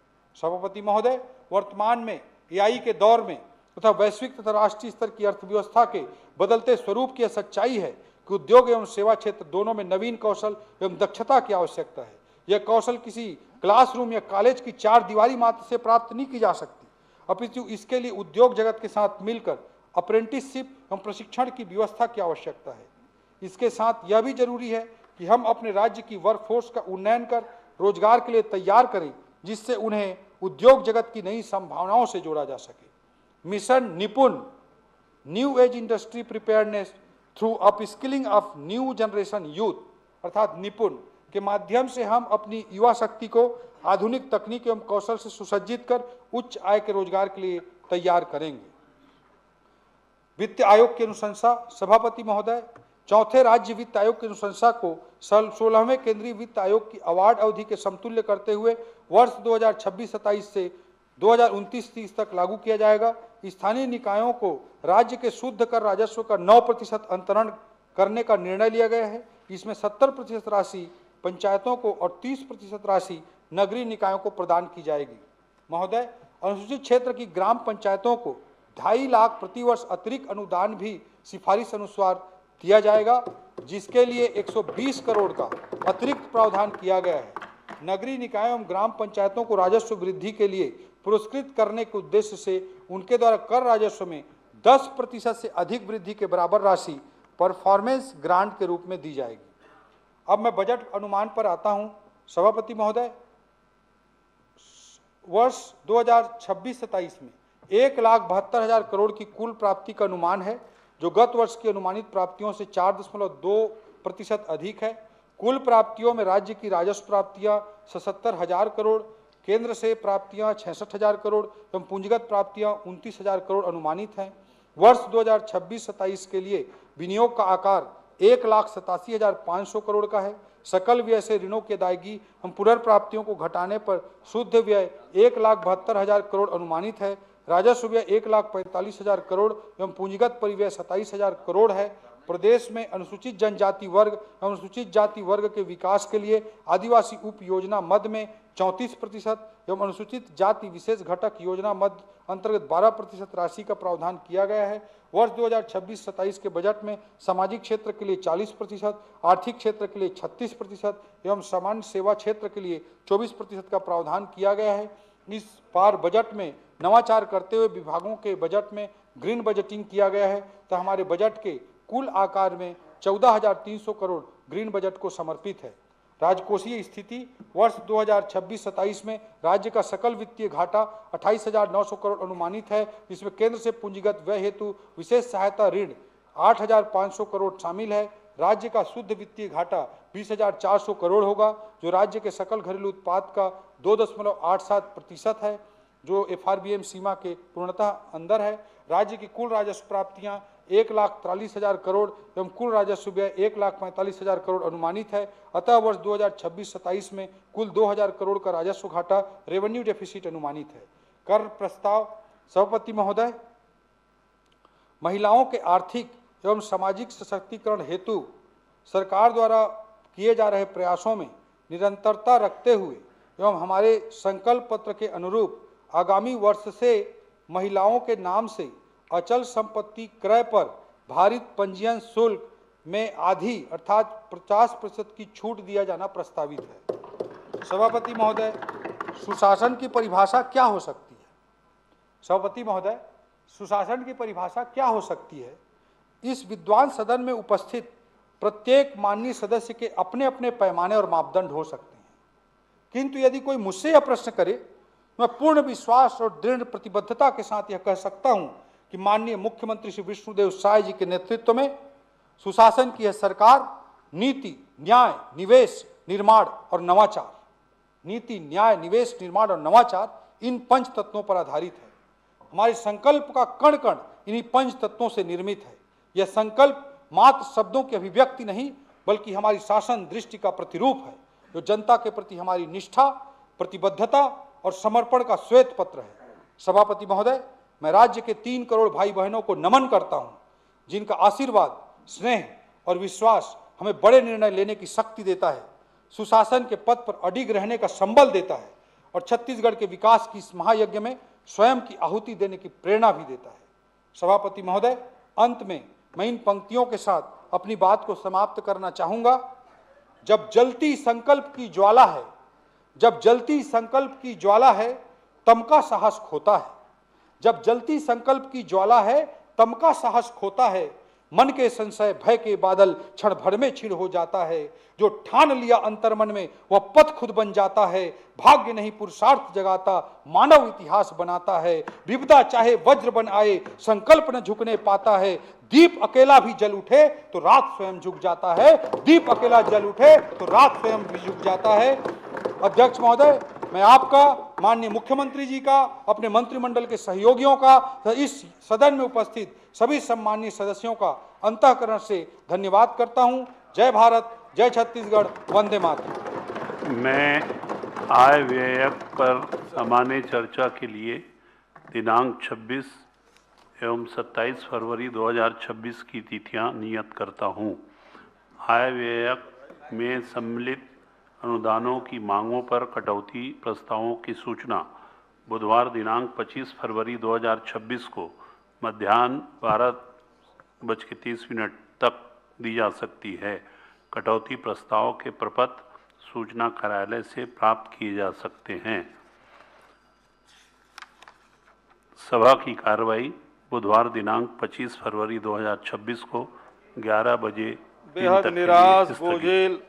सभापति महोदय, वर्तमान में एआई के दौर में तथा वैश्विक तथा राष्ट्रीय स्तर की अर्थव्यवस्था के बदलते स्वरूप की सच्चाई है कि उद्योग एवं सेवा क्षेत्र दोनों में नवीन कौशल एवं दक्षता की आवश्यकता है। यह कौशल किसी क्लासरूम या कॉलेज की 4 दीवारी मात्र से प्राप्त नहीं की जा सकती, अपितु इसके लिए उद्योग जगत के साथ मिलकर अप्रेंटिसशिप एवं प्रशिक्षण की व्यवस्था की आवश्यकता है। इसके साथ यह भी जरूरी है कि हम अपने राज्य की वर्कफोर्स का उन्नयन कर रोजगार के लिए तैयार करें, जिससे उन्हें उद्योग जगत की नई संभावनाओं से जोड़ा जा सके। मिशन निपुण, new age industry preparedness through upskilling of new generation youth, अर्थात निपुण के माध्यम से हम अपनी युवा शक्ति को आधुनिक तकनीक एवं कौशल से सुसज्जित कर उच्च आय के रोजगार के लिए तैयार करेंगे। वित्त आयोग की अनुशंसा। सभापति महोदय, चौथे राज्य वित्त आयोग की अनुशंसा को 16वें केंद्रीय वित्त आयोग की अवार्ड अवधि के समतुल्य करते हुए वर्ष 2026-27 से 2029-30 तक लागू किया जाएगा। स्थानीय निकायों को राज्य के शुद्ध कर राजस्व का 9% अंतरण करने का निर्णय लिया गया है। इसमें 70% राशि पंचायतों को और 30% राशि नगरीय निकायों को प्रदान की जाएगी। महोदय, अनुसूचित क्षेत्र की ग्राम पंचायतों को 2.5 लाख प्रतिवर्ष अतिरिक्त अनुदान भी सिफारिश अनुसार दिया जाएगा, जिसके लिए 120 करोड़ का अतिरिक्त प्रावधान किया गया है। नगरीय निकायों एवं ग्राम पंचायतों को राजस्व वृद्धि के लिए पुरस्कृत करने के उद्देश्य से उनके द्वारा कर राजस्व में 10% से अधिक वृद्धि के बराबर राशि परफॉर्मेंस ग्रांट के रूप में दी जाएगी। अब मैं बजट अनुमान पर आता हूं। सभापति महोदय, वर्ष 2026-27 में 1,72,000 करोड़ की कुल प्राप्ति का अनुमान है, जो गत वर्ष की अनुमानित प्राप्तियों से 4.2% अधिक है। कुल प्राप्तियों में राज्य की राजस्व प्राप्तियां 77,000 करोड़, केंद्र से प्राप्तियां 66,000 करोड़ एवं पूंजीगत प्राप्तियां 29,000 करोड़ अनुमानित हैं। वर्ष 2026-27 के लिए विनियोग का आकार 1,87,500 करोड़ का है। सकल व्यय से ऋणों की अदायगी हम पुनर्प्राप्तियों को घटाने पर शुद्ध व्यय 1,72,000 करोड़ अनुमानित है। राजस्व व्यय 1,45,000 करोड़ एवं पूंजीगत परिव्यय 27,000 करोड़ है। प्रदेश में अनुसूचित जनजाति वर्ग एवं अनुसूचित जाति वर्ग के विकास के लिए आदिवासी उप योजना मद में 34% एवं अनुसूचित जाति विशेष घटक योजना मद अंतर्गत 12% राशि का प्रावधान किया गया है। वर्ष 2026-27 के बजट में सामाजिक क्षेत्र के लिए 40%, आर्थिक क्षेत्र के लिए 36% एवं सामान्य सेवा क्षेत्र के लिए 24% का प्रावधान किया गया है। इस बार बजट में नवाचार करते हुए विभागों के बजट में ग्रीन बजटिंग किया गया है, तो हमारे बजट के कुल आकार में 14,300 करोड़ ग्रीन बजट को समर्पित है। राजकोषीय स्थिति वर्ष 2026-27 में राज्य का सकल वित्तीय घाटा 28,900 करोड़ अनुमानित है, जिसमें केंद्र से पूंजीगत व्यय हेतु विशेष सहायता ऋण 8,500 करोड़ शामिल है। राज्य का शुद्ध वित्तीय घाटा 20,400 करोड़ होगा, जो राज्य के सकल घरेलू उत्पाद का 2.87% है, जो FRBM सीमा के पूर्णतः अंदर है। राज्य की कुल राजस्व प्राप्तियां 1,43,000 करोड़ एवं कुल राजस्व व्यय 1,45,000 करोड़ अनुमानित है। अतः वर्ष 2026-27 में कुल 2,000 करोड़ का राजस्व घाटा रेवेन्यू डेफिसिट अनुमानित है। कर प्रस्ताव सभापति महोदय, महिलाओं के आर्थिक एवं सामाजिक सशक्तिकरण हेतु सरकार द्वारा किए जा रहे प्रयासों में निरंतरता रखते हुए एवं हमारे संकल्प पत्र के अनुरूप आगामी वर्ष से महिलाओं के नाम से अचल संपत्ति क्रय पर भारित पंजीयन शुल्क में आधी अर्थात 50% की छूट दिया जाना प्रस्तावित है। सभापति महोदय, सुशासन की परिभाषा क्या हो सकती है? सभापति महोदय, सुशासन की परिभाषा क्या हो सकती है? इस विद्वान सदन में उपस्थित प्रत्येक माननीय सदस्य के अपने अपने पैमाने और मापदंड हो सकते हैं, किंतु यदि कोई मुझसे यह प्रश्न करे, मैं पूर्ण विश्वास और दृढ़ प्रतिबद्धता के साथ यह कह सकता हूं कि माननीय मुख्यमंत्री श्री विष्णुदेव साय जी के नेतृत्व में सुशासन की यह सरकार नीति, न्याय, निवेश, निर्माण और नवाचार, नीति, न्याय, निवेश, निर्माण और नवाचार, इन पंच तत्वों पर आधारित है। हमारे संकल्प का कण कण इन्हीं पंच तत्वों से निर्मित है। यह संकल्प मात्र शब्दों की अभिव्यक्ति नहीं, बल्कि हमारी शासन दृष्टि का प्रतिरूप है, जो जनता के प्रति हमारी निष्ठा, प्रतिबद्धता और समर्पण का श्वेत पत्र है। सभापति महोदय, मैं राज्य के 3 करोड़ भाई बहनों को नमन करता हूं, जिनका आशीर्वाद, स्नेह और विश्वास हमें बड़े निर्णय लेने की शक्ति देता है, सुशासन के पथ पर अडिग रहने का संबल देता है और छत्तीसगढ़ के विकास की इस महायज्ञ में स्वयं की आहुति देने की प्रेरणा भी देता है। सभापति महोदय, अंत में मैं इन पंक्तियों के साथ अपनी बात को समाप्त करना चाहूंगा। जब जलती संकल्प की ज्वाला है, जब जलती संकल्प की ज्वाला है, तम का साहस खोता है। जब जलती संकल्प की ज्वाला है, तम का साहस खोता है। मन के संशय भय के बादल क्षण भर में छिड़ हो जाता है। जो ठान लिया अंतर्मन में वह पथ खुद बन जाता है। भाग्य नहीं पुरुषार्थ जगाता, मानव इतिहास बनाता है। विपदा चाहे वज्र बन आए, संकल्प न झुकने पाता है। दीप अकेला भी जल उठे तो रात स्वयं झुक जाता है। दीप अकेला जल उठे तो रात स्वयं भी झुक जाता है। अध्यक्ष महोदय, मैं आपका, माननीय मुख्यमंत्री जी का, अपने मंत्रिमंडल के सहयोगियों का, इस सदन में उपस्थित सभी सम्माननीय सदस्यों का अंतःकरण से धन्यवाद करता हूं। जय भारत, जय छत्तीसगढ़, वंदे मातरम। मैं आय व्यय पर सामान्य चर्चा के लिए दिनांक 26 एवं 27 फरवरी 2026 की तिथियां नियत करता हूं। आय व्यय में सम्मिलित अनुदानों की मांगों पर कटौती प्रस्तावों की सूचना बुधवार दिनांक 25 फरवरी 2026 को मध्याह्न 12:30 तक दी जा सकती है। कटौती प्रस्ताव के प्रपत्र सूचना कार्यालय से प्राप्त किए जा सकते हैं। सभा की कार्रवाई बुधवार दिनांक 25 फरवरी 2026 को 11 बजे बेहद निराश, बोझिल